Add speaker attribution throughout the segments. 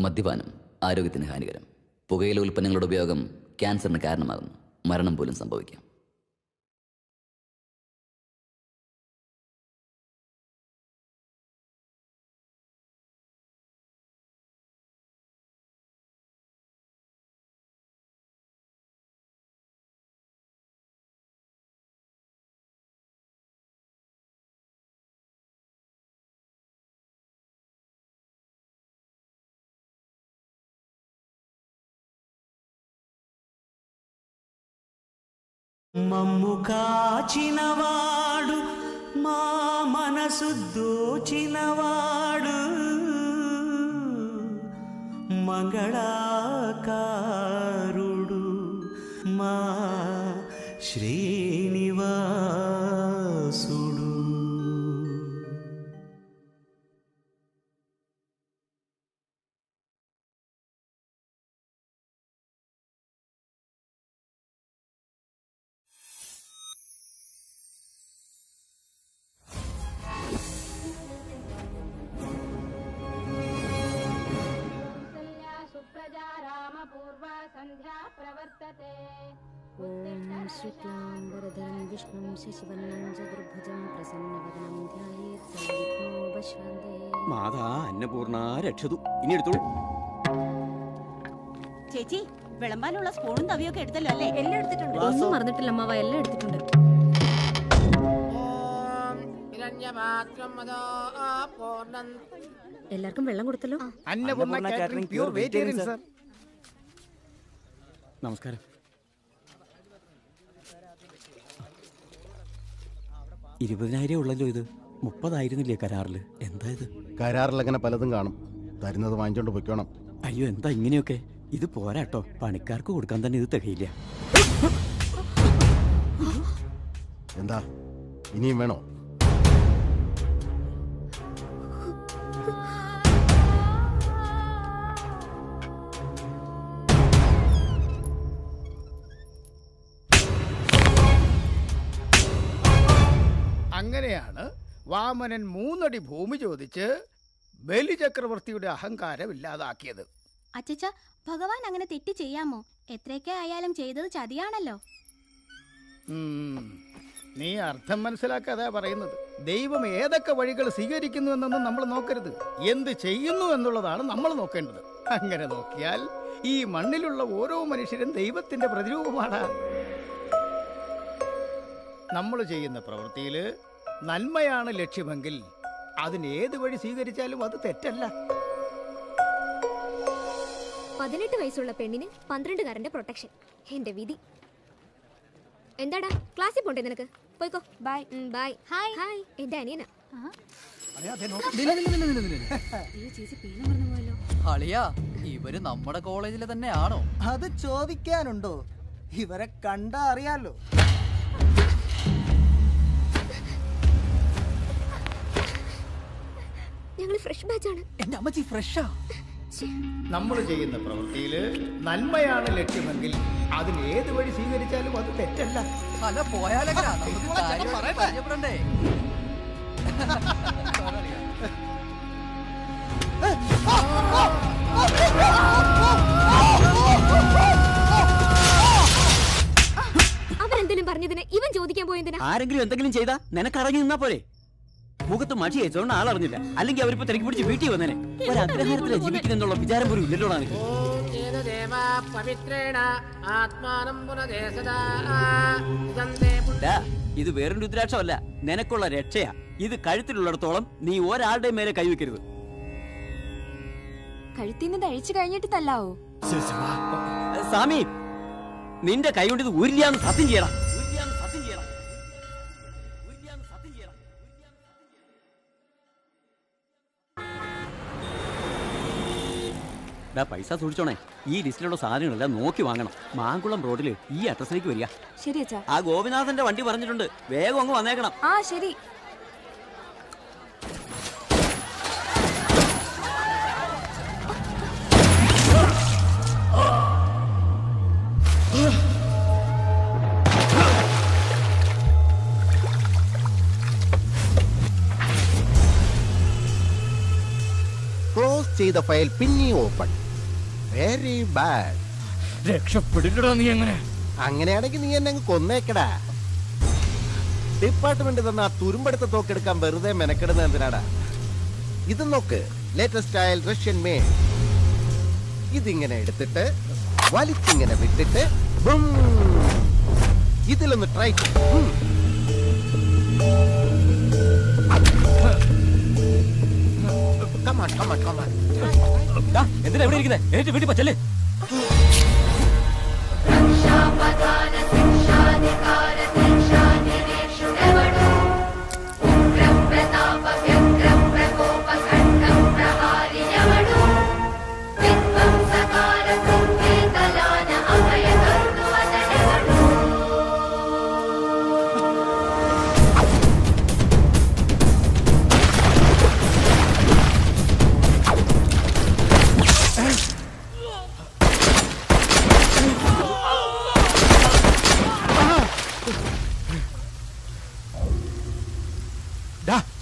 Speaker 1: മദ്യപാനം ആരോഗ്യത്തിന് ഹാനികരം. പുകയില ഉൽപ്പന്നങ്ങളുടെ ഉപയോഗം ക്യാൻസറിന് കാരണമാകുന്നു. മരണം പോലും സംഭവിക്കാം.
Speaker 2: మమ్ము కాచినవాడు మా మనసు దోచినవాడు మంగళాకారుడు మా శ్రీనివాసుడు.
Speaker 3: ओम शुक्लांबरधरं विष्णुं शशिवर्णं चतुर्भुजं प्रसन्नवदनं ध्यायेत् सर्वविघ्नोपशान्ते.
Speaker 4: മാതാ അന്നപൂർണ രക്ഷതു. ഇനി എടുത്തോളൂ.
Speaker 5: ചേച്ചി, വിളമ്പാനുള്ള സ്പൂണും തവിയൊക്കെ എടുത്തല്ലോ അല്ലേ? എല്ലാം എടുത്തിട്ടുണ്ട്.
Speaker 3: ഒന്നും മറന്നിട്ടില്ല അമ്മാവ, എല്ലാം എടുത്തിട്ടുണ്ട്. എല്ലാവർക്കും വെള്ളം കൊടുത്തല്ലോ.
Speaker 6: Annapurna catering pure vegetarian sir.
Speaker 4: നമസ്കാരം. 20,000 ഉള്ളല്ലോ. ഇത് 30,000 കരാറില്. എന്താ ഇത്?
Speaker 7: കരാറിൽ അങ്ങനെ പലതും കാണും. തരുന്നത് വാങ്ങിച്ചോണ്ട് പൊയ്ക്കോണം.
Speaker 4: അയ്യോ, എന്താ ഇങ്ങനെയൊക്കെ? ഇത് പോരാട്ടോ. പണിക്കാർക്ക് കൊടുക്കാൻ തന്നെ ഇത് തികയില്ല.
Speaker 7: എന്താ ഇനിയും വേണോ?
Speaker 6: അങ്ങനെയാണ് വാമനൻ 3 അടി ഭൂമി ചോദിച്ച് ബലിചക്രവർത്തിയുടെ അഹങ്കാരം ഇല്ലാതാക്കിയത്.
Speaker 8: അച്ചച്ച, ഭഗവാൻ അങ്ങനെ തെറ്റ് ചെയ്യാമോ? എത്രയൊക്കെ ആയാലും ചെയ്തത് ചതിയാണല്ലോ.
Speaker 6: നീ അർത്ഥം മനസ്സിലാക്കാതെ പറയുന്നത്. ദൈവം ഏതൊക്കെ വഴികൾ സ്വീകരിക്കുന്നു എന്നൊന്നും നമ്മൾ നോക്കരുത്. എന്ത് ചെയ്യുന്നു എന്നുള്ളതാണ് നമ്മൾ നോക്കേണ്ടത്. അങ്ങനെ നോക്കിയാൽ ഈ മണ്ണിലുള്ള ഓരോ മനുഷ്യരും ദൈവത്തിന്റെ പ്രതിരൂപമാണ്. നമ്മൾ ചെയ്യുന്ന പ്രവൃത്തിയിൽ നന്മയാണ് ലക്ഷ്യമെങ്കിൽ അതിന് ഏത് വഴി സ്വീകരിച്ചാലും അത് തെറ്റല്ല.
Speaker 9: 18 വയസ്സുള്ള പെണ്ണിന് 12കാരന്റെ പ്രൊട്ടക്ഷൻ. എന്റെ വിധി. എന്താടാ, ക്ലാസ്സിൽ പോണ്ടേ നിനക്ക്? പോയിക്കോ. ബൈ. ബൈ. ഹായ്. ഹായ്. എന്റെ അനിയനാ.
Speaker 10: അളിയാ, ഇവര് നമ്മുടെ കോളേജിലെ തന്നെയാണോ?
Speaker 2: അത് ചോദിക്കാനുണ്ടോ? ഇവരെ കണ്ടാ അറിയാലോ.
Speaker 9: ഞങ്ങൾ ഫ്രഷ് ബാച്ചാണ്.
Speaker 10: എന്റെ അമ്മച്ചി ഫ്രഷാ.
Speaker 6: നമ്മൾ ചെയ്യുന്ന പ്രവൃത്തിയിൽ നന്മയാണ് ലക്ഷ്യമെങ്കിൽ അതിന് ഏത് വഴി സ്വീകരിച്ചാലും അത് തെറ്റല്ല.
Speaker 10: അല്ല പോയാലെങ്ങനാ? നമുക്ക് കാര്യമായിട്ട് പരിചയപ്പെടണ്ടേ?
Speaker 9: അവരെന്തെങ്കിലും പറഞ്ഞതിന് ഇവൻ ചോദിക്കാൻ പോയതിനാ?
Speaker 4: ആരെങ്കിലും എന്തെങ്കിലും ചെയ്താ നിനക്കറിഞ്ഞു നിന്നാ പോരെ? മുഖത്ത് മഷി അയച്ചോണ്ട് ആളറിഞ്ഞില്ല. അല്ലെങ്കിൽ അവരിപ്പോ തിരക്കി പിടിച്ച് വീട്ടിൽ വന്നേനെ. ഒരു അഗ്രഹാരത്തിലെ ജീവിക്കുന്നെന്നുള്ള വിചാരം പോലും ഇല്ലല്ലോടാ നിനക്ക്. ഇത് വേറൊരു രുദ്രാക്ഷമല്ല, നിനക്കുള്ള രക്ഷയാ. ഇത് കഴുത്തിലുള്ളിടത്തോളം നീ ഒരാളുടെ മേലെ കൈവെക്കരുത്.
Speaker 3: കഴുത്തിന്ന് അഴിച്ചു കഴിഞ്ഞിട്ട് തല്ലാവോ?
Speaker 4: സ്വാമി, നിന്റെ കൈ കൊണ്ട് ഇത് ഊരില്ലാന്ന് സത്യം ചെയ്യണം. പൈസ സൂക്ഷിച്ചോണേ. ഈ ലിസ്റ്റിലുള്ള സാധനങ്ങളെല്ലാം നോക്കി വാങ്ങണം. മാങ്കുളം റോഡില് ഈ അഡ്രസ്സിലേക്ക് വരിക.
Speaker 3: ശരി അച്ഛാ.
Speaker 4: ആ ഗോപിനാഥന്റെ വണ്ടി പറഞ്ഞിട്ടുണ്ട്, വേഗം അങ്ങ് വന്നേക്കണം.
Speaker 3: ആ ശരി.
Speaker 7: ക്ലോസ് ക്ലോസ് ചെയ്ത ഫയൽ പിന്നെ ഓപ്പൺ. Very bad.
Speaker 4: രക്ഷപ്പെടില്ലടാ നീ എങ്ങനെ?
Speaker 7: അങ്ങനെയാണെങ്കിൽ നീ എന്നെ അങ്ങ് കൊന്നേക്കടാ. ഡിപ്പാർട്ട്മെന്റ് തന്ന ആ തുരുമ്പെടുത്ത തോക്കെടുക്കാൻ വെറുതെ മെനക്കെടുന്ന എന്തിനാടാ? ഇത് നോക്ക്, ലേറ്റസ്റ്റ് സ്റ്റൈൽ റഷ്യൻ മേഡ്. ഇതിങ്ങനെ എടുത്തിട്ട് വലിച്ചിങ്ങനെ വിട്ടിട്ട് ബും, ഇതിലൊന്ന് ട്രൈ.
Speaker 4: എന്തിനാ എവിടെ ഇരിക്കുന്നത്? എനിക്ക് വീട്ടിൽ പറ്റല്ലേ?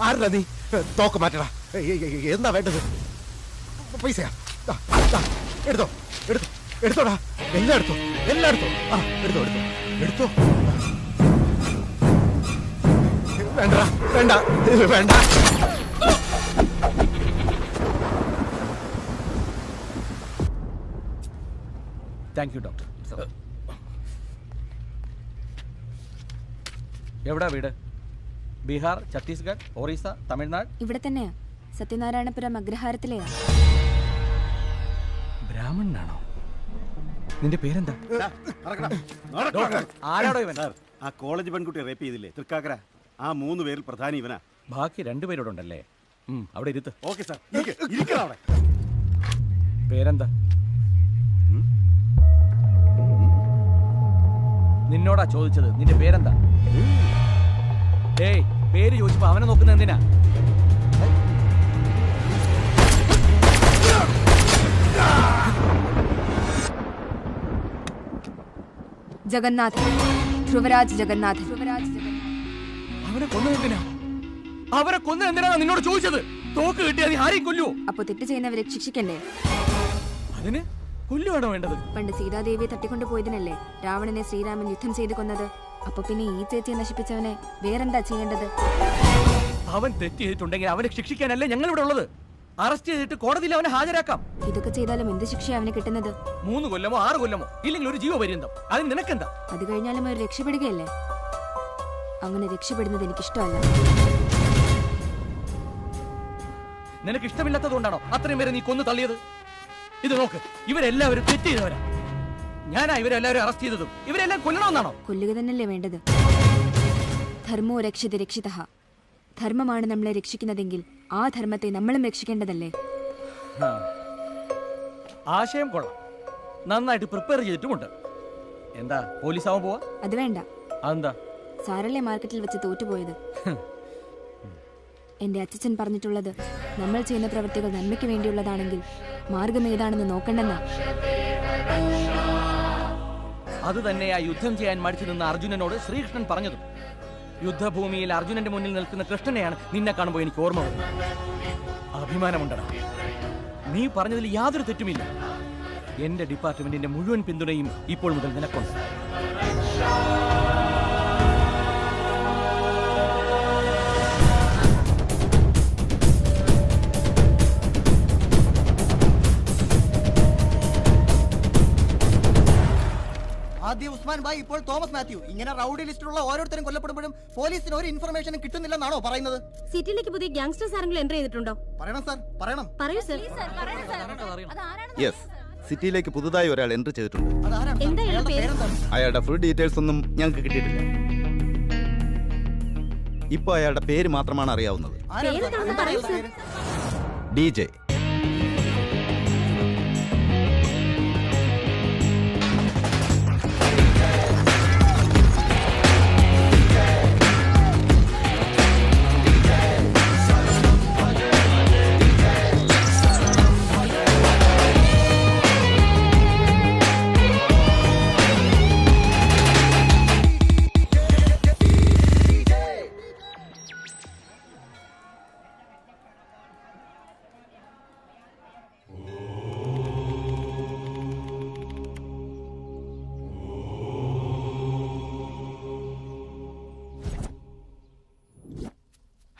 Speaker 7: ആരടാ നീ? തോക്ക് മാറ്റടാ. എന്താ വേണ്ടത്? പൈസയാ? എടുത്തോ, എടുത്തോ, എടുത്തോടാ. എല്ലാം എടുത്തോ, എല്ലാം എടുത്തോ. എടുത്തോ, എടുത്തോ, എടുത്തോ. വേണ്ട, വേണ്ട, വേണ്ട.
Speaker 4: Thank you doctor. എവിടാ വീട്? ബീഹാർ, ഛത്തീസ്ഗഡ്, ഒറീസ, തമിഴ്നാട്?
Speaker 3: ഇവിടെ തന്നെയാ. സത്യനാരായണപുരം അഗ്രഹാരത്തിലെയാ.
Speaker 4: ബ്രാഹ്മണനാണോ? നിന്റെ പേരെന്താ? ആരാടോ ഇവൻ?
Speaker 11: ആ കോളേജ് പെൺകുട്ടി റേപ്പ് ചെയ്തില്ലേ തൃക്കാക്കര? ആ 3 പേരിൽ പ്രധാനി ഇവനാ.
Speaker 4: ബാക്കി 2 പേരോടുണ്ടല്ലേ? അവിടെ ഇരുത്ത്.
Speaker 11: Okay sir. ഇരിക്കണം അവിടെ.
Speaker 4: പേരെന്താ? നിന്നോടാ ചോദിച്ചത്. നിന്റെ പേരെന്താ? ഏയ്, പേര് ചോദിച്ചപ്പോ അവനെ നോക്കുന്നത് എന്തിനാ?
Speaker 3: ജഗന്നാഥൻ, ധ്രുവരാജ് ജഗന്നാഥൻ.
Speaker 4: അവനെ കൊന്നതെന്തിനാ? അവരെ കൊന്നതെന്തിനാ നിന്നോട് ചോദിച്ചത്? തോക്ക് കിട്ടിയാ നീ ആരെയും കൊല്ലുവോ?
Speaker 3: അപ്പൊ തെറ്റ് ചെയ്യുന്നവരെ ശിക്ഷിക്കണ്ടേ?
Speaker 4: അതിന് കൊല്ലുവാണോ വേണ്ടത്?
Speaker 3: പണ്ട് സീതാദേവിയെ തട്ടിക്കൊണ്ടു പോയതിനല്ലേ രാവണനെ ശ്രീരാമൻ യുദ്ധം ചെയ്ത് കൊന്നത്. അപ്പൊ പിന്നെ ഈ ചേച്ചിയെ നശിപ്പിച്ചവനെ വേറെന്താ ചെയ്യേണ്ടത്?
Speaker 4: അവൻ തെറ്റ് ചെയ്തിട്ടുണ്ടെങ്കിൽ അവനെ ശിക്ഷിക്കാനല്ലേ ഞങ്ങൾ ഇവിടെ ഉള്ളത്. അറസ്റ്റ് ചെയ്തിട്ട് കോടതിയിൽ അവനെ ഹാജരാക്കാം.
Speaker 3: ഇതൊക്കെ ചെയ്താലും എന്ത് ശിക്ഷയാണ് അവന് കിട്ടുന്നത്?
Speaker 4: 3 കൊല്ലമോ 6 കൊല്ലമോ, ഇല്ലെങ്കിൽ ഒരു ജീവപര്യന്തം. അതിന് നിനക്കെന്താ?
Speaker 3: അത് കഴിഞ്ഞാലും അവർ രക്ഷപ്പെടുകയല്ലേ? അങ്ങനെ രക്ഷപ്പെടുന്നത് എനിക്കിഷ്ടമല്ല.
Speaker 4: നിനക്ക് ഇഷ്ടമില്ലാത്തതുകൊണ്ടാണോ അത്രയും പേരെ നീ കൊന്നു തള്ളിയത്? ഇത് നോക്ക്, ഇവരെല്ലാവരും തെറ്റ് ചെയ്തവരാ. ഞാനാ ഇവരെല്ലാവരും അറസ്റ്റ് ചെയ്തതും. ഇവരെല്ലാം കൊല്ലണമെന്നാണോ?
Speaker 3: കൊല്ലുക തന്നെയല്ലേ വേണ്ടത്? ധർമ്മോ രക്ഷിത രക്ഷിതഃ. ധർമ്മമാണ് നമ്മളെ രക്ഷിക്കുന്നതെങ്കിൽ ആ ധർമ്മത്തെ നമ്മളും രക്ഷിക്കേണ്ടതല്ലേ?
Speaker 4: ആശയം കൊള്ളാം. നന്നായിട്ട് പ്രിപ്പയർ ചെയ്തിട്ടുമുണ്ട്. എന്താ പോലീസാവാൻ പോവാ?
Speaker 3: അത് വേണ്ട.
Speaker 4: അതെന്താ?
Speaker 3: സാറല്ലേ മാർക്കറ്റിൽ വെച്ച് തോറ്റുപോയത്? എന്റെ അച്ഛൻ പറഞ്ഞിട്ടുള്ളത് നമ്മൾ ചെയ്യുന്ന പ്രവൃത്തികൾ നന്മയ്ക്ക് വേണ്ടിയുള്ളതാണെങ്കിൽ മാർഗം ഏതാണെന്ന് നോക്കണ്ടെന്നാ.
Speaker 4: അത് തന്നെയാ യുദ്ധം ചെയ്യാൻ മടിച്ചു നിന്ന അർജുനനോട് ശ്രീകൃഷ്ണൻ പറഞ്ഞതും. യുദ്ധഭൂമിയിൽ അർജുനന്റെ മുന്നിൽ നിൽക്കുന്ന കൃഷ്ണനെയാണ് നിന്നെ കാണുമ്പോൾ എനിക്ക് ഓർമ്മ വന്നത്. അഭിമാനമുണ്ടടാ. നീ പറഞ്ഞതിൽ യാതൊരു തെറ്റുമില്ല. എന്റെ ഡിപ്പാർട്ട്മെന്റിന്റെ മുഴുവൻ പിന്തുണയും ഇപ്പോൾ മുതൽ നിനക്കുണ്ട്.
Speaker 2: ആദ്യം ഉസ്മാൻ ഭായ്, ഇപ്പോൾ തോമസ് മാത്യു. ഇങ്ങനെ റൗഡി ലിസ്റ്റിലുള്ള ഓരോരുത്തരും കൊല്ലപ്പെടുമ്പോഴും പോലീസിന് ഒരു ഇൻഫർമേഷനും കിട്ടുന്നില്ലെന്നാണോ പറയുന്നത്?
Speaker 3: സിറ്റിയിലേക്ക് പുതിയ ഗ്യാങ്സ്റ്റേഴ്സ് ആരെങ്കിലും എൻട്രി ചെയ്തിട്ടുണ്ടോ?
Speaker 2: പറയണം സാർ, പറയണം.
Speaker 3: പറയൂ സർ.
Speaker 11: യെസ്, സിറ്റിയിലേക്ക് പുതുതായി ഒരാൾ എൻട്രി ചെയ്തിട്ടുണ്ട്.
Speaker 3: എന്താ അയാളുടെ പേര്?
Speaker 11: അയാളുടെ ഫുൾ ഡീറ്റെയിൽസ് ഒന്നും ഞങ്ങൾക്ക് കിട്ടിയിട്ടില്ല. ഇപ്പൊ അയാളുടെ പേര് മാത്രമാണ് അറിയാവുന്നത്. DJ.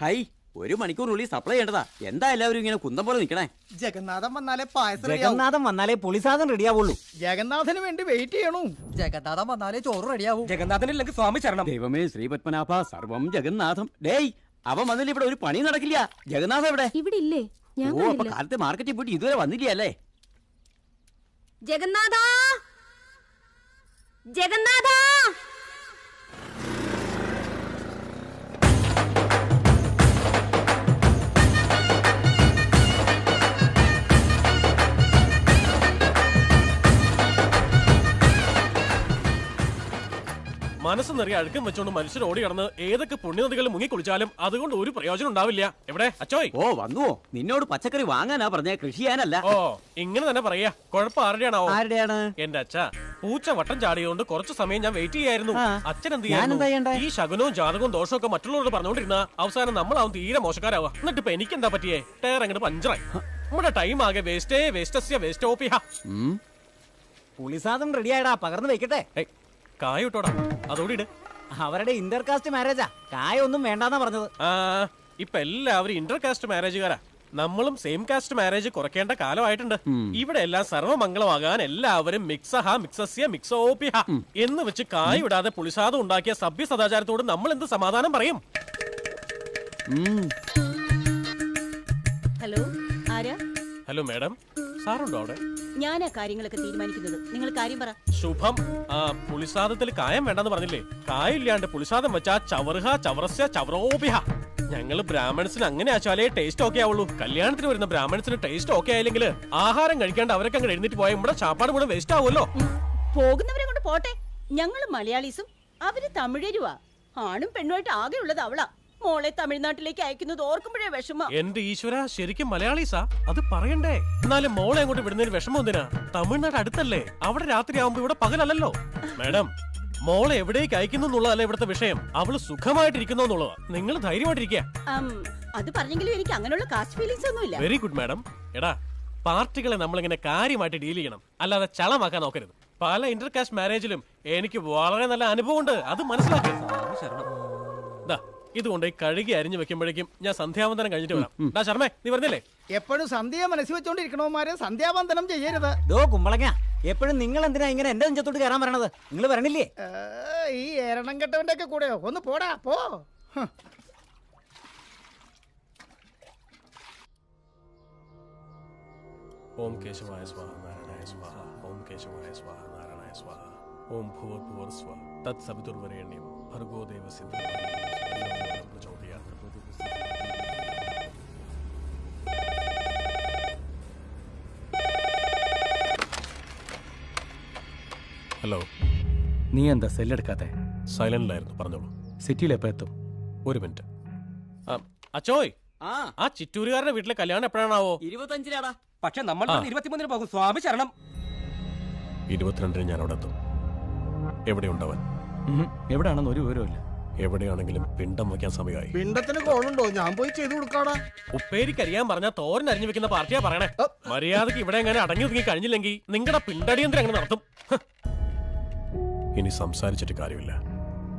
Speaker 11: ഹൈ, 1 മണിക്കൂറിനുള്ളിൽ സപ്ലൈ ചെയ്യേണ്ടതാ. എന്താ എല്ലാവരും ഇങ്ങനെ കുന്തം പോലെ നിൽക്കണേ?
Speaker 2: ജഗന്നാഥൻ വന്നാലേ പായസം
Speaker 10: ജഗന്നാഥൻ വന്നാലേ പുളിസാദം റെഡിയാവുള്ളൂ.
Speaker 6: ജഗന്നാഥന് വേണ്ടി വെയിറ്റ് ചെയ്യണു.
Speaker 10: ജഗന്നാഥൻ വന്നാലേ ചോറ് റെഡിയാവും.
Speaker 4: ജഗന്നാഥനില്ലെങ്കിൽ സ്വാമി ശരണം.
Speaker 11: ദൈവമേ ശ്രീപത്മനാഭ സർവം ജഗന്നാഥം. ഡേയ്, അവൻ വന്നില്ല, ഇവിടെ ഒരു പണി നടക്കില്ല. ജഗന്നാഥം എവിടെ?
Speaker 9: ഇവിടെ ഇല്ലേ?
Speaker 11: ഓ, അപ്പൊ കാലത്ത് മാർക്കറ്റിൽ പോയിട്ട് ഇതുവരെ വന്നില്ല അല്ലേ?
Speaker 9: ജഗന്നാഥ, ജഗന്നാഥ.
Speaker 12: മനസ്സ് നിറയെ അഴുക്കം വെച്ചോണ്ട് മനുഷ്യർ ഓടി കടന്ന് ഏതൊക്കെ പുണ്യനദികൾ മുങ്ങി കുളിച്ചാലും അതുകൊണ്ട് ഒരു പ്രയോജനം ഉണ്ടാവില്ല. എവിടെ അച്ചോയ്?
Speaker 11: ഓ വന്നുവോ? നിന്നോട് പച്ചക്കറി വാങ്ങാനാ പറഞ്ഞേ, കൃഷി ചെയ്യാനല്ല.
Speaker 12: ഓ ഇങ്ങനെ തന്നെ പറയാ. കുഴപ്പം ആരുടെയാണോ?
Speaker 11: ആരുടെയാണ്?
Speaker 12: എന്റെ അച്ഛ പൂച്ച വട്ടം ചാടിയോണ്ട് കുറച്ചു സമയം ഞാൻ വെയിറ്റ് ചെയ്യായിരുന്നു. അച്ഛൻ എന്ത്
Speaker 11: ഞാനെന്താ ചെയ്യണ്ടേ?
Speaker 12: ഈ ശകുനവും ജാതകവും ദോഷവും ഒക്കെ മറ്റുള്ളവരോട് പറഞ്ഞുകൊണ്ടിരുന്ന അവസാനം നമ്മളാവും തീരെ മോശക്കാരാവുക. എന്നിട്ട് ഇപ്പൊ എനിക്ക് എന്താ പറ്റിയേ? ടയർ അങ്ങോട്ട് പഞ്ചറായി. നമ്മുടെ ടൈം ആകെ വേസ്റ്റോപ്പിയ.
Speaker 10: പുളിസാദം റെഡിയായടാ, പകർന്നു വെക്കട്ടെ.
Speaker 12: കായ ഇട്ടോടാ, അതോടി ഇട്.
Speaker 10: അവരുടെ ഇന്റർകാസ്റ്റ് മാരേജാ, കായ ഒന്നും വേണ്ടാന്നാ പറഞ്ഞത്.
Speaker 12: ഇപ്പൊ എല്ലാവരും ഇന്റർകാസ്റ്റ് മാരേജുകാരാ. നമ്മളും സെയിം കാസ്റ്റ് മാരേജ് കുറയ്ക്കേണ്ട കാലമായിട്ടുണ്ട്. ഇവിടെ എല്ലാം സർവ്വമംഗളമാകാൻ എല്ലാവരും മിക്സോപ്പിഹ എന്ന് വെച്ച് കായ വിടാതെ പുളിസാദം ഉണ്ടാക്കിയ സഭ്യ സദാചാരത്തോട് നമ്മൾ എന്ത് സമാധാനം പറയും?
Speaker 5: ഹലോ, ആരാ?
Speaker 12: ഹലോ മാഡം, സാറുണ്ടോ അവിടെ?
Speaker 5: ഞാനാ കാര്യങ്ങളൊക്കെ തീരുമാനിക്കുന്നത്. നിങ്ങൾ കാര്യം പറ.
Speaker 12: ശുഭം. പുളിസാദത്തിൽ കായം വേണ്ടെന്ന് പറഞ്ഞില്ലേ? കായില്ലാണ്ട് പുളിസാദം വെച്ചാ ചവറോപിഹ. ഞങ്ങള് ബ്രാഹ്മൺസിന് അങ്ങനെ ആച്ചാലേ ടേസ്റ്റ് ഓക്കെ ആവുള്ളൂ. കല്യാണത്തിന് വരുന്ന ബ്രാഹ്മൺസിന് ടേസ്റ്റ് ഓക്കെ ആയില്ലെങ്കിൽ ആഹാരം കഴിക്കാണ്ട് അവരൊക്കെ അങ്ങ് എഴുന്നേറ്റ് പോയാൽ നമ്മുടെ ചാപ്പാട് കൂടെ വേസ്റ്റ് ആവുമല്ലോ.
Speaker 5: പോകുന്നവരെ കൊണ്ട് പോട്ടെ. ഞങ്ങള് മലയാളീസും അവര് തമിഴരുവാ. ആണും പെണ്ണുമായിട്ട് ആകെയുള്ളത് അവളാ. മോളെ തമിഴ്നാട്ടിലേക്ക് അയക്കുന്നത് ഓർക്കുമ്പോഴേ വിഷമം.
Speaker 12: എന്റെ ഈശ്വര, ശരിക്കും മലയാളീസാ? അത് പറയണ്ടേ? എന്നാലും മോളെ അങ്ങോട്ട് വിടുന്നതിന് വിഷമം എന്തിനാ? തമിഴ്നാട് അടുത്തല്ലേ? അവിടെ രാത്രി ആവുമ്പോ ഇവിടെ പകലല്ലോ. മാഡം, മോളെ എവിടേക്ക് അയക്കുന്നു എന്നുള്ളതല്ല ഇവിടുത്തെ വിഷയം. അവള് സുഖമായിട്ടിരിക്കുന്നു എന്നുള്ളതാ. നിങ്ങൾ ധൈര്യമായിട്ടിരിക്കുക.
Speaker 5: അത് പറഞ്ഞെങ്കിലും എനിക്ക് അങ്ങനെയുള്ള കാസ്റ്റ് ഫീലിംഗ്സ് ഒന്നുമില്ല.
Speaker 12: Very good madam. എടാ, പാർട്ടികളെ നമ്മളിങ്ങനെ കാര്യമായിട്ട് ഡീൽ ചെയ്യണം, അല്ലാതെ ചളമാക്കാൻ നോക്കരുത്. പല ഇന്റർകാസ്റ്റ് മാരേജിലും എനിക്ക് വളരെ നല്ല അനുഭവമുണ്ട്. അത് മനസ്സിലാക്കുക. ഇതുകൊണ്ട് കഴുകി അരിഞ്ഞു വെക്കുമ്പോഴേക്കും ഞാൻ സന്ധ്യാവന്തനം കഴിഞ്ഞിട്ട് വരാം. ശർമ്മേ, നീ പറഞ്ഞില്ലേ
Speaker 6: എപ്പോഴും സന്ധ്യ മനസ്സിൽ വെച്ചോണ്ടിരിക്കണോമാരെ സന്ധ്യാവന്തനം ചെയ്യരുത്.
Speaker 10: കുമ്പളങ്ങ, എപ്പോഴും നിങ്ങൾ എന്തിനാ ഇങ്ങനെ എന്റെ നെഞ്ചത്തോട്ട് കയറാൻ പറയണത്? നിങ്ങൾ വരണില്ലേ?
Speaker 6: ഈ എരണം കെട്ടവന്റെ ഒക്കെ കൂടെയോ? ഒന്ന് പോടാ, പോ.
Speaker 12: ഓം കേശവായ സ്വാഹ നാരായണായ സ്വാഹ. ഓം കേശവായ സ്വാഹ നാരായണായ സ്വാഹ. ഓം ഭൂർഭുവർ സ്വ തത് സവിതുർവരേണ്യം ഭർഗോ ദേവസ്യ ഹലോ.
Speaker 4: നീ എന്താ സെല്ലെടുക്കാത്തെ?
Speaker 12: സൈലന്റിലായിരുന്നു, പറഞ്ഞോളൂ.
Speaker 4: സിറ്റിയിൽ എപ്പോ എത്തും?
Speaker 12: 1 മിനിറ്റ്. അച്ചോയ്, ആ ചിറ്റൂരുകാരുടെ വീട്ടിലെ കല്യാണം എപ്പോഴാണാവോ?
Speaker 10: 25-നാടാ.
Speaker 4: പക്ഷെ നമ്മൾ 23-ന് പോകും. സ്വാമി ശരണം.
Speaker 12: 22-ന് ഞാൻ അവിടെ എത്തും. എവിടെയുണ്ടവൻ?
Speaker 4: എവിടെയാണെന്ന് ഒരു വിവരമില്ല.
Speaker 12: എവിടെയാണെങ്കിലും പിണ്ടം വയ്ക്കാൻ സമയമായി.
Speaker 6: പിണ്ടത്തിന് കോളുണ്ടോ? ഞാൻ പോയി ചെയ്തു കൊടുക്കാടാ.
Speaker 12: ഉപ്പേരിക്കരിയാൻ പറഞ്ഞാൽ തോരൻ അരിഞ്ഞു വെക്കുന്ന പാർട്ടിയാ പറയണേ. മര്യാദക്ക് ഇവിടെ എങ്ങനെ അടങ്ങി ഒതുങ്ങി കഴിഞ്ഞില്ലെങ്കിൽ നിങ്ങളുടെ പിണ്ടടിയന്ത്രം എങ്ങനെ നടത്തും? ഇനി സംസാരിച്ചിട്ട് കാര്യമില്ല,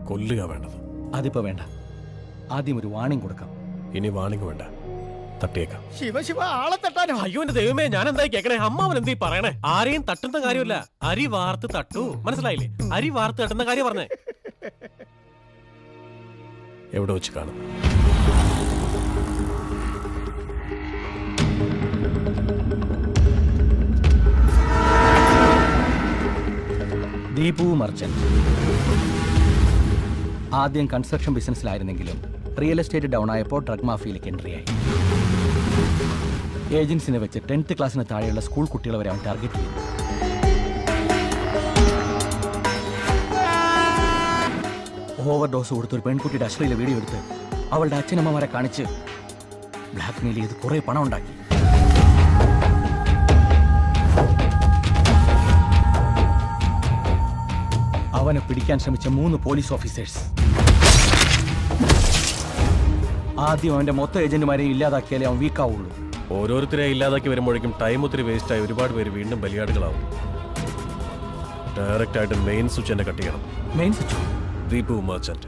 Speaker 12: കൊല്ലുക വേണ്ടത്.
Speaker 4: അതിപ്പോ വേണ്ട, ആദ്യം ഒരു വാണിംഗ് കൊടുക്കാം.
Speaker 12: ഇനി വാണിംഗ് വേണ്ട, തട്ടിയേക്കാം.
Speaker 6: ശിവ ആളെ തട്ടാനോ?
Speaker 12: അയ്യോ എന്റെ ദൈവമേ, ഞാൻ എന്തായി കേക്കണേ? അമ്മാവൻ എന്തീ പറയണേ? ആരെയും തട്ടുന്ന കാര്യമില്ല, അരി വാർത്ത് തട്ടു. മനസ്സിലായില്ലേ? അരി വാർത്ത് തട്ടുന്ന കാര്യം പറഞ്ഞേ. എവിടെ വെച്ച് കാണും?
Speaker 4: ദീപു മർച്ചന്റ് ആദ്യം കൺസ്ട്രക്ഷൻ ബിസിനസ്സിലായിരുന്നെങ്കിലും റിയൽ എസ്റ്റേറ്റ് ഡൗൺ ആയപ്പോൾ ഡ്രഗ് മാഫിയയിലേക്ക് എൻട്രിയായി. ഏജൻസിനെ വെച്ച് 10th ക്ലാസ്സിന് താഴെയുള്ള സ്കൂൾ കുട്ടികളെ വരെ അവൻ ടാർഗറ്റ് ചെയ്തു. ഓവർഡോസ് കൊടുത്ത് ഒരു പെൺകുട്ടിയുടെ അശ്ലീല വീഡിയോ എടുത്ത് അവളുടെ അച്ഛനമ്മമാരെ കാണിച്ച് ബ്ലാക്ക്മെയിൽ ചെയ്ത് കുറെ പണം ഉണ്ടാക്കി. അവനെ പിടിക്കാൻ ശ്രമിച്ച 3 പോലീസ് ഓഫീസേഴ്സ്. ആദ്യം അവന്റെ മൊത്തം ഏജന്റുമാരെ ഇല്ലാതാക്കിയാലേ അവൻ വീക്കാവുള്ളൂ.
Speaker 12: ഓരോരുത്തരെ ഇല്ലാതാക്കി വരുമ്പോഴേക്കും ടൈം ഒത്തിരി വേസ്റ്റ് ആയി ഒരുപാട് പേര് വീണ്ടും ബലിയാടുകളാവും. ഡയറക്റ്റ് ആയിട്ട് മെയിൻ സ്വിച്ച് തന്നെ കട്ട് ചെയ്യണം.
Speaker 4: Main switch?
Speaker 12: Deepu Merchant.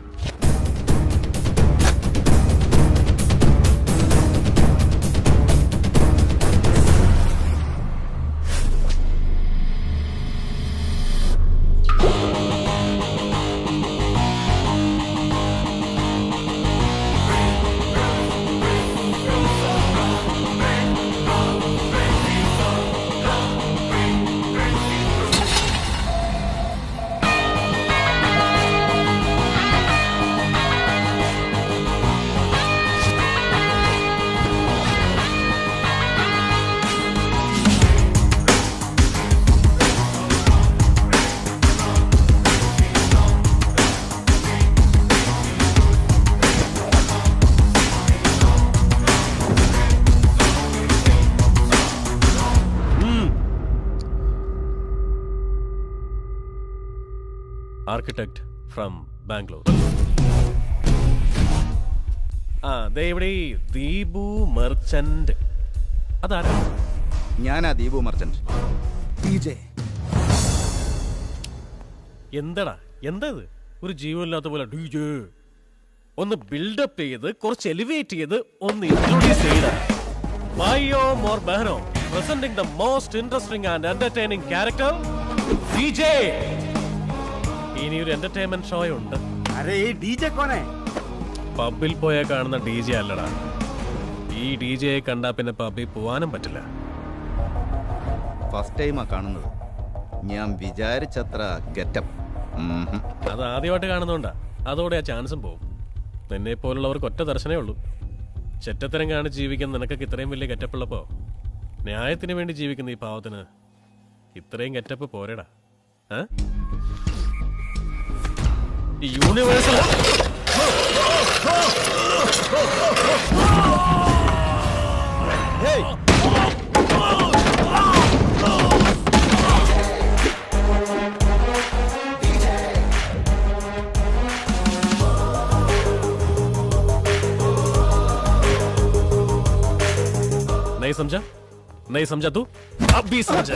Speaker 12: Architect from Bangalore. ദേ ഇവിടെ ദീപു മെർച്ചന്റ്. അതാരാ?
Speaker 13: ഞാനാ ദീപു മെർച്ചന്റ്.
Speaker 12: എന്താടാ എന്താ ഇത്? ഒരു ജീവനില്ലാത്ത പോലെ DJ ഒന്ന് ബിൽഡപ്പ് ചെയ്ത് കുറച്ച് എലിവേറ്റ് ചെയ്ത് ഒന്ന് ഇൻട്രോഡ്യൂസ് ചെയ്ത ഭായിയോ മോർ ബഹനോ presenting the most interesting and entertaining character DJ. ഇനി ഒരു എന്റർടൈൻമെന്റ് ഷോ ഉണ്ട്. പബ്ബിൽ പോയാ കാണുന്ന DJ അല്ലടാ. ഈ DJയെ കണ്ടാ പിന്നെ പബ്ബിൽ പോവാനും പറ്റില്ല.
Speaker 13: ഫസ്റ്റ് ടൈമാ കാണുന്നത്. ഞാൻ വിചാരിച്ചത്ര ഗെറ്റപ്പ്.
Speaker 12: അത് ആദ്യമായിട്ട് കാണുന്നോണ്ടാ. അതോടെ ആ ചാൻസും പോകും. നിന്നെ പോലുള്ളവർക്ക് ഒറ്റ ദർശനേ ഉള്ളൂ. ചെറ്റത്തരം കാണിച്ച് ജീവിക്കുന്ന നിനക്കൊക്കെ ഇത്രയും വലിയ ഗെറ്റപ്പുള്ളപ്പോ ന്യായത്തിന് വേണ്ടി ജീവിക്കുന്ന ഈ പാവത്തിന് ഇത്രയും ഗെറ്റപ്പ് പോരെടാ. ഈ യൂണിവേഴ്സൽ नहीं समझा तू? अब भी समझा.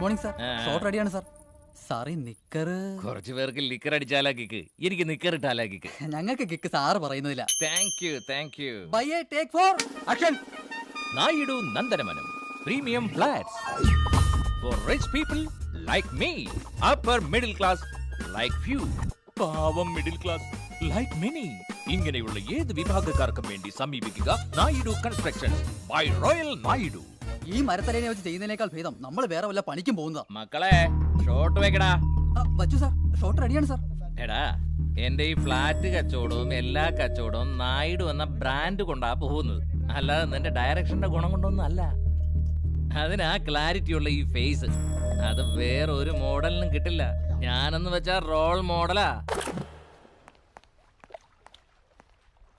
Speaker 14: Morning sir. ഷോട്ട് റെഡിയാണ് സാർ. സാറേ നിക്കറ്
Speaker 15: കുറച്ചു പേർക്ക് ലിക്കർ അടിച്ചാലാ കിക്ക്, എനിക്ക് നിക്കർ ഇട്ടാലാ കിക്ക്.
Speaker 14: ഞങ്ങൾക്ക് കിക്ക് സാറ് പറയുന്നില്ല.
Speaker 15: Thank you.
Speaker 14: Bye take four action.
Speaker 15: Naidu Nandanavanam premium flats for rich people like me, upper middle class like few, പാവം മിഡിൽ ക്ലാസ് ലൈക്ക് മെനി. ഇങ്ങനെയുള്ള ഏത് വിഭാഗക്കാർക്കും വേണ്ടി സമീപിക്കുക Naidu constructions by Royal Naidu.
Speaker 14: ഈ മരത്തലേനെ വെച്ച് ചെയ്യുന്നതിനേക്കാൾ ഭേദം നമ്മൾ വേറെ വല്ല പണിക്കും പോകുന്നതാ.
Speaker 15: മക്കളെ ഷോട്ട് വെക്കടാ.
Speaker 14: വച്ചു സാർ. ഷോട്ട് റെഡിയാണ് സാർ.
Speaker 15: എടാ, എന്റെ ഈ ഫ്ലാറ്റ് കച്ചവടവും എല്ലാ കച്ചവടവും നായിഡു എന്ന ബ്രാൻഡ് കൊണ്ടാ പോകുന്നത്, അല്ലാതെ നിന്റെ ഡയറക്ഷന്റെ ഗുണം കൊണ്ടൊന്നും അല്ല. അതിനാ ക്ലാരിറ്റി ഉള്ള ഈ ഫേസ് അത് വേറെ ഒരു മോഡലിനും കിട്ടില്ല. ഞാനെന്ന് വെച്ചാ റോൾ മോഡലാ.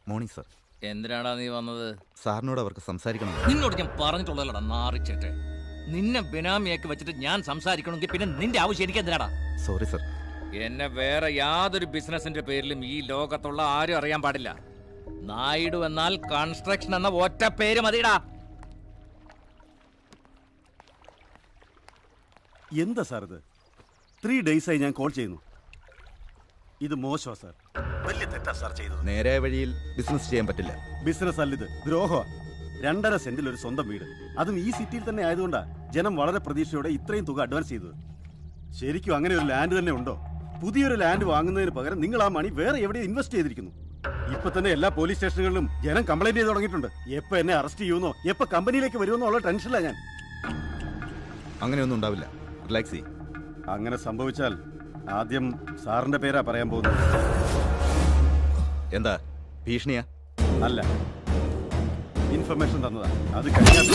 Speaker 13: Morning sir.
Speaker 15: എന്തിനാടാ നീ വന്നത്?
Speaker 13: സാറിനോട് അവർക്ക് സംസാരിക്കണം.
Speaker 15: നിന്നോട് ഞാൻ പറഞ്ഞിട്ടുള്ളതല്ലടാ നാറിച്ചിട്ട്. നിന്നെ ബിനാമിയാക്കി വെച്ചിട്ട് ഞാൻ സംസാരിക്കണമെങ്കിൽ പിന്നെ നിന്റെ ആവശ്യം എനിക്ക് എന്തിനാടാ?
Speaker 13: Sorry sir.
Speaker 15: എന്നെ വേറെ യാതൊരു ബിസിനസിന്റെ പേരിലും ഈ ലോകത്തുള്ള ആരും അറിയാൻ പാടില്ല. നായിഡു എന്നാൽ കൺസ്ട്രക്ഷൻ എന്ന ഒറ്റ പേര് മതിടാ.
Speaker 16: എന്താ സാർ ഇത്? 3 ഡേയ്സായി ഞാൻ കോൾ ചെയ്യുന്നു. ഇത് മോശമാ സാർ. വലിയ തെറ്റാ സാർ ചെയ്തത്.
Speaker 13: നേരായ വഴിയിൽ ബിസിനസ് ചെയ്യാൻ പറ്റില്ല.
Speaker 16: ബിസിനസ് അല്ല, ഇത് ദ്രോഹമാണ്. 2.5 സെന്റിൽ ഒരു സ്വന്തം വീട്, അതും ഈ സിറ്റിയിൽ തന്നെ ആയതുകൊണ്ടാ ജനം വളരെ പ്രതീക്ഷയോടെ ഇത്രയും തുക അഡ്വാൻസ് ചെയ്തത്. ശരിക്കും അങ്ങനെ ഒരു ലാൻഡ് തന്നെ ഉണ്ടോ? പുതിയൊരു ലാൻഡ് വാങ്ങുന്നതിന് പകരം നിങ്ങൾ ആ മണി വേറെ എവിടെയോ ഇൻവെസ്റ്റ് ചെയ്തിരിക്കുന്നു. ഇപ്പൊ തന്നെ എല്ലാ പോലീസ് സ്റ്റേഷനുകളിലും ജനം കംപ്ലൈന്റ് ചെയ്ത് തുടങ്ങിയിട്ടുണ്ട്. എപ്പോ എന്നെ അറസ്റ്റ് ചെയ്യുന്നോ, എപ്പോ കമ്പനിയിലേക്ക് വരുമെന്നോ ഉള്ള ടെൻഷനിലാണ് ഞാൻ.
Speaker 13: അങ്ങനെയൊന്നും ഉണ്ടാവില്ല, റിലാക്സ് ചെയ്യ്.
Speaker 16: അങ്ങനെ സംഭവിച്ചാൽ ആദ്യം സാറിന്റെ പേരാ പറയാൻ പോകുന്നത്.
Speaker 13: എന്താ ഭീഷണിയാ?
Speaker 16: അല്ല, ഇൻഫർമേഷൻ തന്നതാ. അത് കഴിഞ്ഞാൽ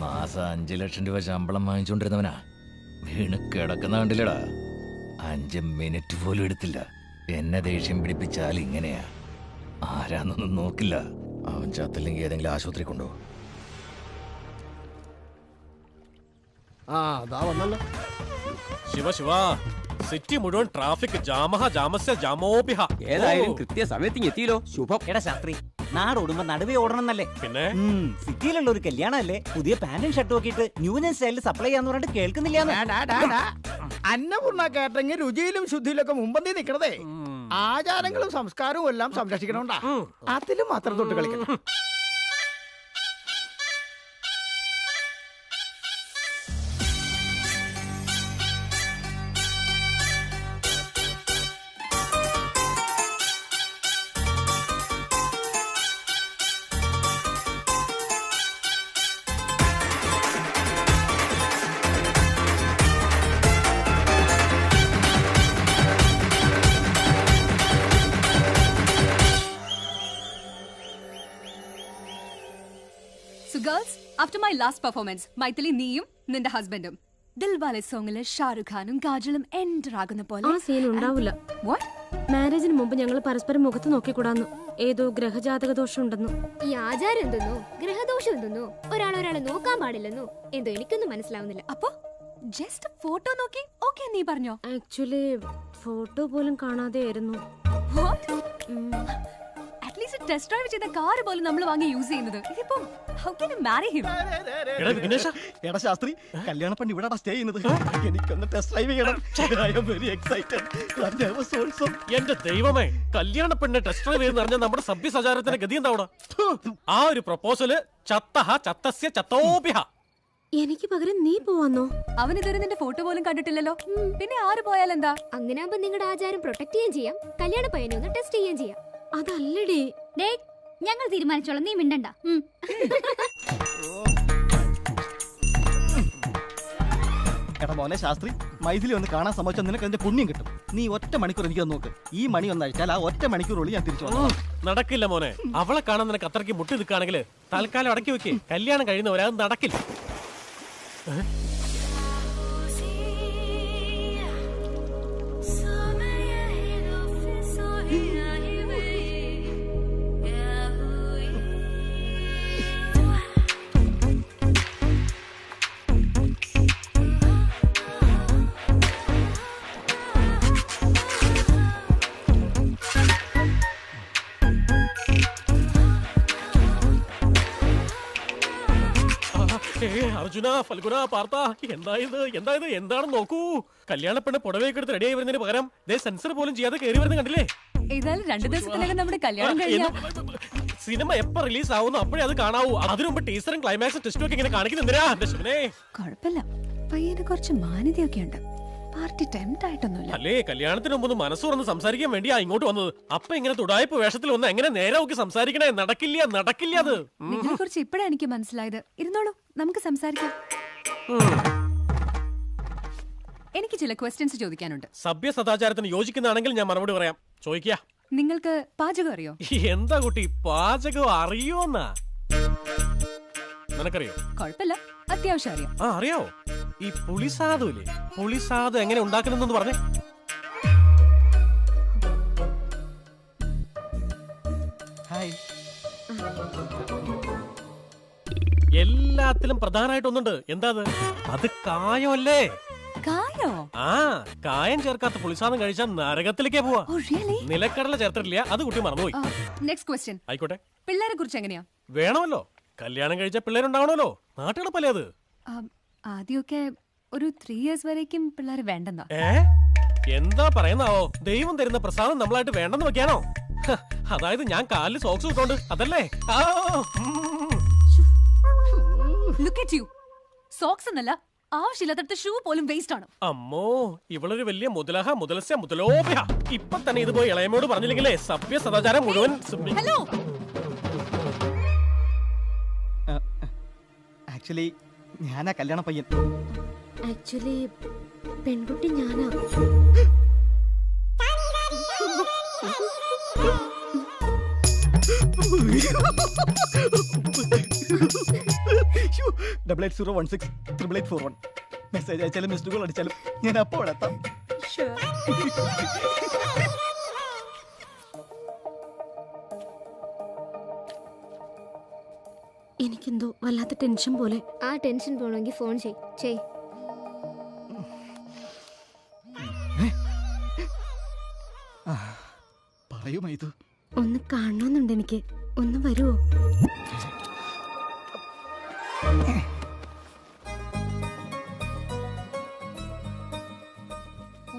Speaker 15: മാസം 5 ലക്ഷം രൂപ ശമ്പളം വാങ്ങിച്ചുകൊണ്ടിരുന്നവനാ വീണ് കിടക്കുന്ന കണ്ടില്ലടാ. 5 മിനിറ്റ് പോലും എടുത്തില്ല. എന്നെ ദേഷ്യം പിടിപ്പിച്ചാൽ ഇങ്ങനെയാ. ആരാന്നൊന്നും നോക്കില്ല. അവൻ ചത്തില്ലെങ്കിൽ ഏതെങ്കിലും ആശുപത്രി കൊണ്ടോ.
Speaker 12: ശിവ സിറ്റി മുഴുവൻ ട്രാഫിക് ജാമഹ ജാമസ്യ ജാമോപിഹ.
Speaker 11: ഏതായാലും കൃത്യസമയത്ത് എത്തിയല്ലോ. ശുഭം.
Speaker 10: എടാ ശാസ്ത്രി, നാടോടുമ്പോ നടുവേ ഓടണമെന്നല്ലേ?
Speaker 12: പിന്നെ
Speaker 10: സിറ്റിയിലുള്ള ഒരു കല്യാണമല്ലേ, പുതിയ പാന്റും ഷർട്ടും ഒക്കെ ഇട്ട് ന്യൂജൻ സ്റ്റൈലിൽ സപ്ലൈ ചെയ്യാന്ന് പറഞ്ഞിട്ട് കേൾക്കുന്നില്ല.
Speaker 6: അന്നപൂർണ്ണ കേട്ടെങ്കിൽ രുചിയിലും ശുദ്ധിയിലൊക്കെ മുമ്പന്തി നിക്കണതേ ആചാരങ്ങളും സംസ്കാരവും എല്ലാം സംരക്ഷിക്കണോണ്ടാ. അതിലും മാത്രം തൊട്ട് കളിക്കണം.
Speaker 3: After my last performance, Maithili നീയും നിന്റെ ഹസ്ബൻഡും ദിൽവാലെ സോങ്ങില് ഷാറുഖ് ഖാനും കാജലും എൻ്റർ ആകുന്ന പോലെ
Speaker 17: ആ സീൻ ഉണ്ടാവില്ല. മാരേജിന് മുമ്പ് ഞങ്ങൾ പരസ്പരം മുഖത്ത് നോക്കിക്കൂടാന്നു. ഏതോ ഗ്രഹജാതക ദോഷം ഉണ്ടെന്നു.
Speaker 9: ഈ ആചാരം എന്തെന്നോ ഗ്രഹദോഷം എന്തെന്നോ ഒരാളെ നോക്കാൻ പാടില്ലെന്നോ എന്തോ എനിക്കൊന്നും മനസ്സിലാവുന്നില്ല.
Speaker 3: അപ്പൊ ജസ്റ്റ് ഫോട്ടോ നോക്കി ഓക്കെ നീ പറഞ്ഞോ?
Speaker 17: ആക്ച്വലി ഫോട്ടോ പോലും കാണാതെ ആയിരുന്നു.
Speaker 3: അറ്റ്ലീസ്റ്റ് ടെസ്റ്റ് ഡ്രൈവ് ചെയ്ത കാർ പോലും നമ്മൾ വാങ്ങി യൂസ് ചെയ്യുന്നത്. ഇതിപ്പോ how can you marry him?
Speaker 6: എടാ ശാസ്ത്രി, കല്യാണ പെണ്ണ് ഇവിടെ സ്റ്റേ ചെയ്യുന്നത്. എനിക്കൊന്ന് ടെസ്റ്റ് ഡ്രൈവ് ചെയ്യണം. I am very excited.
Speaker 12: എന്റെ ദൈവമേ, കല്യാണ പെണ്ണ് ടെസ്റ്റ് ഡ്രൈവ് എന്ന് പറഞ്ഞാൽ നമ്മുടെ സഭ്യസചാരത്തിന്റെ ഗതി എന്താ? ആ ഒരു പ്രപ്പോസല് ചത്തഹ ചത്തസ്യ ചത്തോപിഹ.
Speaker 17: എനിക്ക് പകരം നീ പോവാന്നോ?
Speaker 3: അവൻ ഇതുവരെ നിന്റെ ഫോട്ടോ പോലും കണ്ടിട്ടില്ലല്ലോ. പിന്നെ ആര് പോയാലെന്താ?
Speaker 9: അങ്ങനെയാകുമ്പോ നിങ്ങളുടെ ആചാരം പ്രൊട്ടക്ട് ചെയ്യാൻ ചെയ്യാം, കല്യാണ പയ്യനെ ഒന്ന് ടെസ്റ്റ് ചെയ്യാൻ ചെയ്യാം.
Speaker 17: അതല്ലടി.
Speaker 8: ഞങ്ങൾ തീരുമാനിച്ചോളാം, നീ മിണ്ടണ്ട.
Speaker 2: എടാ മോനെ ശാസ്ത്രി, മൈഥിലി ഒന്ന് കാണാൻ സമ്മതിച്ചാൽ നിനക്ക് അതിന്റെ പുണ്യം കിട്ടും. നീ ഒറ്റ മണിക്കൂർ എനിക്ക് നോക്ക്. ഈ മണി ഒന്നഴിച്ചാൽ ആ ഒറ്റ മണിക്കൂറുള്ളിൽ ഞാൻ തിരിച്ചു വന്നു.
Speaker 12: നടക്കില്ല മോനെ. അവളെ കാണാൻ നിനക്ക് അത്രയ്ക്ക് മുട്ടി നിൽക്കുകയാണെങ്കിൽ തൽക്കാലം അടക്കി വെക്കേ. കല്യാണം കഴിയുന്നവരെ അത് നടക്കില്ല. അർജുന, ഫൽഗുന, പാർത്ത, എന്താണെന്ന് നോക്കൂ. കല്യാണ പെണ്ണ് പുടവയൊക്കെ എടുത്ത് റെഡിയായി വരുന്നതിന് പകരം സെൻസർ പോലും ചെയ്യാതെ കയറി വരുന്ന കണ്ടില്ലേ?
Speaker 18: ഏതായാലും 2 ദിവസത്തിനകം നമ്മുടെ കല്യാണം കഴിഞ്ഞാൽ
Speaker 12: സിനിമ എപ്പോ റിലീസ് ആവുന്നു അപ്പോഴേ അത് കാണാവൂ. അതിനുമുമ്പ് ടീസറും ക്ലൈമാക്സും ടെസ്റ്റും ഒക്കെ ഇങ്ങനെ കാണിക്കുന്നെന്തിനാ?
Speaker 18: കുഴപ്പമില്ല, പയ്യന് കുറച്ച് മാന്യതയൊക്കെ ഉണ്ട്. പാർട്ടി ടെംപ്റ്റ് ആയിട്ടൊന്നുമില്ല.
Speaker 12: അല്ലേ, കല്യാണത്തിന് മുമ്പ് മനസ്സ് തുറന്ന് സംസാരിക്കാൻ വേണ്ടിയാ ഇങ്ങോട്ട് വന്നത്. അപ്പൊ ഇങ്ങനെ തുടായ്പ വേഷത്തിൽ വന്ന് എങ്ങനെ നേരെ നോക്കി സംസാരിക്കണേ? നടക്കില്ല അത്.
Speaker 18: നിങ്ങളെ കുറിച്ച് ഇപ്പഴാ എനിക്ക് മനസ്സിലായത്. ഇരുന്നോളൂ, നമുക്ക് സംസാരിക്കാം. എനിക്ക് ചില ക്വസ്റ്റ്യൻസ് ചോദിക്കാനുണ്ട്.
Speaker 12: സഭ്യ സദാചാരത്തിന് യോജിക്കുന്നതാണെങ്കിൽ ഞാൻ മറുപടി പറയാം. ചോദിക്കാ.
Speaker 18: നിങ്ങൾക്ക് പാചകം അറിയോ?
Speaker 12: എന്താ കുട്ടി, പാചകം അറിയോന്നാ? നിനക്കറിയോ?
Speaker 18: കുഴപ്പമില്ല, അത്യാവശ്യം അറിയാം.
Speaker 12: അറിയാവോ? ഈ പുളിസാദമില്ലേ, പുളിസാദം എങ്ങനെ ഉണ്ടാക്കുന്നതെന്ന് പറഞ്ഞേ. എല്ലാത്തിലും പ്രധാനമായിട്ടൊന്നുണ്ട്. എന്താ അത്? കായമല്ലേ?
Speaker 18: കായോ?
Speaker 12: കായം ചേർക്കാത്ത പുളിസാദം കഴിച്ചാൽ നരകത്തിലേക്കേ പോവാ. നിലക്കടല ചേർത്തിട്ടില്ല, അത് കുട്ടി മറന്നുപോയി.
Speaker 18: Next question.
Speaker 12: ആയിക്കോട്ടെ.
Speaker 18: പിള്ളേരെ കുറിച്ച് എങ്ങനെയാ?
Speaker 12: വേണമല്ലോ, കല്യാണം കഴിച്ച പിള്ളേരുണ്ടാവണമല്ലോ. നാട്ടുകളപ്പല്ലേ അത്?
Speaker 18: ആദ്യമൊക്കെ ഒരു 3 years വരേക്കും പിള്ളേർ വേണ്ടെന്നാ.
Speaker 12: എന്താ പറയുന്നാവോ? ദൈവം തരുന്ന പ്രസാദം നമ്മളായിട്ട് വേണ്ടെന്ന് വെക്കാനോ? അതായത് ഞാൻ കാലിൽ സോക്സ് ഇട്ടോണ്ട് അതല്ലേ?
Speaker 18: Look at U. സോക്സ് എന്നല്ല, ആവശ്യമില്ലാത്ത ഷൂ പോലും വേസ്റ്റ് ആണ്.
Speaker 12: അമ്മോ, ഇവളൊരു വലിയ മുതലോപ്യ. ഇപ്പൊ തന്നെ ഇത് പോയി ഇളയമോട് പറഞ്ഞില്ലെങ്കിലേ സഭ്യ സദാചാരം മുഴുവൻ.
Speaker 18: ഹലോ,
Speaker 2: ആക്ച്വലി ഞാനാ കല്യാണ പയ്യൻ.
Speaker 9: ആക്ച്വലി പെൺകുട്ടി ഞാനാ.
Speaker 2: ഡബിൾ 80168841 മെസ്സേജ് അയച്ചാലും മിസ്ഡ് കോൾ അടിച്ചാലും ഞാൻ അപ്പോൾ എത്താം.
Speaker 17: എനിക്കെന്തോ വല്ലാത്ത ടെൻഷൻ പോലെ.
Speaker 9: ആ ടെൻഷൻ പോണെങ്കിൽ ഫോൺ ചെയ്.
Speaker 2: പറയൂ മൈതു.
Speaker 17: ഒന്ന് കാണണമെന്നുണ്ട് എനിക്ക്. ഒന്ന് വരുമോ?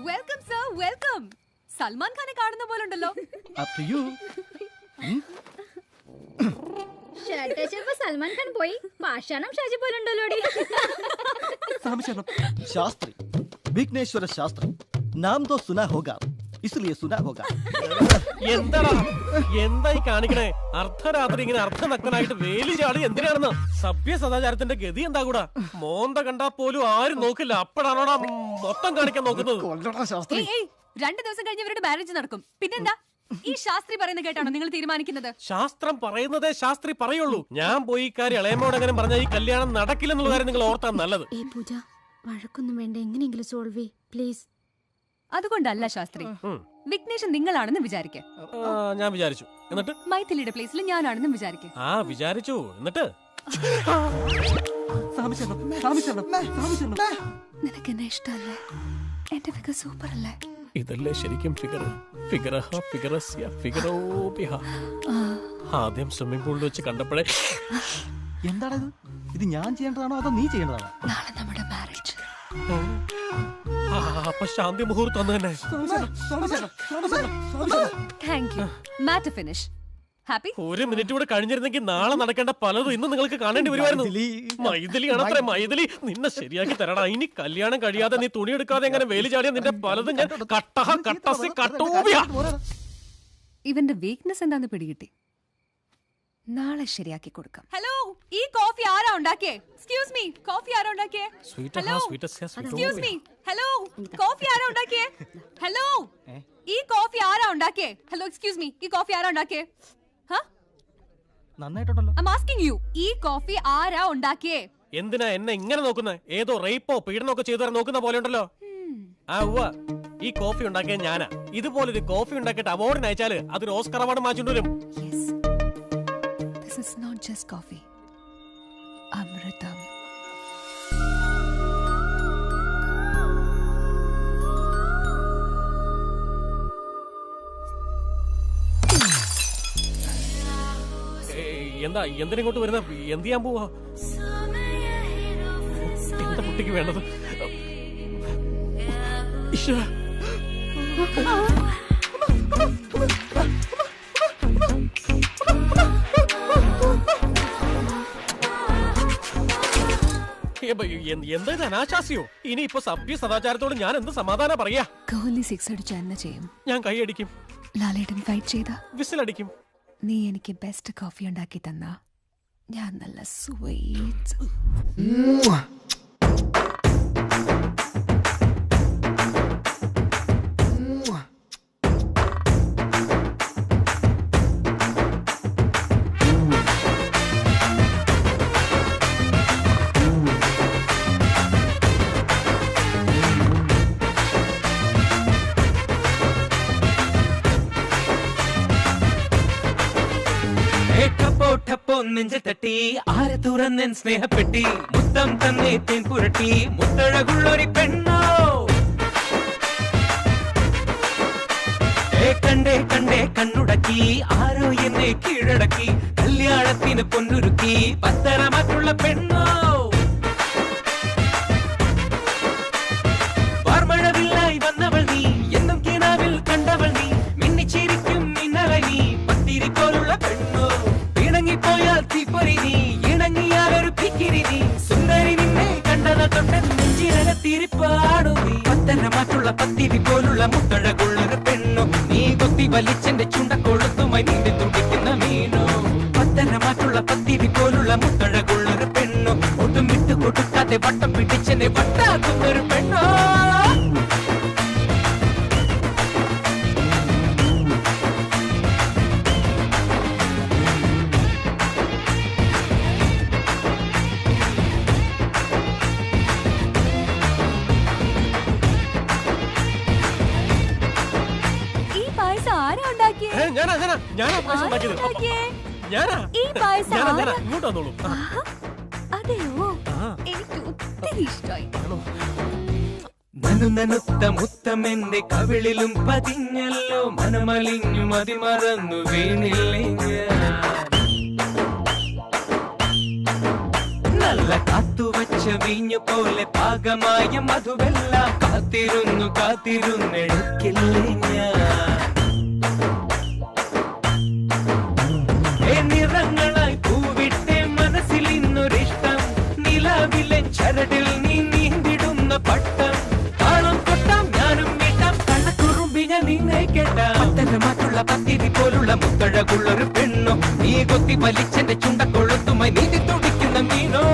Speaker 18: Welcome sir, welcome. സൽമാൻ ഖാനെ കാണുന്ന പോലെ ഉണ്ടല്ലോ.
Speaker 9: സൽമാൻ ഖാൻ പോയി പാഷാണം ഷാജി പോലെ ഉണ്ടല്ലോ.
Speaker 2: ശാസ്ത്രി, വിഘ്നേശ്വര ശാസ്ത്രി. നാം തോ സുനാ ഹോഗാ, ഇസ്ലിയേ സുനാ ഹോഗാ.
Speaker 12: എന്തായി കാണിക്കണേ? അർദ്ധരാത്രി ഇങ്ങനെ അർദ്ധനഗ്നനായിട്ട് വേലി ചാടി എന്തിനാണെന്ന്? സഭ്യ സദാചാരത്തിന്റെ ഗതി എന്താ കൂടാ? മോന്ത കണ്ടാ പോലും ആരും നോക്കില്ല, അപ്പോഴാണോടാ മൊത്തം കാണിക്കാൻ നോക്കുന്നത്?
Speaker 18: 2 ദിവസം കഴിഞ്ഞ് ഇവരുടെ മാരേജ് നടക്കും. പിന്നെന്താ? ഈ ശാസ്ത്രി പറയുന്നത് കേട്ടാണോ നിങ്ങൾ തീരുമാനിക്കുന്നത്?
Speaker 12: ശാസ്ത്രം പറയുന്നതേ ശാസ്ത്രി പറയുള്ളൂ. ഞാൻ പോയി ഈ കാര്യം ഇളയമോട് അങ്ങനെ പറഞ്ഞാൽ ഈ കല്യാണം നടക്കില്ലെന്നുള്ള കാര്യം നിങ്ങൾ ഓർത്താൻ നല്ലത്.
Speaker 17: പൂജ, വഴക്കൊന്നും വേണ്ട, എങ്ങനെയെങ്കിലും സോൾവ് ചെയ്യ് പ്ലീസ്.
Speaker 18: അതുകൊണ്ടല്ല ശാസ്ത്രി, വിഘ്നേഷൻ നിങ്ങളാണെന്ന് വിചാരിക്കേ.
Speaker 12: ഞാൻ വിചാരിച്ചു. എന്നിട്ട്
Speaker 18: മൈഥിലിയുടെ പ്ലേസിൽ ഞാനാണെന്ന് വിചാരിക്കേ.
Speaker 12: വിചാരിച്ചു. എന്നിട്ട്
Speaker 18: നിനക്ക് എന്നെ ഇഷ്ടമല്ലേ? എന്റെ ഫിഗർ സൂപ്പർ അല്ലേ?
Speaker 12: ഇതല്ലേ ശരിക്കും ആദ്യം സ്വിമ്മിംഗ് പൂളിൽ വെച്ച് കണ്ടപ്പോഴേ.
Speaker 2: എന്താണത്? ഇത് ഞാൻ ചെയ്യേണ്ടതാണോ അതോ നീ ചെയ്യേണ്ടതാണോ?
Speaker 18: നാളെ നമ്മുടെ മാരേജ്.
Speaker 12: അപ്പൊ ശാന്തി മുഹൂർത്തം തന്നെ.
Speaker 18: Thank you. Matter finish. Happy?
Speaker 12: 1 minute കൂടെ കഴിഞ്ഞിരുന്നെങ്കിൽ നാളെ നടക്കേണ്ട പലതും ഇന്ന് നിങ്ങൾക്ക് കാണേണ്ടി വരുമായിരുന്നു. മൈഥിലിയാണ് അത്ര. മൈഥിലി, നിന്നെ ശരിയാക്കി തരടാ. ഇനി കല്യാണം കഴിയാതെ നീ തുണി എടുക്കാതെ എങ്ങനെ വേലി ചാടിയ നിന്റെ പലതും ഞാൻ
Speaker 18: ഇവന്റെ വീക്ക്നെസ് എന്താന്ന് പിടികിട്ടി. നാളെ ശരിയാക്കി കൊടുക്കാം. ഹലോ, ഈ കോഫി ആരാ ഉണ്ടാക്കിയേ? എക്സ്ക്യൂസ് മീ, കോഫി ആരാ ഉണ്ടാക്കിയേ? Hello, excuse me, hello, coffee ആരാ ഉണ്ടാക്കിയേ? ഹലോ, ഈ കോഫി ആരാ ഉണ്ടാക്കിയേ? ഹലോ, എക്സ്ക്യൂസ് മീ, ഈ കോഫി ആരാ ഉണ്ടാക്കിയേ?
Speaker 2: നന്നായിട്ടുണ്ടല്ലോ.
Speaker 18: ഐ ആം ആസ്കിംഗ് യു, ഈ കോഫി ആരാ ഉണ്ടാക്കിയേ?
Speaker 12: എന്തിനാ എന്നെ ഇങ്ങനെ നോക്കുന്നത്? ഏതോ റേപ്പോ പീഡനമൊക്കെ ചെയ്തു തരാൻ നോക്കുന്ന പോലെ ഉണ്ടല്ലോ. ഈ കോഫി ഉണ്ടാക്കിയ ഞാനാ. ഇതുപോലൊരു കോഫി ഉണ്ടാക്കിയിട്ട് അവാർഡിന് അയച്ചാല് അതൊരു ഓസ്കർ അവാർഡ് മാറ്റിട്ട് വരും.
Speaker 18: This is not just coffee. Amritam.
Speaker 12: എന്തിനിങ്ങോട്ട് വരുന്ന? എന്ത് ചെയ്യാൻ പോവാ? കുട്ടിക്ക് വേണ്ടത്. ഈശ്വരാ. എന്താ അനാശാസ്യോ? ഇനി ഇപ്പൊ സഭ്യ സദാചാരത്തോട് ഞാൻ എന്ത് സമാധാനം പറയാ?
Speaker 18: കോഹ്ലി 6 അടിച്ച എന്നെ ചെയ്യും.
Speaker 12: ഞാൻ കൈയടിക്കും.
Speaker 18: ലാലേട്ടൻ ഫൈറ്റ് ചെയ്ത
Speaker 12: വിസിലടിക്കും.
Speaker 18: നീ എനിക്ക് ബെസ്റ്റ് കോഫി ഉണ്ടാക്കി തന്ന ഞാൻ നല്ല സ്വീറ്റ്.
Speaker 15: നെഞ്ച തട്ടി ആരെ തുറന്നൻ സ്നേഹപ്പെട്ടി മുത്തം തന്നെ തേൻ പുരട്ടി മുത്തഴകുള്ളൊരു പെണ്ണോ കണ്ടേ കണ്ടേ കണ്ണുടക്കി ആരോ എന്നെ കീഴടക്കി കല്യാണത്തിന് പൊന്നുരുക്കി പത്തര മറ്റുള്ള പെണ്ണോ വാർമഴവില്ലായി വന്നവൾ നീ എന്നും കിനാവിൽ കണ്ടവൾ നീ മിന്നിച്ചിരിക്കും മിന്നല നീ പത്തിരി പോലുള്ള പെണ്ണോ ഇണങ്ങിപ്പോയാൽ തീപ്പൊരി നീ ഇണങ്ങിയാൽ ഒരു പിക്കിരി നീ സുന്ദരി നിന്നെ കണ്ടത തൊട്ട് നെഞ്ചിനകത്തിരിപ്പാടു നീ പത്തര മറ്റുള്ള പത്തിരി പോലുള്ള മുത്തഴകുള്ളൊരു പെണ്ണോ നീ കൊത്തി വലിച്ചെന്റെ ചുണ്ടക്കൊളുത്തുമായി നീന്തി തുടിക്കുന്ന മീനോ പത്തര മറ്റുള്ള പത്തിരി പോലുള്ള മുത്തഴകുള്ളൊരു പെണ്ണോ ഒട്ടും വിട്ടു കൊടുക്കാതെ വട്ടം പിടിച്ചെന്നെ വട്ടാക്കുന്നൊരു പെണ്ണോ നനുനനുത്ത മുത്തമെന്റെ കവിളിലും പതിഞ്ഞല്ലോ മനമലിഞ്ഞു മതിമറന്നു വീണില്ലേ നല്ല കാത്തുവച്ച വീഞ്ഞു പോലെ പാകമായ മധുവെല്ലാം കാത്തിരുന്നു കാത്തിരുന്നെടുക്കില്ലേ ഞാൻ നിറങ്ങളായി പൂവിട്ടെ മനസ്സിൽ ഇന്നൊരിഷ്ടം നിലാവിലെ ചരടിൽ നീ നീന്തിടുന്ന പട്ടം കാണും കൊട്ടാം ഞാനും വീട്ടാം കണ്ണക്കുറുമ്പിഞ്ഞ നിന്നെ കേട്ടാം പത്തര മറ്റുള്ള പത്തിരി പോലുള്ള മുത്തഴകുള്ളൊരു പെണ്ണോ നീ കൊത്തി വലിച്ചെന്റെ ചുണ്ടക്കൊളുത്തുമായി നീതി തുടിക്കുന്ന മീനോ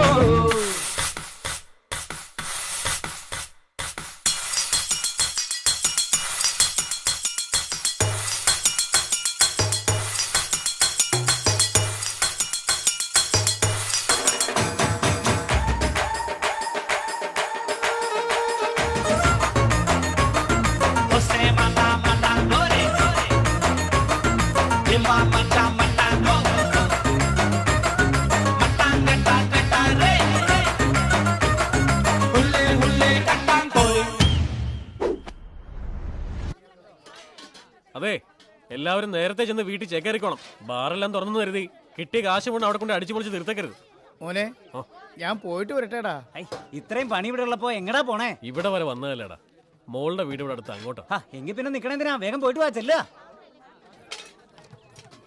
Speaker 12: അതെ എല്ലാവരും നേരത്തെ ചെന്ന് വീട്ടിൽ ചേക്കേറിക്കോണം. ബാറെല്ലാം തുറന്നു കരുതി കിട്ടിയ കാശ് കൊണ്ട് അവിടെ കൊണ്ട് അടിച്ചു പൊളിച്ച് തീർത്തേക്കരുത്.
Speaker 6: മോനെ ഞാൻ പോയിട്ട് വരട്ടേടാ.
Speaker 10: ഇത്രയും പണി ഇവിടെ ഉള്ളപ്പോ എങ്ങടാ പോണേ?
Speaker 12: ഇവിടെ വരെ വന്നതല്ലേടാ, മോളുടെ വീട് ഇവിടെ അടുത്ത് അങ്ങോട്ടാ.
Speaker 10: എങ്കിൽ പിന്നെ നിക്കണെന്തിനാ, വേഗം പോയിട്ട് വാ ചെല്ല.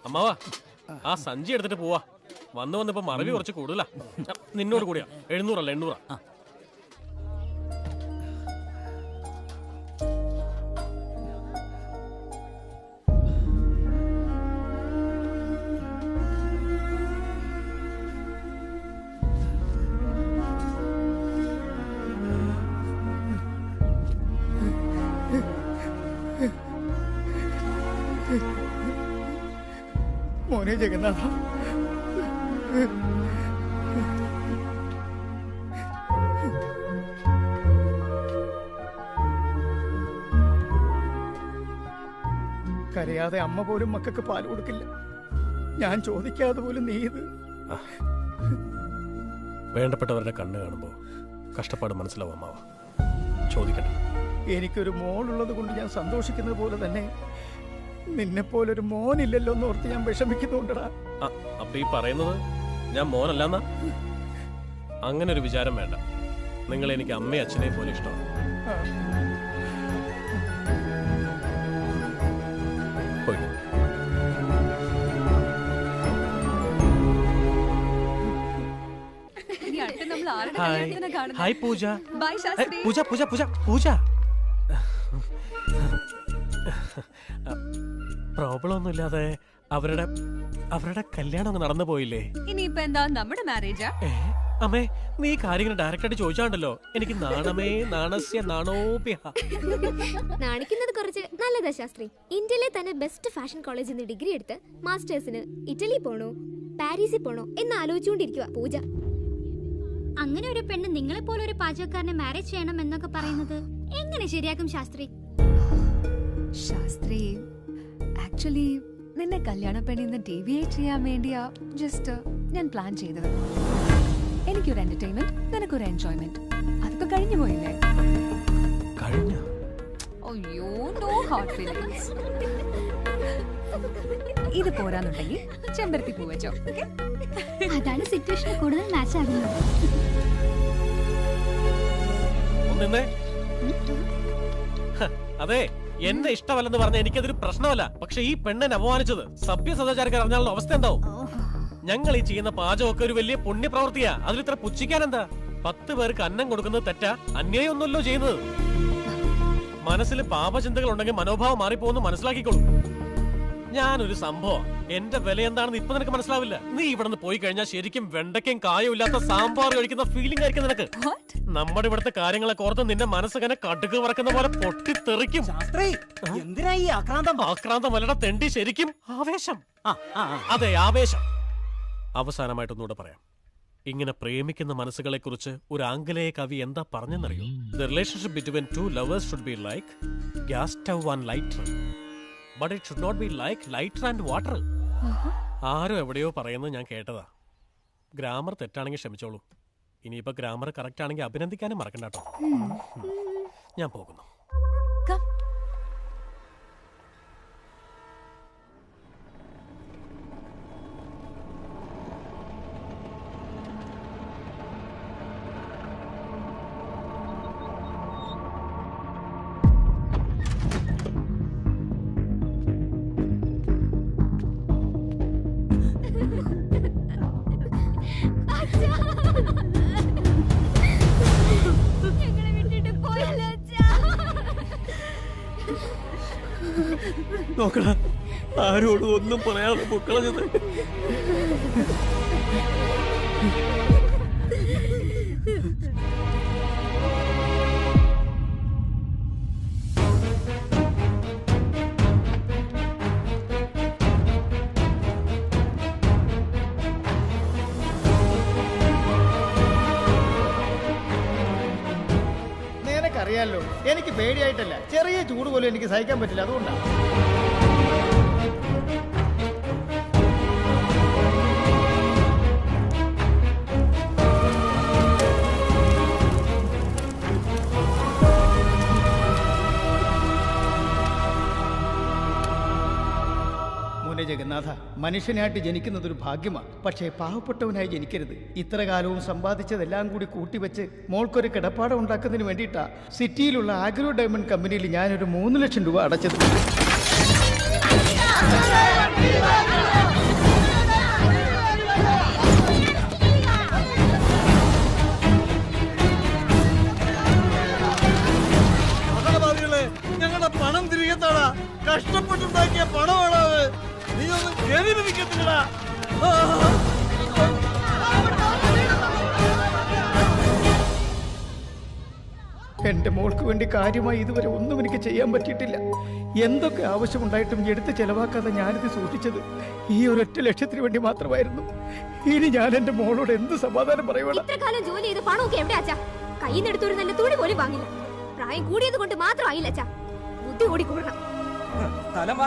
Speaker 12: അമ്മാവാ ആ സഞ്ചി എടുത്തിട്ട് പോവാ. വന്നിപ്പോ മറവി കുറച്ച് കൂടുതലാ. നിന്നോട് കൂടിയാ 700 അല്ല 800.
Speaker 6: മോനെ ജഗന്നാഥ, കരയാതെ അമ്മ പോലും മക്കൾക്ക് പാൽ കൊടുക്കില്ല. ഞാൻ ചോദിക്കാതെ പോലും നീ ഇത്.
Speaker 12: വേണ്ടപ്പെട്ടവരുടെ കണ്ണ് കാണുമ്പോ കഷ്ടപ്പാട് മനസ്സിലാവും അമ്മാവ. ചോദിക്കട്ടെ.
Speaker 6: എനിക്കൊരു മോളുള്ളത് കൊണ്ട് ഞാൻ സന്തോഷിക്കുന്നത് പോലെ തന്നെ നിന്നെപ്പോലൊരു മോനില്ലല്ലോ എന്ന് ഓർത്ത് ഞാൻ വിഷമിക്കുന്നുണ്ടടാ.
Speaker 12: അപ്പൊ ഈ പറയുന്നത് ഞാൻ മോനല്ലെന്നാ? അങ്ങനെ ഒരു വിചാരം വേണ്ട. നിങ്ങൾ എനിക്ക് അമ്മയും അച്ഛനെ പോലെ ഇഷ്ടമാണ്. ഹായ് പൂജ. പൂജ പൂജ പൂജ പൂജ. പ്രോബ്ലം ഒന്നുമില്ലാതെ അവരുടെ കല്യാണം അങ്ങ് നടന്നു പോയില്ലേ?
Speaker 18: ഇനിയിപ്പോ എന്താ നമ്മുടെ മാരേജാ?
Speaker 12: അമ്മേ, നീ കാര്യങ്ങൾ ഡയറക്റ്റ് ആയിട്ട് ചോദിച്ചാണ്ടല്ലോ. എനിക്ക് നാണമേ നാണസ്യ നാണോപ്യ.
Speaker 9: നാണിക്കുന്നത് കുറച്ച് നല്ലതാ ശാസ്ത്രി. ഇന്ത്യയിലെ തന്നെ ബെസ്റ്റ് ഫാഷൻ കോളേജിൽ നിന്ന് ഡിഗ്രി എടുത്ത് മാസ്റ്റേഴ്സിന് ഇറ്റലി പോണോ പാരീസിൽ പോണോ എന്ന് ആലോചിച്ചുകൊണ്ടിരിക്കുക പൂജ.
Speaker 8: അങ്ങനെ ഒരു പെണ്ണ് നിങ്ങളെ പോലെ ഒരു പാചകക്കാരനെ മാരേജ് ചെയ്യണം എന്നൊക്കെ പറയുന്നത് എങ്ങനെ ശരിയാക്കും ശാസ്ത്രി?
Speaker 18: ശാസ്ത്രി, ആക്ച്വലി നിന്നെ കല്യാണ പെണ്ണിന്ന് ഡീവിയേറ്റ് ചെയ്യാൻ വേണ്ടിയാ ജസ്റ്റ് ഞാൻ പ്ലാൻ ചെയ്തത്. എനിക്കൊരു എന്റർടൈൻമെന്റ്, നിനക്കൊരു എൻജോയ്മെന്റ്. അതൊക്കെ കഴിഞ്ഞു പോയില്ലേ? അയ്യോ, നോ ഹാർട്ട് ഫീലിംഗ്സ്. ഇത് പോരാന്നുണ്ടെങ്കിൽ ചെമ്പരത്തി പൂ വെച്ചോ.
Speaker 8: അതാണ് സിറ്റുവേഷൻ കൂടുതൽ മാച്ച് ആകുന്നത്.
Speaker 12: അതെ, എന്നെ ഇഷ്ടമല്ലെന്ന് പറഞ്ഞ എനിക്കതൊരു പ്രശ്നമല്ല. പക്ഷെ ഈ പെണ്ണിനെ അപമാനിച്ചത് സഭ്യ സദാചാരക്കാർ അറിഞ്ഞാലുള്ള അവസ്ഥ എന്താവും? ഞങ്ങൾ ഈ ചെയ്യുന്ന പാചകമൊക്കെ ഒരു വലിയ പുണ്യപ്രവൃത്തിയാ. അതിൽ ഇത്ര പുച്ഛിക്കാൻ എന്താ? 10 പേർക്ക് അന്നം കൊടുക്കുന്നത് തെറ്റാ? അന്യായം ഒന്നുമല്ലോ ചെയ്യുന്നത്. മനസ്സിൽ പാപചിന്തകൾ ഉണ്ടെങ്കിൽ മനോഭാവം മാറിപ്പോന്ന് മനസ്സിലാക്കിക്കോളൂ. ഞാനൊരു സംഭവം. എന്റെ വില എന്താണെന്ന് ഇപ്പൊ നിനക്ക് മനസ്സിലാവില്ല. നീ ഇവിടെ നിന്ന് പോയി കഴിഞ്ഞാൽ ശരിക്കും വെണ്ടയ്ക്കും കായും ഇല്ലാത്ത സാമ്പാർ കഴിക്കുന്ന ഫീലിംഗ് ആയിരിക്കും നിനക്ക്. നമ്മുടെ ഇവിടുത്തെ കാര്യങ്ങളൊക്കെ ഓർത്ത് നിന്റെ മനസ്സങ്ങനെ കടുക് വറക്കുന്ന പോലെ പൊട്ടിത്തെറിക്കും. ആക്രാന്തമല്ലട തെണ്ടി, ശരിക്കും ആവേശം. അതെ, ആവേശം. അവസാനമായിട്ടൊന്നുകൂടെ പറയാം. ഇങ്ങനെ പ്രേമിക്കുന്ന മനസ്സുകളെ കുറിച്ച് ഒരു ആംഗലേയ കവി എന്താ പറഞ്ഞെന്നറിയോ? The relationship between two lovers should be like gas stove and lighter, but it should not be like lighter and water. ആരോ എവിടെയോ പറയുന്നത് ഞാൻ കേട്ടതാ. ഗ്രാമർ തെറ്റാണെങ്കിൽ ക്ഷമിച്ചോളൂ. ഇനിയിപ്പോ ഗ്രാമർ കറക്റ്റ് ആണെങ്കിൽ അഭിനന്ദിക്കാനും മറക്കണ്ട കേട്ടോ. ഞാൻ പോകുന്നു. നോക്കടാ, ആരോടും ഒന്നും പറയാതെ പൊക്കളഞ്ഞത്.
Speaker 6: നിനക്കറിയാലോ, എനിക്ക് പേടിയായിട്ടല്ല, ചെറിയ ചൂട് പോലും എനിക്ക് സഹിക്കാൻ പറ്റില്ല. അതുകൊണ്ടാണ്. ജഗന്നാഥ, മനുഷ്യനായിട്ട് ജനിക്കുന്നത് ഒരു ഭാഗ്യമാണ്. പക്ഷേ പാവപ്പെട്ടവനായി ജനിക്കരുത്. ഇത്ര കാലവും സമ്പാദിച്ചതെല്ലാം കൂടി കൂട്ടിവെച്ച് മോൾക്കൊരു കിടപ്പാടം ഉണ്ടാക്കുന്നതിന് വേണ്ടിയിട്ടാ സിറ്റിയിലുള്ള ആഗ്രോ ഡയമണ്ട് കമ്പനിയിൽ ഞാനൊരു 3 ലക്ഷം രൂപ അടച്ചത്.
Speaker 2: ഞങ്ങളുടെ പണം തിരികെ താടാ. കഷ്ടപ്പെട്ടുണ്ടാക്കിയ പണമാണോ അത്? നീ ഒന്നും കേറിയിരിക്കത്തില്ല.
Speaker 6: എന്റെ മോൾക്ക് വേണ്ടി കാര്യമായി ഇതുവരെ ഒന്നും എനിക്ക് ചെയ്യാൻ പറ്റിയിട്ടില്ല. എന്തൊക്കെ ആവശ്യമുണ്ടായിട്ടും എടുത്ത് ചെലവാക്കാതെ ഞാനിത് സൂക്ഷിച്ചത് ഈ ഒരൊറ്റ ലക്ഷ്യത്തിന് വേണ്ടി മാത്രമായിരുന്നു. ഇനി ഞാൻ എന്റെ മോളോട് എന്ത് സമാധാനം പറയുവാണ്?
Speaker 9: ഇത്ര കാലം ജോലി ചെയ്ത് പണമൊക്കെ എവിടെ അച്ഛാ? കയ്യിൽ നിന്ന് എടുത്തൊരു നല്ല തുണി പോലും വാങ്ങില്ല. പ്രായം കൂടിയത് കൊണ്ട് മാത്രമായില്ല അച്ഛാ. ബുദ്ധി കൂടി കൂടണം.
Speaker 19: സ്ഥലം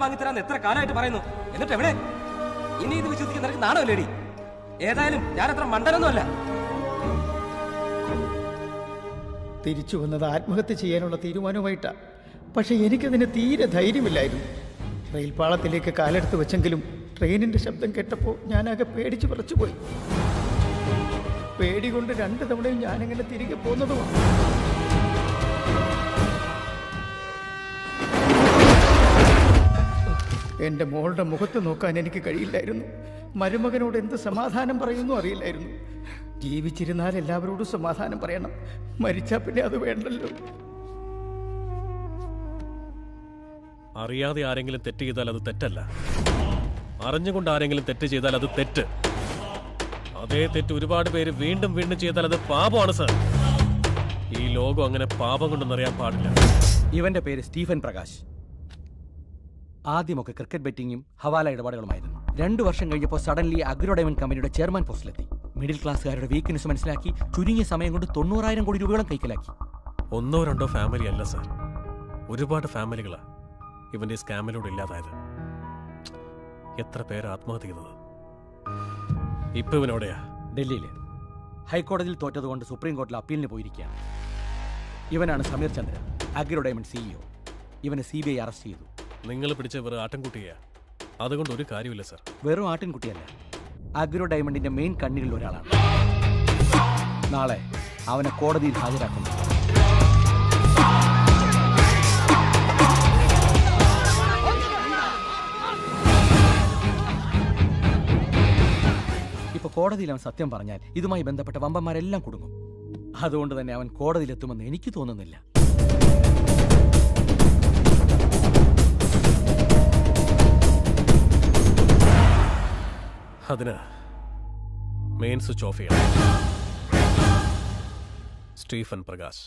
Speaker 19: വാങ്ങിത്തരാൻ എത്ര കാലമായിട്ട് പറയുന്നു, എന്നിട്ട് എവിടെ? ഇനി ഇത് വിശ്വസിക്കുന്ന നിനക്ക് നാണമല്ലേടി? ഏതായാലും ഞാൻ അത്ര മണ്ടനൊന്നുമല്ല.
Speaker 6: തിരിച്ചു വന്നത് ആത്മഹത്യ ചെയ്യാനുള്ള തീരുമാനവുമായിട്ടാണ്. പക്ഷെ എനിക്കതിന് തീരെ ധൈര്യമില്ലായിരുന്നു. റെയിൽപാളത്തിലേക്ക് കാലെടുത്ത് വെച്ചെങ്കിലും ട്രെയിനിന്റെ ശബ്ദം കേട്ടപ്പോൾ ഞാനാകെ പേടിച്ചു വിറച്ചുപോയി. പേടി കൊണ്ട് 2 തവണയും ഞാനിങ്ങനെ തിരികെ പോന്നതുമാണ്. എന്റെ മോളുടെ മുഖത്ത് നോക്കാൻ എനിക്ക് കഴിയില്ലായിരുന്നു. മരുമകനോട് എന്ത് സമാധാനം പറയുന്നു അറിയില്ലായിരുന്നു. ജീവിച്ചിരുന്നാൽ എല്ലാവരോടും സമാധാനം പറയണം, മരിച്ചാ പിന്നെ അത് വേണ്ടല്ലോ.
Speaker 12: അറിയാതെ ആരെങ്കിലും തെറ്റ് ചെയ്താൽ അത് തെറ്റല്ല, അറിഞ്ഞുകൊണ്ട് ആരെങ്കിലും തെറ്റ് ചെയ്താൽ അത് തെറ്റ്. അതേ തെറ്റ് ഒരുപാട് പേര് വീണ്ടും വീണ്ടും ചെയ്താൽ അത് പാപമാണ് സർ. ഈ ലോകം അങ്ങനെ പാപം കൊണ്ടൊന്നറിയാൻ പാടില്ല.
Speaker 4: ഇവന്റെ പേര് സ്റ്റീഫൻ പ്രകാശ്. ആദ്യമൊക്കെ ക്രിക്കറ്റ് ബെറ്റിംഗും ഹവാല ഇടപാടുകളുമായിരുന്നു. 2 വർഷം കഴിഞ്ഞപ്പോൾ സഡൻലി അഗ്രോ ഡയമണ്ട് കമ്പനിയുടെ ചെയർമാൻ പോസ്റ്റിലെത്തി. മിഡിൽ ക്ലാസ്സുകാരുടെ വീക്ക്നെസ് മനസ്സിലാക്കി ചുരുങ്ങിയ സമയം കൊണ്ട് 90,000 കോടി രൂപയോളം കൈക്കലാക്കി.
Speaker 12: 1 or 2 ഫാമിലി അല്ല സർ, ഒരുപാട് ഫാമിലികളാ ഇവന്റെ സ്കാമിലൂടെ ഇല്ലാതായത്. എത്ര പേര് ആത്മഹത്യ ചെയ്തത്. ഇപ്പൊ ഇവനോടെയാ?
Speaker 4: ഡൽഹിയിൽ ഹൈക്കോടതിയിൽ തോറ്റതുകൊണ്ട് സുപ്രീം കോടതിയിൽ അപ്പീലിന് പോയിരിക്കുകയാണ്. ഇവനാണ് Sameer Chandra, agro diamond CEO. ഇവനെ CBI അറസ്റ്റ് ചെയ്തു.
Speaker 12: നിങ്ങൾ പിടിച്ച വെറും ആട്ടിൻകുട്ടിയാ, അതുകൊണ്ട് ഒരു കാര്യമില്ല സർ.
Speaker 4: വെറും ആട്ടിൻകുട്ടിയല്ല, അഗ്രോ ഡയമണ്ടിന്റെ മെയിൻ കണ്ണികളിൽ ഒരാളാണ്. നാളെ അവനെ കോടതിയിൽ ഹാജരാക്കുന്നു. ഇപ്പൊ കോടതിയിൽ അവൻ സത്യം പറഞ്ഞാൽ ഇതുമായി ബന്ധപ്പെട്ട വമ്പന്മാരെല്ലാം കുടുങ്ങും. അതുകൊണ്ട് തന്നെ അവൻ കോടതിയിലെത്തുമെന്ന് എനിക്ക് തോന്നുന്നില്ല.
Speaker 12: അതിന് മെയിൻ സ്വിച്ച് ഓഫ് ചെയ്യണം. സ്റ്റീഫൻ പ്രകാശ്.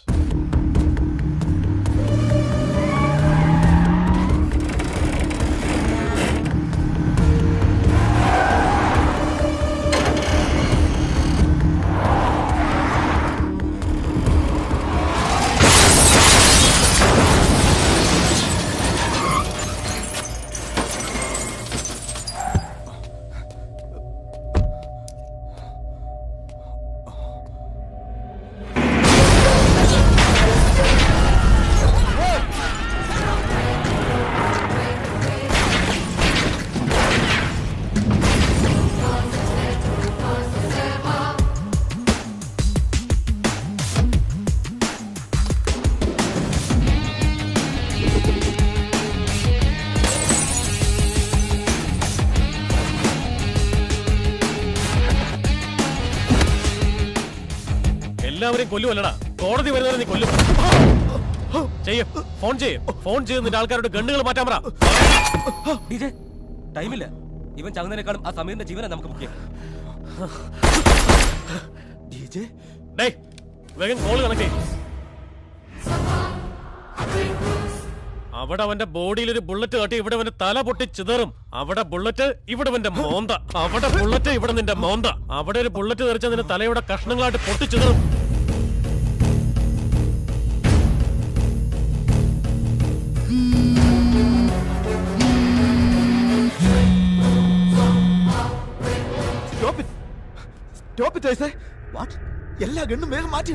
Speaker 12: എല്ലാവരെയും കൊല്ലുമല്ലടാ, കോടതി വരുന്നവരെ നീ കൊല്ലും. ഫോൺ ചെയ്യും നിന്റെ ആൾക്കാരോട് ഗണ്ണുകൾ മാറ്റാൻ പറ.
Speaker 19: ടൈമില്ല, ഇവൻ ചങ്ങുന്നതിനേക്കാളും ആ സമീറിന്റെ ജീവനെ നമുക്ക് മുഖ്യം.
Speaker 12: വേഗം കോൾ കണക്ട് ചെയ്യും. അവിടെ അവന്റെ ബോഡിയിൽ ഒരു ബുള്ളറ്റ് തട്ടി ഇവിടെ അവന്റെ തല പൊട്ടി ചിതറും. അവിടെ ബുള്ളറ്റ്, ഇവിടെ അവന്റെ മോന്ത. അവിടെ ബുള്ളറ്റ്, ഇവിടെ നിന്റെ മോന്ത. അവിടെ ഒരു ബുള്ളറ്റ് തെറിച്ച നിന്റെ തലയുടെ കഷ്ണങ്ങളായിട്ട് പൊട്ടി ചിതറും.
Speaker 20: എല്ലാ ഗണ്ണും വേഗം മാറ്റി.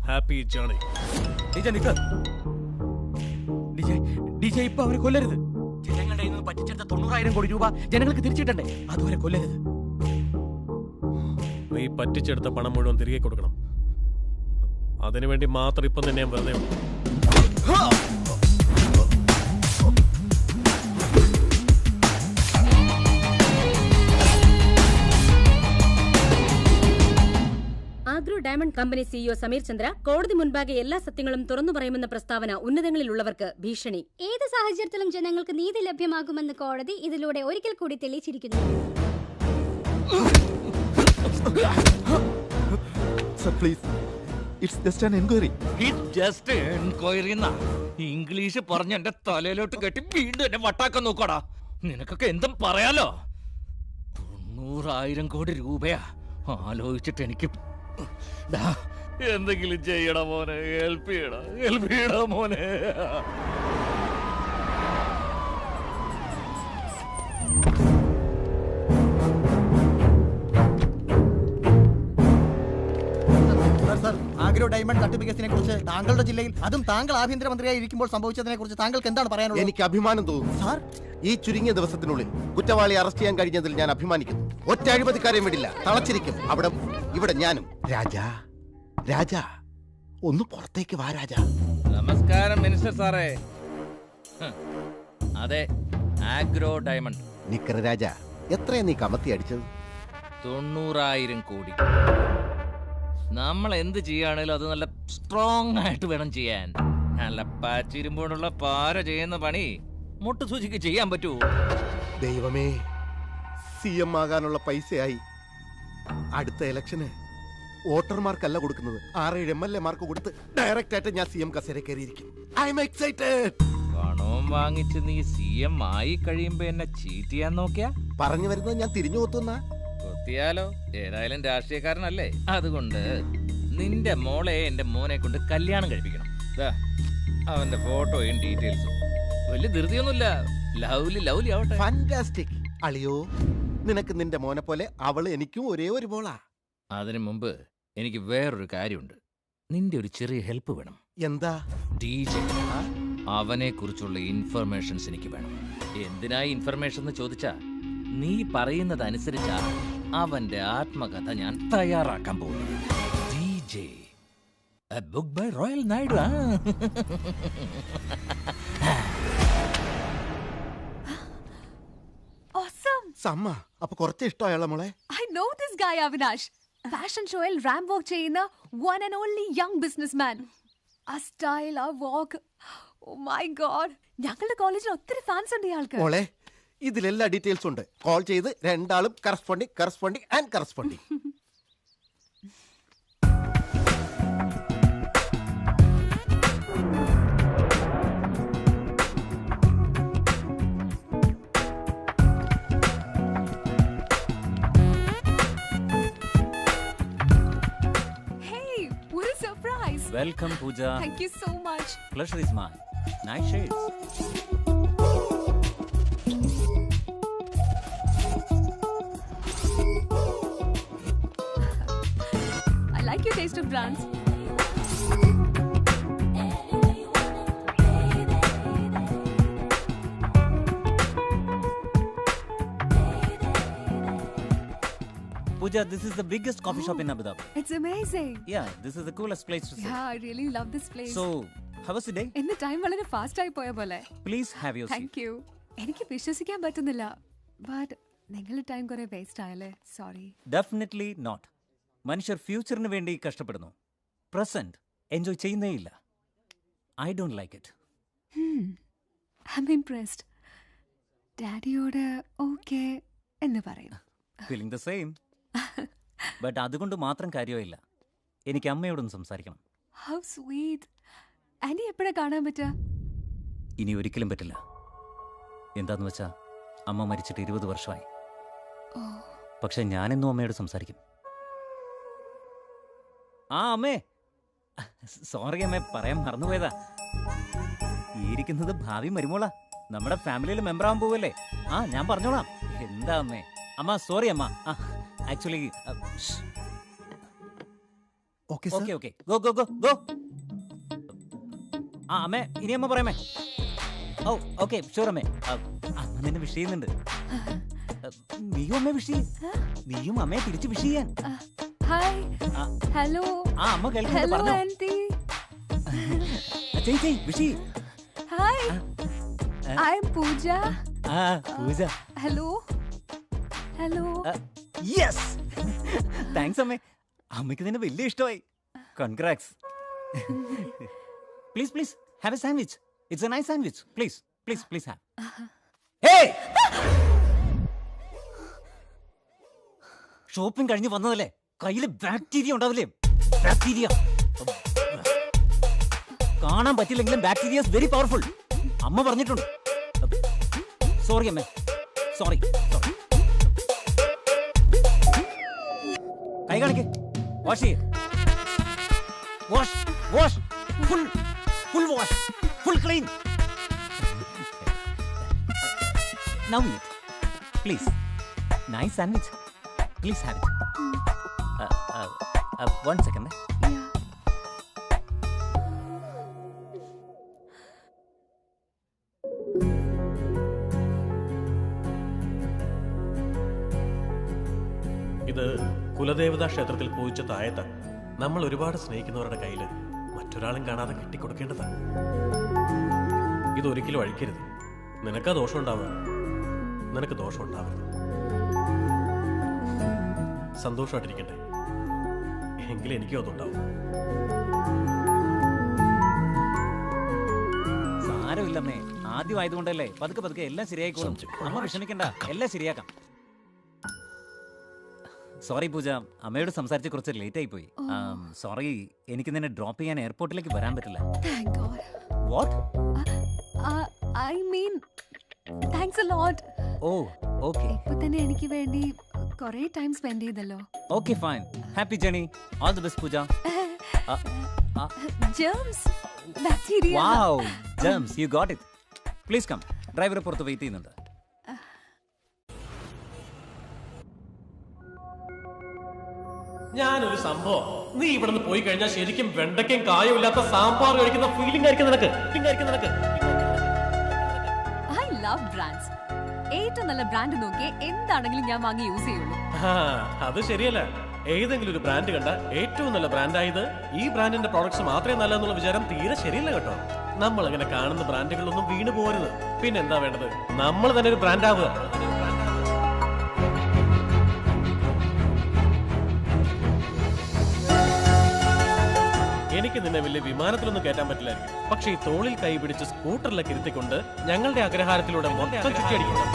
Speaker 12: Happy journey.
Speaker 4: ഇപ്പൊ അവരെ കൊല്ലരുത്. ജനങ്ങളുടെ നിന്ന് പറ്റിച്ചെടുത്ത 90,000 കോടി രൂപ ജനങ്ങൾക്ക് തിരിച്ചിട്ടണ്ടേ, അതുവരെ കൊല്ലരുത്.
Speaker 12: നീ പറ്റിച്ചെടുത്ത പണം മുഴുവൻ തിരികെ കൊടുക്കണം. അതിനുവേണ്ടി മാത്രം ഇപ്പം തന്നെ ഞാൻ വെറുതെ ഉണ്ട്.
Speaker 17: Agro diamond company CEO Sameer Chandra കോടതി മുൻപാകെ എല്ലാ സത്യങ്ങളും തുറന്നു പറയുമെന്ന പ്രസ്താവന ഉന്നതങ്ങളിലുള്ളവർക്ക് ഭീഷണി.
Speaker 8: ഏത് സാഹചര്യത്തിലും ജനങ്ങൾക്ക് നീതി ലഭ്യമാകുമെന്ന് കോടതി ഇതിലൂടെ ഒരിക്കൽ കൂടി തെളിയിച്ചിരിക്കുന്നു.
Speaker 15: ഇംഗ്ലീഷ് പറഞ്ഞ എന്റെ തലയിലോട്ട് കെട്ടി വീണ്ടും എന്നെ വട്ടാക്കാൻ നോക്കടാ. നിനക്കൊക്കെ എന്തും പറയാലോ. 90,000 കോടി രൂപയാ. ആലോചിച്ചിട്ട് എനിക്ക് എന്തെങ്കിലും ചെയ്യടാ മോനെ, ഹെൽപ്പ് ചെയ്യടാ മോനെ.
Speaker 6: ആഗ്രോ
Speaker 2: ആഗ്രോ ഡയമണ്ട് തട്ടിപ്പ് കേസിനെ കുറിച്ച് താങ്കളുടെ ജില്ലയിൽ അതും താങ്കൾ ആഭ്യന്തരമന്ത്രിയായി ഇരിക്കുമ്പോൾ സംഭവിച്ചതിനെ കുറിച്ച് താങ്കൾക്ക് എന്താണ് പറയാനുള്ളത്?
Speaker 7: എനിക്ക് അഭിമാനം തോന്നുന്നു സാർ. ഈ ചുരുങ്ങിയ ദിവസത്തിനുള്ളിൽ കുറ്റവാളി അറസ്റ്റ് ചെയ്യാൻ കഴിഞ്ഞതിൽ ഞാൻ അഭിമാനിക്കുന്നു. ഒറ്റ അഴിമതിക്കാരെയും വിടില്ല, തളച്ചിരിക്കും. ഇവിടെ ഞാനും. രാജാ ഒന്ന് പുറത്തേക്ക് വാ രാജാ.
Speaker 15: നമസ്കാരം മിനിസ്റ്റർ സാറേ. അതെ, ആഗ്രോ ഡയമണ്ട്.
Speaker 7: നിക്കറ രാജാ, എത്രയാ നീ കമത്തി അടിച്ചത്?
Speaker 15: 90,000 കോടി. നമ്മൾ എന്ത് ചെയ്യുകയാണെങ്കിലും അത് നല്ല സ്ട്രോങ് ആയിട്ട് വേണം ചെയ്യാൻ. നല്ല പാച്ചിരുമ്പോഴുള്ള പാര ചെയ്യുന്ന പണി മുട്ടുസൂചിക്ക് ചെയ്യാൻ പറ്റുമോ?
Speaker 7: ദൈവമേ, CM ആകാനുള്ള പൈസയായി. അടുത്ത ഇലക്ഷന് വോട്ടർമാർക്കല്ല കൊടുക്കുന്നത്, 6-7 MLA മാർക്ക് കൊടുത്ത് ഡയറക്റ്റ് ആയിട്ട് ഞാൻ CM കസേര കയറിയിരിക്കും. I M excited.
Speaker 15: പണവും വാങ്ങിച്ച് നീ CM ആയി കഴിയുമ്പോ എന്നെ ചീറ്റ് ചെയ്യാൻ നോക്കിയാ?
Speaker 7: പറഞ്ഞു വരുന്നത് ഞാൻ തിരിഞ്ഞു കൊത്തുന്ന
Speaker 15: കൊത്തിയാലോ? ഏതായാലും രാഷ്ട്രീയക്കാരനല്ലേ, അതുകൊണ്ട് നിന്റെ മോളെ എന്റെ മോനെ കൊണ്ട് കല്യാണം കഴിപ്പിക്കണം. അവന്റെ ഫോട്ടോയും ഡീറ്റെയിൽസും. വലിയ ധൃതിയൊന്നുമില്ല, ലവ്ലി ആവട്ടെ.
Speaker 7: ഫാന്റാസ്റ്റിക്. അളിയോ, നിനക്ക് നിന്റെ മോനെ പോലെ അവള് എനിക്കും ഒരേ ഒരു മോളാ.
Speaker 15: അതിനു മുമ്പ് എനിക്ക് വേറൊരു കാര്യമുണ്ട്. നിന്റെ ഒരു ചെറിയ ഹെൽപ്പ് വേണം.
Speaker 7: എന്താ?
Speaker 15: DJ അവനെ കുറിച്ചുള്ള ഇൻഫർമേഷൻസ് എനിക്ക് വേണം. എന്തിനായി ഇൻഫർമേഷൻ എന്ന് ചോദിച്ചാ, നീ പറയുന്നതനുസരിച്ചാ അവന്റെ ആത്മകഥ ഞാൻ തയ്യാറാക്കാൻ പോകുന്നു. DJ a book by Royal Naidu.
Speaker 18: Awesome.
Speaker 7: സമ്മ, അപ്പൊ കുറച്ച് ഇഷ്ടമായുള്ള മോളെ.
Speaker 18: I know this guy Avinash. Fashion showയിൽ റാമ്പ് വാക്ക് ചെയ്യുന്ന one and only young businessman. A style, a walk. Oh my god. ഞങ്ങളുടെ കോളേജിൽ ഒത്തിരി ഫാൻസ് ഉണ്ട് ഇയാൾക്ക്.
Speaker 7: മോളെ, ഇതിലെല്ലാ ഡീറ്റെയിൽസ് ഉണ്ട്. കോൾ ചെയ്ത് രണ്ടാളും corresponding and corresponding.
Speaker 10: Welcome, Pooja.
Speaker 18: Thank you so much.
Speaker 10: Pleasure is mine. Nice shades.
Speaker 18: I like your taste of brands.
Speaker 10: Pooja, this is the biggest coffee shop in Abu Dhabi.
Speaker 18: It's amazing.
Speaker 10: Yeah, this is the coolest place to sit.
Speaker 18: Yeah, I really love this place.
Speaker 10: So, how was the day?
Speaker 18: In the time വളരെ fast ആയി പോയ പോലെ.
Speaker 10: Please have your seat.
Speaker 18: Thank you. എനിക്ക് വിശ്വസിക്കാൻ പറ്റുന്നില്ല. But നിങ്ങളുടെ time കുറെ waste ആയല്ലേ. Sorry.
Speaker 10: Definitely not. മനുഷ്യർ ഫ്യൂച്ചറിന് വേണ്ടി കഷ്ടപ്പെടുന്നു. പ്രസന്റ് എൻജോയ് ചെയ്യുന്നേയില്ല. I don't like it.
Speaker 18: I'm impressed. ഡാഡിയോട് ഓക്കേ എന്ന് പറയും.
Speaker 10: Feeling the same. ബട്ട് അതുകൊണ്ട് മാത്രം കാര്യമില്ല. എനിക്ക് അമ്മയോടൊന്ന് സംസാരിക്കണം.
Speaker 18: How sweet. ആന്റി എപ്പോഴാ കാണാൻ പറ്റുക?
Speaker 10: ഇനി ഒരിക്കലും പറ്റില്ല. എന്താന്ന് വെച്ചാ, അമ്മ മരിച്ചിട്ട് 20 വർഷമായി. പക്ഷെ ഞാനെന്നും അമ്മയോട് സംസാരിക്കും. ആ അമ്മേ, സോറി അമ്മേ, പറയാൻ മറന്നുപോയതാ. ഈ ഇരിക്കുന്നത് ഭാവി മരുമോളാ, നമ്മുടെ ഫാമിലിയിൽ മെമ്പർ ആവാൻ പോവല്ലേ. ആ ഞാൻ പറഞ്ഞോളാം. എന്താ അമ്മേ? അമ്മ സോറി അമ്മ. Actually okay go go go go. ആ അമ്മേ, ഇനി അമ്മ പറയാമേ. ഓ ഓക്കെ ഷുവർ അമ്മേ. അമ്മ നിന്നെ വിഷ് ചെയ്യുന്നുണ്ട്. നീയും അമ്മയെ വിഷ് ചെയ്യും. നീയും അമ്മയെ തിരിച്ച് വിഷ് ചെയ്യാൻ.
Speaker 18: Hi hello.
Speaker 10: ആ അമ്മ കേൾക്കുന്നു, പറഞ്ഞോ.
Speaker 18: ആന്റി
Speaker 10: ചേച്ചി wish.
Speaker 18: Hi, I am Pooja.
Speaker 10: ആ Pooja.
Speaker 18: Hello hello.
Speaker 10: Yes, thanks അമ്മേ. അമ്മയ്ക്ക് നിന്നെ വലിയ ഇഷ്ടമായി. Congrats. Please please have a sandwich. It's a nice sandwich. Please please please have. Hey, shopping കഴിഞ്ഞ് വന്നതല്ലേ, കയ്യില് ബാക്ടീരിയ ഉണ്ടാവില്ലേ? ബാക്ടീരിയ കാണാൻ പറ്റില്ലെങ്കിലും ബാക്ടീരിയ ഇസ് വെരി പവർഫുൾ. അമ്മ പറഞ്ഞിട്ടുണ്ട്. സോറി അമ്മേ, സോറി സോറി. കൈ കാണിക്ക്. വാഷ് ചെയ്യ്. Wash wash full full wash full clean. Now eat please. Nice sandwich. Please have it. 1 second.
Speaker 12: ഇത് കുലദേവതാ ക്ഷേത്രത്തിൽ പൂജിച്ച തായത്താണ്. നമ്മൾ ഒരുപാട് സ്നേഹിക്കുന്നവരുടെ കയ്യില് മറ്റൊരാളും കാണാതെ കെട്ടിക്കൊടുക്കേണ്ടതാണ്. ഇതൊരിക്കലും അഴിക്കരുത്. നിനക്കാ ദോഷം ഉണ്ടാവുക, നിനക്ക് ദോഷം ഉണ്ടാവരുത്. സന്തോഷമായിട്ടിരിക്കട്ടെ, എങ്കിലും എനിക്കും അതുണ്ടാവും.
Speaker 10: സാരമില്ലമ്മേ, ആദ്യമായതുകൊണ്ടല്ലേ. പതുക്കെ പതുക്കെ എല്ലാം ശരിയായിക്കോളും. അമ്മ വിഷമിക്കണ്ട, എല്ലാം ശരിയാക്കാം. സോറി പൂജ, അമ്മയോട് സംസാരിച്ച് കുറച്ച് ലേറ്റ് ആയി പോയി. സോറി, എനിക്ക് നിന്നെ ഡ്രോപ്പ് ചെയ്യാൻ എയർപോർട്ടിലേക്ക് വരാൻ പറ്റില്ല. What?
Speaker 18: I mean thanks a lot.
Speaker 10: Oh okay.
Speaker 18: ഇപ്പോ തന്നെ എനിക്ക് വേണ്ടി കുറേ ടൈം സ്പെൻഡ് ചെയ്തല്ലോ.
Speaker 10: Okay fine. Happy journey. All the best Pooja.
Speaker 18: Germs, bacteria.
Speaker 10: Wow, germs, you got it. Please come. ഡ്രൈവറെ പുറത്ത് വെയിറ്റ് ചെയ്യുന്നുണ്ട്.
Speaker 12: ഞാനൊരു സംഭവം, നീ ഇവിടുന്ന് പോയി കഴിഞ്ഞാൽ ശരിക്കും വെണ്ടയ്ക്കും കായും ഇല്ലാത്ത സാമ്പാർ കഴിക്കുന്ന ഫീലിംഗ് ആയിരിക്കും നിനക്ക്.
Speaker 18: I love brands. ഏറ്റവും നല്ല ബ്രാൻഡ് നോക്കി എന്താണെങ്കിലും ഞാൻ വാങ്ങി യൂസ് ചെയ്യുള്ളൂ.
Speaker 12: അത് ശരിയല്ല. ഏതെങ്കിലും ഒരു ബ്രാൻഡ് കണ്ട ഏറ്റവും നല്ല ബ്രാൻഡായത് ഈ ബ്രാൻഡിന്റെ പ്രോഡക്ട്സ് മാത്രമേ നല്ലതെന്നുള്ള വിചാരം തീരെ ശരിയല്ല കേട്ടോ. നമ്മൾ അങ്ങനെ കാണുന്ന ബ്രാൻഡുകളൊന്നും വീണ് പോരുത്. പിന്നെ എന്താ വേണ്ടത്? നമ്മൾ തന്നെ ഒരു ബ്രാൻഡ് ആവുക. എനിക്ക് നിന്നെ വലിയ വിമാനത്തിലൊന്നും കയറ്റാൻ പറ്റില്ലായിരിക്കും, പക്ഷെ ഈ തോളിൽ കൈ പിടിച്ച് സ്കൂട്ടറിലേക്ക് ഇരുത്തിക്കൊണ്ട് ഞങ്ങളുടെ അഗ്രഹാരത്തിലൂടെ മൊത്തം ചുറ്റിയടിക്കണം.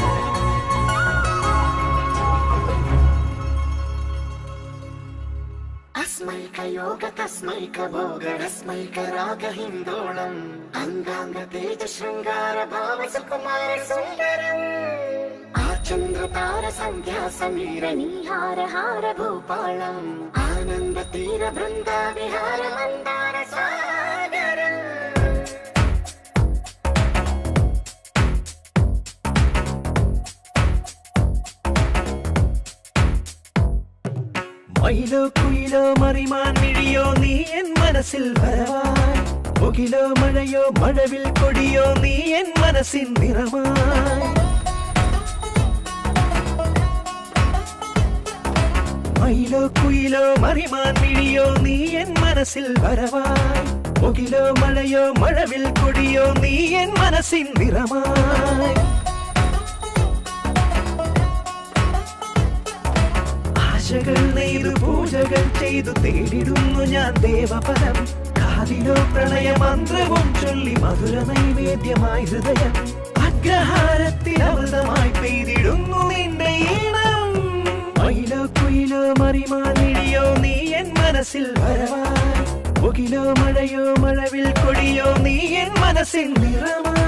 Speaker 21: ചന്ദ്രതാര സന്ധ്യാ സമീര നീഹാര ഹാര ഭൂപാളം ആനന്ദ തീര ബൃന്ദ വിഹാര മന്ദാര സാഗരം.
Speaker 22: മയിലോ കുയിലോ മറിമാൻ മിഴിയോ നീ എൻ മനസ്സിൽ വരവായി. മുകിലോ മഴയോ മഴവിൽ കൊടിയോ നീ എൻ മനസ്സിൻ നിറമായി. മയിലോ കുയിലോ മറിമാൻ മിഴിയോ നീ എൻ മനസ്സിൽ വരവായി. മുകിലോ മഴയോ മഴവിൽ കൊടിയോ നീ എൻ മനസ്സിൻ നിറമായി. ആശകൾ നെയ്തു പൂജകൾ ചെയ്തു തേടിടുന്നു ഞാൻ ദേവപദം. കാതിലോ പ്രണയമന്ത്രവും ചൊല്ലി മധുര നൈവേദ്യമായി ഹൃദയം. അഗ്രഹാരത്തിൽ അമൃതമായി പെയ്തിടുന്നു നിന്റെ ഈണം. മയിലോ കുയിലോ മറിമാൻ മിഴിയോ നീ എൻ മനസ്സിൽ വരവായി. മുകിലോ മഴയോ മഴവിൽ കൊടിയോ നീ എൻ മനസ്സിൻ നിറമായി.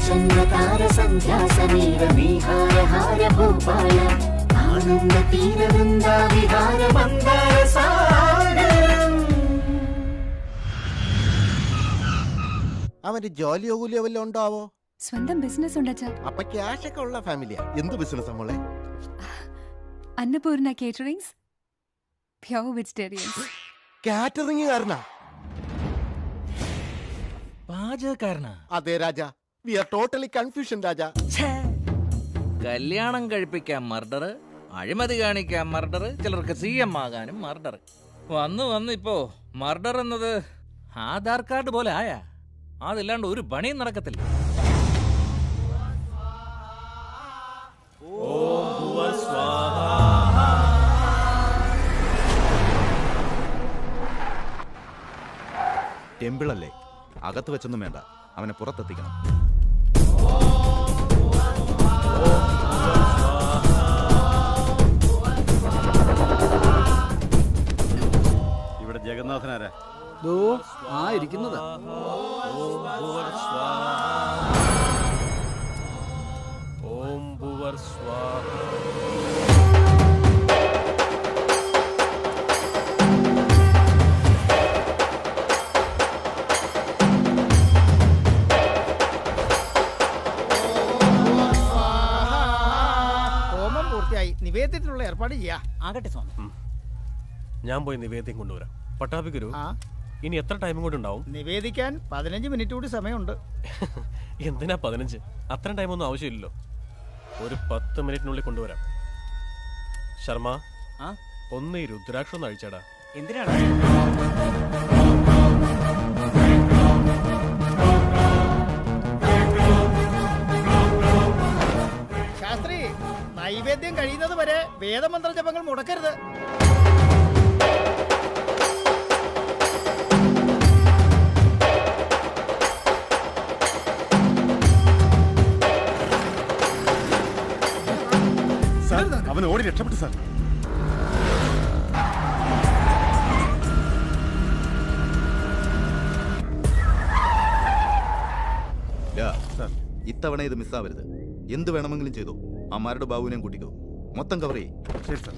Speaker 21: ചന്ദ്രതാര സന്ധ്യാ സമീര വിഹാര ഹാര ഭൂപാല ആനന്ദ തീര വൃന്ദ വിഹാര മന്ദാര സാഗരം.
Speaker 7: അവന്റെ ജോലിയോ കൂലിയോ വല്ലതും ഉണ്ടാവോ?
Speaker 18: സ്വന്തം ബിസിനസ് ഉണ്ടച്ചാ.
Speaker 7: അപ്പൊ ക്യാഷ് ഒക്കെ ഉള്ള ഫാമിലിയാ. എന്ത് ബിസിനസ് മോളെ?
Speaker 18: Annapurna caterings, pure vegetarians.
Speaker 7: Catering കാരനാ?
Speaker 15: പാചകക്കാരനാ?
Speaker 7: അതെ Raja. We are totally confusion Raja.
Speaker 15: കല്യാണം കഴിപ്പിക്കാൻ മർഡർ, അഴിമതി കാണിക്കാൻ മർഡർ, ചിലർക്ക് CM ആകാനും മർഡർ. വന്ന് ഇപ്പോ മർഡർ എന്നത് ആധാർ കാർഡ് പോലെ ആയാ. അതില്ലാണ്ട് ഒരു പണിയും നടക്കത്തില്ല.
Speaker 13: ടെമ്പിളല്ലേ, അകത്ത് വെച്ചൊന്നും വേണ്ട, അവനെ പുറത്തെത്തിക്കണം.
Speaker 16: ഇവിടെ ജഗന്നാഥനാരാ?
Speaker 6: ഇരിക്കുന്നത്.
Speaker 12: ഓം ഭുവർ സ്വാഹ.
Speaker 6: ഹോമം പൂർത്തിയായി. നിവേദ്യത്തിനുള്ള ഏർപ്പാട് ചെയ്യാ.
Speaker 10: ആകട്ടെ സ്വാമി.
Speaker 12: ഞാൻ പോയി നിവേദ്യം കൊണ്ടുവരാം. പട്ടാഭിഗുരു, ഇനി എത്ര ടൈം കൂടി ഉണ്ടാവും?
Speaker 6: നിവേദിക്കാൻ 15 മിനിറ്റ് കൂടി സമയമുണ്ട്.
Speaker 12: എന്തിനാ 15? അത്രയും ടൈമൊന്നും ആവശ്യമില്ലല്ലോ. ഒരു 10 മിനിറ്റിനുള്ളിൽ കൊണ്ടുവരാം. ശർമ്മ, ഒന്ന് ഈ രുദ്രാക്ഷം ഒന്ന് അഴിച്ചാടാ.
Speaker 10: എന്തിനാണ്?
Speaker 6: ശാസ്ത്രി, നൈവേദ്യം കഴിയുന്നത് വരെ വേദമന്ത്ര ജപങ്ങൾ മുടക്കരുത്.
Speaker 16: അവൻ ഓടി രക്ഷപ്പെട്ടു സാർ.
Speaker 13: ഇത്തവണ ഇത് മിസ്സാവരുത്. എന്ത് വേണമെങ്കിലും ചെയ്തോ. അമ്മാരുടെ ബാബുവിനെയും കൂട്ടിക്കോ. മൊത്തം കവർ ചെയ്യും.
Speaker 16: ശരി സാർ.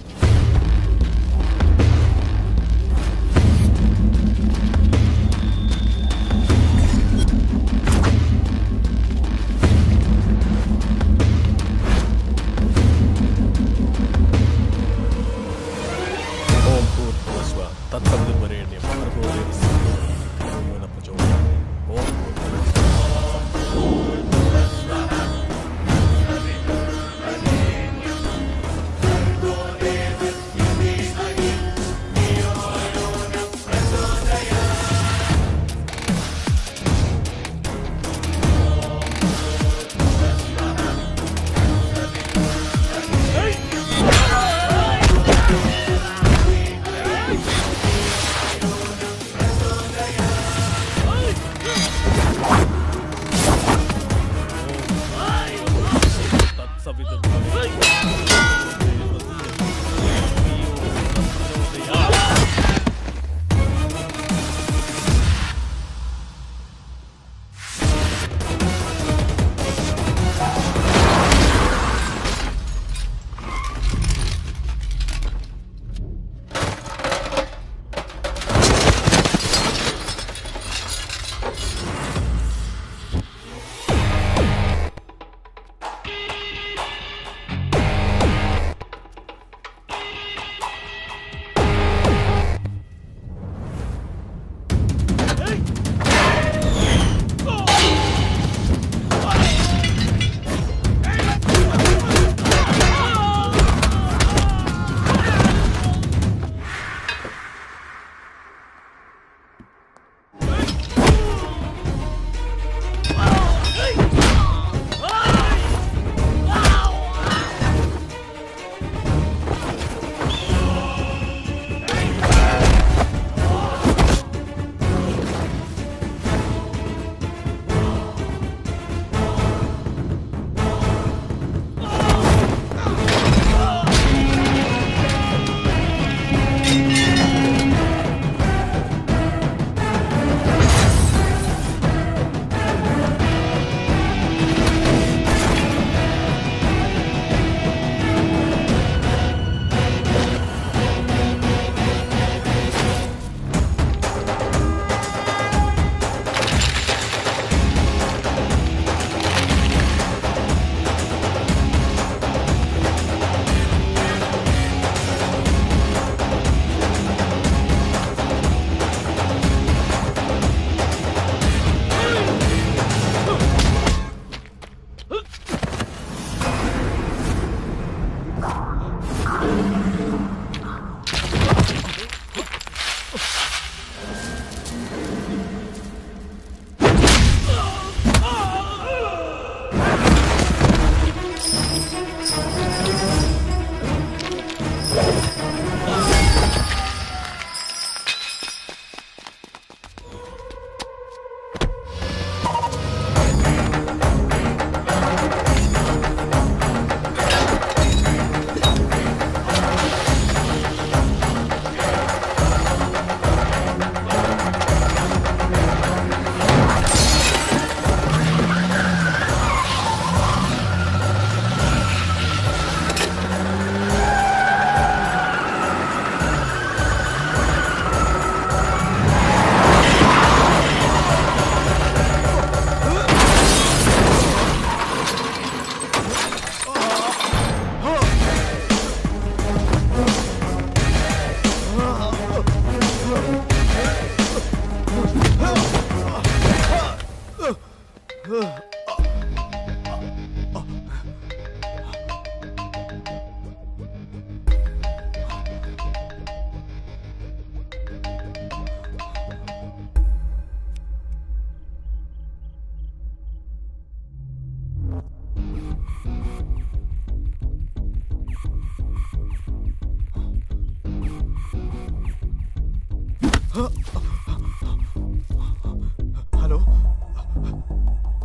Speaker 13: Hello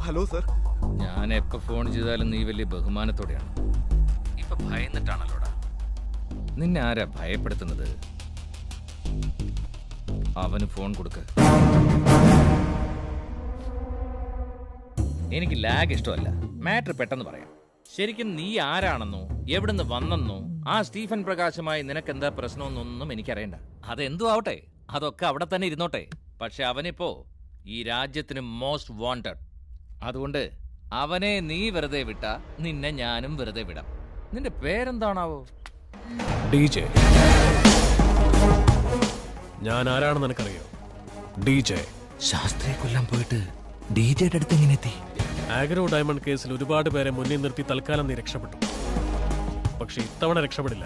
Speaker 13: hello sir.
Speaker 15: ഞാൻ എപ്പോ ഫോൺ ചെയ്താലും നീ വലിയ ബഹുമാനത്തോടെയാണ്. ഇപ്പൊ ഭയന്നിട്ടാണല്ലോടാ. നിന്നെ ആരാ ഭയപ്പെടുത്തുന്നത്? അവന് ഫോൺ കൊടുക്ക. എനിക്ക് ലാഗ് ഇഷ്ടമല്ല. മാറ്റർ പെട്ടെന്ന് പറയാം. ശരിക്കും നീ ആരാണെന്നോ എവിടുന്ന് വന്നെന്നോ ആ സ്റ്റീഫൻ പ്രകാശുമായി നിനക്കെന്താ പ്രശ്നമെന്നൊന്നും എനിക്കറിയണ്ട. അതെന്തു ആവട്ടെ, അതൊക്കെ അവിടെ തന്നെ ഇരുന്നോട്ടെ. പക്ഷെ അവനിപ്പോ ഈ രാജ്യത്തിന് മോസ്റ്റ് വാണ്ടഡ്. അതുകൊണ്ട് അവനെ നീ വെറുതെ വിട്ട നിന്നെ ഞാനും വെറുതെ വിടാം. നിന്റെ പേരെന്താണാവോ?
Speaker 12: DJ. ഞാൻ ആരാണെന്ന് എനിക്കറിയോ? DJ.
Speaker 15: ശാസ്ത്രീയ കൊല്ലാൻ പോയിട്ട് ഡിജെയുടെ അടുത്ത് എങ്ങനെ എത്തി?
Speaker 12: ആഗ്രോ ഡയമണ്ട് കേസിൽ ഒരുപാട് പേരെ മുന്നിൽ നിർത്തി തൽക്കാലം നീ രക്ഷപ്പെട്ടു. പക്ഷെ ഇത്തവണ രക്ഷപ്പെടില്ല.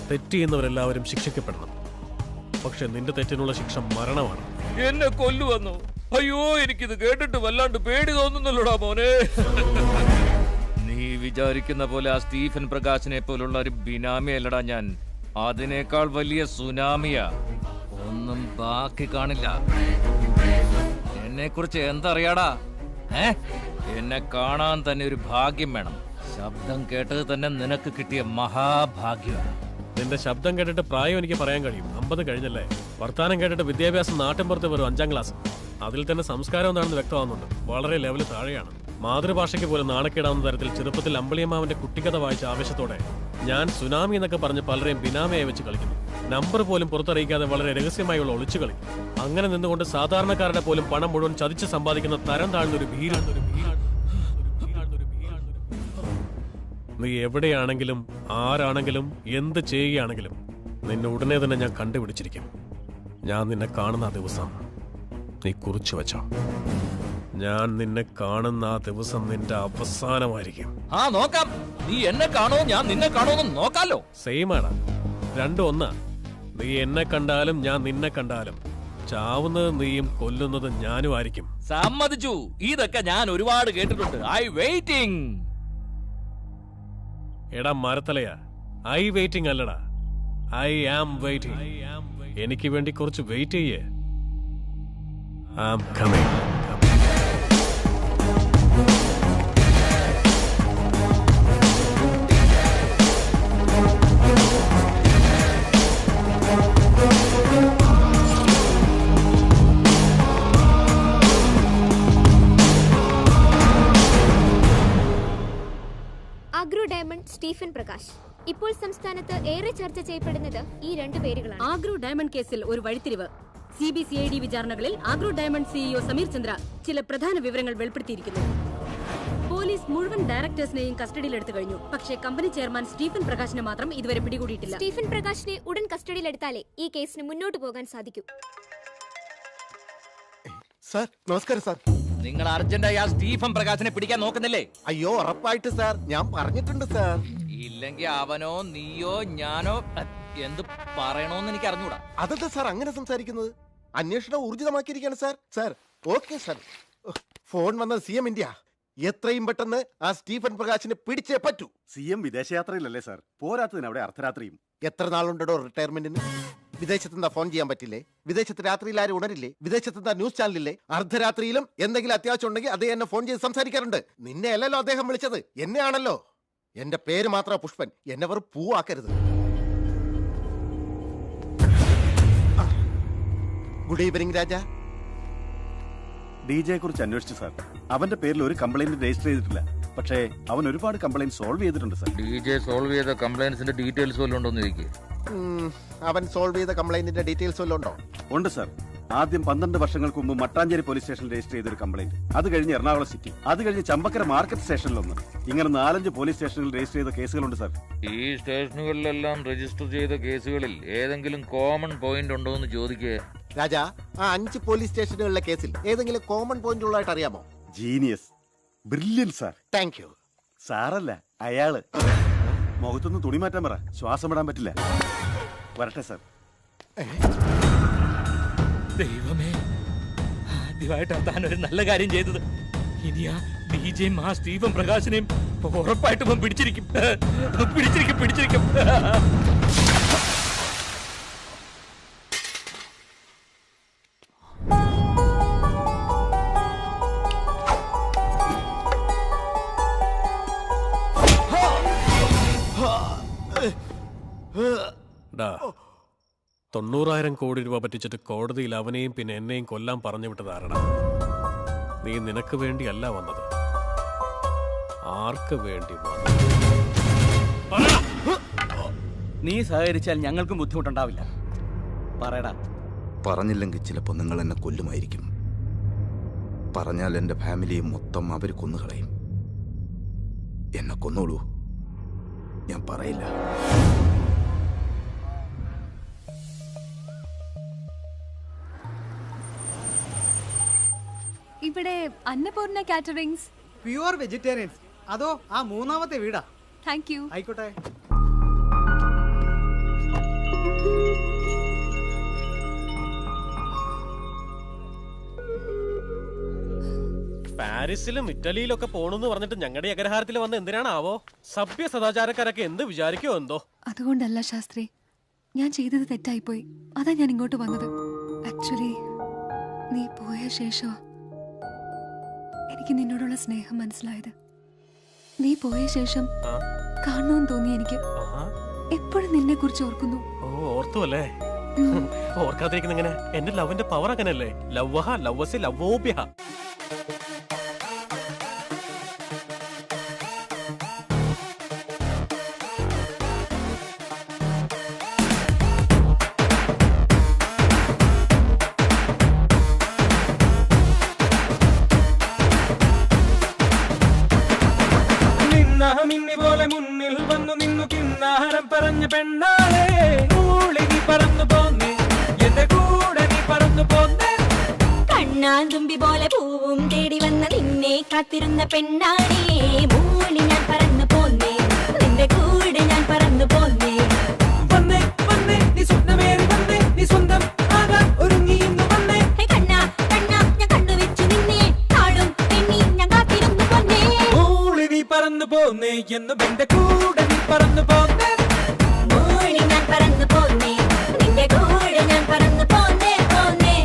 Speaker 12: തെറ്റ് ചെയ്യുന്നവരെല്ലാവരും ശിക്ഷിക്കപ്പെടണം. പക്ഷെ നിന്റെ തെറ്റിനുള്ള ശിക്ഷ മരണമാണ്.
Speaker 15: എന്നെ കൊല്ലുവന്നു? അയ്യോ, എനിക്കിത് കേട്ടിട്ട് വല്ലാണ്ട് പേടി തോന്നുന്നല്ലോടാ മോനെ. നീ വിചാരിക്കുന്ന പോലെ ആ സ്റ്റീഫൻ പ്രകാശിനെ പോലുള്ള ഒരു ബിനാമിയല്ലടാ ഞാൻ. അതിനേക്കാൾ വലിയ സുനാമിയാ. ഒന്നും ബാക്കി കാണില്ല. എന്നെ കുറിച്ച് എന്തറിയാടാ? എന്നെ കാണാൻ തന്നെ ഒരു ഭാഗ്യം വേണം. ശബ്ദം കേട്ടത് തന്നെ നിനക്ക് കിട്ടിയ മഹാഭാഗ്യമാണ്.
Speaker 12: നിന്റെ ശബ്ദം കേട്ടിട്ട് പ്രായം എനിക്ക് പറയാൻ കഴിയും. 50 കഴിഞ്ഞല്ലേ. വർത്താനം കേട്ടിട്ട് വിദ്യാഭ്യാസം നാട്ടിൻപുറത്ത് വെറും 5ാം ക്ലാസ്. അതിൽ തന്നെ സംസ്കാരം എന്താണെന്ന് വ്യക്തമാകുന്നുണ്ട്. വളരെ ലെവല് താഴെയാണ്. മാതൃഭാഷയ്ക്ക് പോലും നാണക്കേടാവുന്ന തരത്തിൽ ചെറുപ്പത്തിൽ അമ്പിളിയമ്മാവന്റെ കുട്ടിക്കഥ വായിച്ച ആവേശത്തോടെ ഞാൻ സുനാമി എന്നൊക്കെ പറഞ്ഞ് പലരെയും ബിനാമിയായി വെച്ച് കളിക്കുന്നു. നമ്പർ പോലും പുറത്തറിയിക്കാതെ വളരെ രഹസ്യമായുള്ള ഒളിച്ചുകളി. അങ്ങനെ നിന്നുകൊണ്ട് സാധാരണക്കാരുടെ പോലും പണം മുഴുവൻ ചതിച്ച് സമ്പാദിക്കുന്ന തരം താഴ്ന്നൊരു ഭീരാണ്. നീ എവിടെയാണെങ്കിലും ആരാണെങ്കിലും എന്ത് ചെയ്യുകയാണെങ്കിലും നിന്നെ ഉടനെ തന്നെ ഞാൻ കണ്ടുപിടിച്ചിരിക്കും. ഞാൻ നിന്നെ കാണുന്ന ആ ദിവസം നീ കുറിച്ചു വെച്ചോ. ഞാൻ നിന്നെ കാണുന്ന ആ ദിവസം നിന്റെ അവസാനമായിരിക്കും.
Speaker 15: ആ നോക്കാം. നീ എന്നെ കാണോ ഞാൻ നിന്നെ കാണോന്ന് നോക്കാലോ.
Speaker 12: സെയിം ആണ്. രണ്ടും ഒന്നാ. നീ എന്നെ കണ്ടാലും ഞാൻ നിന്നെ കണ്ടാലും ചാവുന്നത് നീയും കൊല്ലുന്നത് ഞാനും ആയിരിക്കും.
Speaker 15: സമ്മതിച്ചു. ഇതൊക്കെ ഞാൻ ഒരുപാട് കേട്ടിട്ടുണ്ട്. I waiting.
Speaker 12: എടാ മരത്തലയാ, ഐ വെയിറ്റിംഗ് അല്ലടാ, ഐ ആം വെയിറ്റിംഗ്. എനിക്ക് വേണ്ടി കുറച്ച് വെയിറ്റ് ചെയ്യേ. I am coming.
Speaker 9: Agro diamond Stephen Prakash. ഇപ്പോൾ സംസ്ഥാനത്ത് ഏറെ ചർച്ച ചെയ്യപ്പെടുന്നത് ഈ 2 പേരുകളാണ്.
Speaker 17: ആഗ്രോ ഡയമണ്ട് കേസിൽ ഒരു വഴിത്തിരിവ്. CBCID വിചാരണകളിൽ agro diamond CEO Sameer Chandra ചില പ്രധാന വിവരങ്ങൾ വെളിപ്പെടുത്തിയിരിക്കുന്നു. പോലീസ് മുഴുവൻ ഡയറക്ടേഴ്സിനെയും കസ്റ്റഡിയിലെടുത്തു കഴിഞ്ഞു. പക്ഷേ കമ്പനി ചെയർമാൻ സ്റ്റീഫൻ പ്രകാശിനെ മാത്രം ഇതുവരെ പിടികൂടിയിട്ടില്ല.
Speaker 9: സ്റ്റീഫൻ പ്രകാശിനെ ഉടൻ കസ്റ്റഡിയിലെടുത്താലേ ഈ കേസിന് മുന്നോട്ട് പോകാൻ സാധിക്കൂ.
Speaker 7: സാർ നമസ്കാരം സാർ.
Speaker 15: നിങ്ങൾ അർജന്റായി ആ സ്റ്റീഫൻ പ്രകാശിനെ പിടിക്കാൻ നോക്കുന്നില്ലേ?
Speaker 7: അയ്യോ ഉറപ്പായിട്ട് സാർ, ഞാൻ പറഞ്ഞിട്ടുണ്ട് സാർ.
Speaker 15: ഇല്ലെങ്കിൽ അവനോ നീയോ ഞാനോ എന്ത് പറയണോന്ന് എനിക്ക് അറിഞ്ഞൂടാ.
Speaker 7: അതെന്താ സാർ അങ്ങനെ സംസാരിക്കുന്നത്? അന്വേഷണം ഊർജിതമാക്കിയിരിക്കുകയാണ് sir. Sir okay sir. Phone വന്നത് CM ഇന്ത്യ. എത്രയും പെട്ടെന്ന് ആ സ്റ്റീഫൻ പ്രകാശിനെ പിടിച്ചേ പറ്റൂ.
Speaker 16: CM വിദേശയാത്രയിലല്ലേ സാർ? പോരാത്തതിന് അവിടെ അർദ്ധരാത്രിയും.
Speaker 7: എത്ര നാളുണ്ടോ റിട്ടയർമെന്റിന്? വിദേശത്തെന്താ ഫോൺ ചെയ്യാൻ പറ്റില്ലേ? വിദേശത്ത് രാത്രിയിൽ ആരും ഉണരില്ലേ? വിദേശത്തെന്താ ന്യൂസ് ചാനലില്ലേ? അർദ്ധരാത്രിയിലും എന്തെങ്കിലും അത്യാവശ്യം ഉണ്ടെങ്കിൽ അദ്ദേഹം എന്നെ ഫോൺ ചെയ്ത് സംസാരിക്കാറുണ്ട്. നിന്നെ അല്ലല്ലോ അദ്ദേഹം വിളിച്ചത്, എന്നെ ആണല്ലോ. എന്റെ പേര് മാത്ര പുഷ്പൻ. എന്നെ വെറും പൂവാക്കരുത്. ഗുഡ് ഈവനിങ് രാജ.
Speaker 16: DJയെ കുറിച്ച് അന്വേഷിച്ചു സാർ. അവന്റെ പേരിൽ ഒരു കംപ്ലൈന്റ് രജിസ്റ്റർ ചെയ്തിട്ടില്ല. പക്ഷേ അവൻ ഒരുപാട് കംപ്ലൈന്റ് സോൾവ് ചെയ്തിട്ടുണ്ട് സാർ.
Speaker 15: DJ സോൾവ് ചെയ്ത കംപ്ലൈന്റ്സിന്റെ ഡീറ്റെയിൽസ് വല്ലതും ഉണ്ടോന്ന് ചോദിക്കേ.
Speaker 7: അവൻ സോൾവ് ചെയ്ത കംപ്ലൈന്റിന്റെ ഡീറ്റെയിൽസ് വല്ലതും ഉണ്ടോ?
Speaker 16: ഉണ്ട് സാർ. ആദ്യം 12 വർഷങ്ങൾക്ക് മുമ്പ് മട്ടാഞ്ചേരി പോലീസ് സ്റ്റേഷനിൽ രജിസ്റ്റർ ചെയ്തൊരു കംപ്ലൈന്റ്. അത് കഴിഞ്ഞ് എറണാകുളം സിറ്റി, അത് കഴിഞ്ഞ് ചമ്പക്കര മാർക്കറ്റ് സ്റ്റേഷനിലൊന്ന്. ഇങ്ങനെ 4-5 പോലീസ് സ്റ്റേഷനിൽ രജിസ്റ്റർ ചെയ്ത കേസുകളുണ്ട് സാർ.
Speaker 15: ഈ സ്റ്റേഷനുകളിലെല്ലാം രജിസ്റ്റർ ചെയ്ത കേസുകളിൽ ഏതെങ്കിലും കോമൺ പോയിന്റ് ഉണ്ടോ എന്ന് ചോദിക്കേ.
Speaker 7: രാജ, ആ 5 പോലീസ് സ്റ്റേഷനുകളിലെ കേസിൽ ഏതെങ്കിലും കോമൺ പോയിന്റ് ഉള്ളതായിട്ട് അറിയാമോ?
Speaker 16: Genius, brilliant sir.
Speaker 7: Thank you.
Speaker 16: സാറല്ല അയാള്. മുഖത്തൊന്ന് തുണി മാറ്റാൻ പറ, ശ്വാസം വിടാൻ പറ്റില്ല. വരട്ടെ സാർ.
Speaker 15: ദൈവമേ, ആദ്യമായിട്ടാണ് താൻ ഒരു നല്ല കാര്യം ചെയ്തത്. ഇനി ആ DJയും ആ സ്റ്റീഫൻ പ്രകാശിനെയും ഉറപ്പായിട്ടും പിടിച്ചിരിക്കും.
Speaker 12: 90,000 കോടി രൂപ പറ്റിച്ചിട്ട് കോടതിയിൽ അവനെയും പിന്നെ എന്നെയും കൊല്ലാൻ പറഞ്ഞു വിട്ടതാരടാ? നീ നിനക്ക് വേണ്ടിയല്ല വന്നത്, ആർക്ക് വേണ്ടി വന്നു?
Speaker 4: നീ സഹകരിച്ചാൽ ഞങ്ങൾക്കും ബുദ്ധിമുട്ടുണ്ടാവില്ല. പറയടാ.
Speaker 13: പറഞ്ഞില്ലെങ്കിൽ ചിലപ്പോൾ നിങ്ങൾ എന്നെ കൊല്ലുമായിരിക്കും. പറഞ്ഞാൽ എൻ്റെ ഫാമിലിയെ മൊത്തം അവർ കൊന്നുകളയും. എന്നെ കൊന്നോളൂ, ഞാൻ പറയില്ല.
Speaker 18: ഇവിടെ അന്നപൂർണ കാറ്ററിംഗ്സ്.
Speaker 1: Pure vegetarians. അതോ ആ മൂന്നാമത്തെ വീടാ?
Speaker 18: Thank you.
Speaker 1: ആയിക്കോട്ടെ.
Speaker 12: പാരീസിലും ഇറ്റലിയിലൊക്കെ പോണെന്ന് പറഞ്ഞിട്ട് ഞങ്ങളുടെ അഗ്രഹാരത്തിൽ വന്ന് എന്തിനാണാവോ? സഭ്യ സദാചാരക്കാരൊക്കെ എന്ത് വിചാരിക്കോ എന്തോ.
Speaker 18: അതുകൊണ്ടല്ല ശാസ്ത്രി, ഞാൻ ചെയ്തത് തെറ്റായിപ്പോയി. അതാ ഞാൻ ഇങ്ങോട്ട് വന്നത്. ആക്ച്വലി നീ പോയ ശേഷം എനിക്ക് നിന്നോടുള്ള സ്നേഹം മനസ്സിലായത്. നീ പോയ ശേഷം കാണണമെന്ന് തോന്നി എനിക്ക്. എപ്പോഴും നിന്നെ കുറിച്ച് ഓർക്കുന്നു.
Speaker 12: ഓർത്തു അല്ലേ? ഓർക്കാതിരിക്കുന്ന എങ്ങനെ? എന്റെ ലവിന്റെ പവർ അങ്ങനല്ലേ? ലവ്വഹ ലവ്വസി ലവോഭ്യ.
Speaker 22: മിന്നി പോലെ മുന്നിൽ വന്നു നിന്നു കിന്നാരം പറഞ്ഞ പെണ്ണാളെ, മൂളി നീ പറന്നു പോന്നേ, എന്റെ കൂടെ നീ പറന്നു പോന്നേ.
Speaker 5: കണ്ണാന്തുമ്പി പോലെ പൂവും തേടി വന്ന നിന്നെ കാത്തിരുന്ന പെണ്ണാളെ, മൂളി ഞാൻ പറന്നു പോന്നേ, നിന്റെ കൂടെ ഞാൻ പറന്നു പോന്നേ.
Speaker 22: വന്നേ വന്നേ നീ സ്വപ്നമേറി വന്നേ, നീ സ്വന്തം ആകാൻ ഒരുങ്ങി ഇന്ന് വന്നേ.
Speaker 5: കണ്ണാ കണ്ണാ ഞാൻ കണ്ടുവെച്ചു നിന്നെ, താളും എണ്ണി ഞാൻ കാത്തിരുന്നു പോന്നേ.
Speaker 22: മൂളി നീ പറന്നു പോന്നേ, എന്നും എന്റെ കൂടെ നീ പറന്നു പോന്നേ.
Speaker 5: മൂളി ഞാൻ പറന്നു പോന്നേ, നിന്റെ കൂടെ ഞാൻ പറന്നു പോന്നേ പോന്നേ.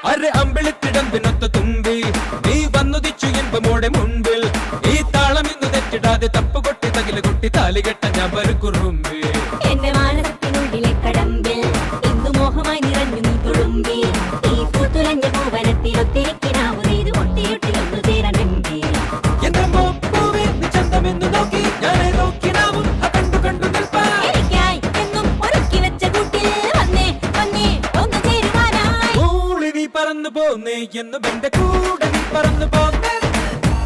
Speaker 22: അരെ അമ്പിളിത്തിടമ്പിനൊത്ത തുമ്പി, നീ വന്നുദിച്ചു ഇൻപമോടെ മുൻപിൽ. ഈ താളം ഇന്ന് തെറ്റിടാതെ തപ്പുകൊട്ടി തകില് കൊട്ടി താലികെട്ട ഞാൻ പരുക്കുറുമ്പി.
Speaker 5: എന്റെ മാനസത്തിനുള്ളിലെ കടമ്പിൽ ഇന്നു മോഹമായി നിറഞ്ഞു നീ തുളുമ്പി. ഈ പൂത്തുലഞ്ഞ പൂവനത്തിൽ ഒത്തിരി കിനാവ് നെയ്ത് ഒട്ടിയൊട്ടിയൊന്നു ചേരനെമ്പി.
Speaker 22: എന്റെ പൂവേ നീ ചന്തമെന്നു നോക്കി, ഞാനെ നോക്കിനാവും കണ്ടു കണ്ടു നിൽപ്പാ.
Speaker 5: എനിക്കായി എന്നും ഒരുക്കി വെച്ച കൂട്ടിൽ വന്നേ വന്നേ ഒന്ന് ചേരുവാനായി.
Speaker 22: മൂളി നീ പറന്നു പോന്നേ, എന്നും എന്റെ കൂടെ നീ പറന്നു പോന്നേ.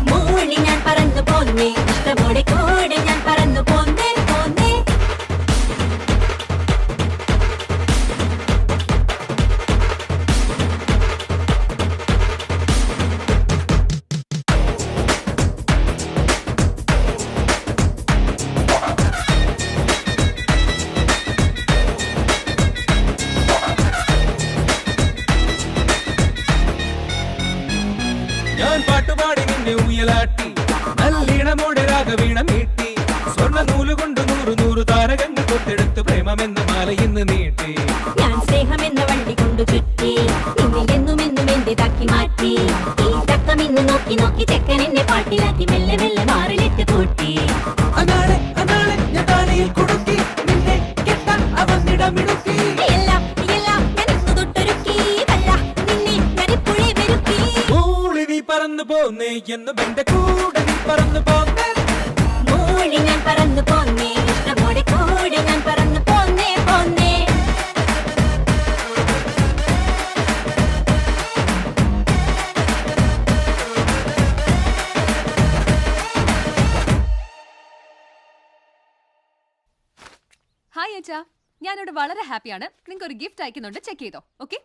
Speaker 5: മൂളി ഞാൻ പറന്നു പോന്നേ, ഇഷ്ടമോടെ കൂടെ ഞാൻ പറന്നു പോന്നേ പോന്നേ.
Speaker 22: ഞാൻ പാട്ടുപാടി നിന്നെ ഉയലാട്ടി, നല്ലീണമോടെ രാഗവീണ മീട്ടി. സ്വർണ്ണ നൂലുകൊണ്ട് 100 താരകങ്ങൾ കൊത്തെടുത്ത് പ്രേമമെന്ന മാല ഇന്ന് നീട്ടി.
Speaker 5: ഞാൻ സ്നേഹമെന്ന വണ്ടി കൊണ്ടു ചുറ്റി, നിന്നെ എന്നും എന്നും എന്റെ താക്കി മാറ്റി. ഈ തക്കം ഇന്ന് നോക്കി നോക്കി ചെക്കൻ എന്നെ പാട്ടിലാക്കി മെല്ലെ മെല്ലെ മാറിലിട്ട് കൂട്ടി.
Speaker 22: അനാളെ അനാളെ ഞാൻ താനയിൽ കുടുക്കി, നിന്നെ കെട്ടാൻ അവന്നിടമിടുക്കി.
Speaker 5: എല്ലാം എല്ലാം ഞാൻ ഇന്നു തൊട്ടൊരുക്കി, അല്ല നിന്നെ ഞാൻ ഇപ്പോഴേ വെറുക്കി.
Speaker 22: മൂളി നീ പറന്നു പോന്നേ, എന്നും എന്റെ കൂടെ നീ പറന്നു പോന്നേ.
Speaker 5: മൂളി ഞാൻ പറന്നു പോന്നേ, ഇഷ്ടമോടെ കൂടെ ഞാൻ പറന്നു പോന്നേ പോന്നേ.
Speaker 18: ഹായ് അച്ഛാ, ഞാനിവിടെ വളരെ ഹാപ്പിയാണ്. നിങ്ങൾക്ക് ഒരു ഗിഫ്റ്റ് അയക്കുന്നുണ്ട്, ചെക്ക് ചെയ്തോ. ഓക്കെ?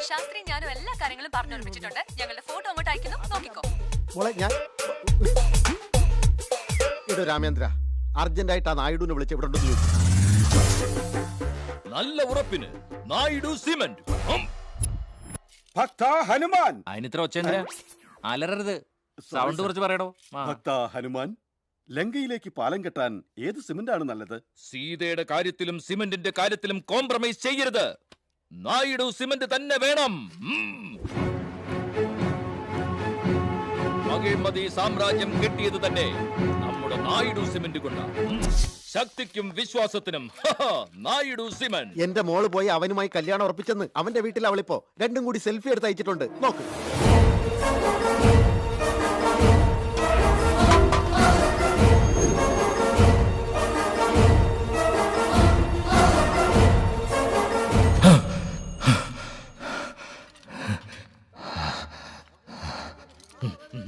Speaker 18: ശാസ്ത്രി ഞാനും എല്ലാ കാര്യങ്ങളും പറഞ്ഞുറപ്പിച്ചിട്ടുണ്ട്. ഞങ്ങളുടെ ഫോട്ടോ അങ്ങോട്ട് അയക്കുന്നു, നോക്കിക്കോ.
Speaker 7: മോളെ ഞാൻ ഇടോ രാമേന്ദ്ര, അർജന്റായിട്ട് ആ നായിഡുവിനെ വിളിച്ച് ഇവിടെ ഉണ്ടെന്ന് ചോദിച്ചു.
Speaker 15: നല്ല ഉറപ്പിന് നായിഡു സിമന്റ്.
Speaker 16: ഭക്ത ഹനുമാൻ.
Speaker 15: അതിനിത്ര ഒച്ച അലറരുത്. സൗണ്ട് കുറച്ച് പറയടോ.
Speaker 16: ഭക്ത ഹനുമാൻ, ലങ്കയിലേക്ക് പാലം കെട്ടാൻ ഏത് സിമന്റ് ആണ് നല്ലത്?
Speaker 15: സീതയുടെ കാര്യത്തിലും സിമന്റിന്റെ കാര്യത്തിലും കോംപ്രമൈസ് ചെയ്യരുത്. നായിഡു സിമന്റ് തന്നെ വേണം. മകേമതി സാമ്രാജ്യം കെട്ടിയത് തന്നെ നമ്മുടെ നായിഡു സിമന്റ് കൊണ്ടാണ്. ശക്തിക്കും വിശ്വാസത്തിനും നായിഡു സിമന്റ്.
Speaker 7: എന്റെ മോള് പോയി അവനുമായി കല്യാണം ഉറപ്പിച്ചെന്ന് അവന്റെ വീട്ടിൽ അവളിപ്പോ രണ്ടും കൂടി സെൽഫി എടുത്ത് അയച്ചിട്ടുണ്ട്. നോക്ക്.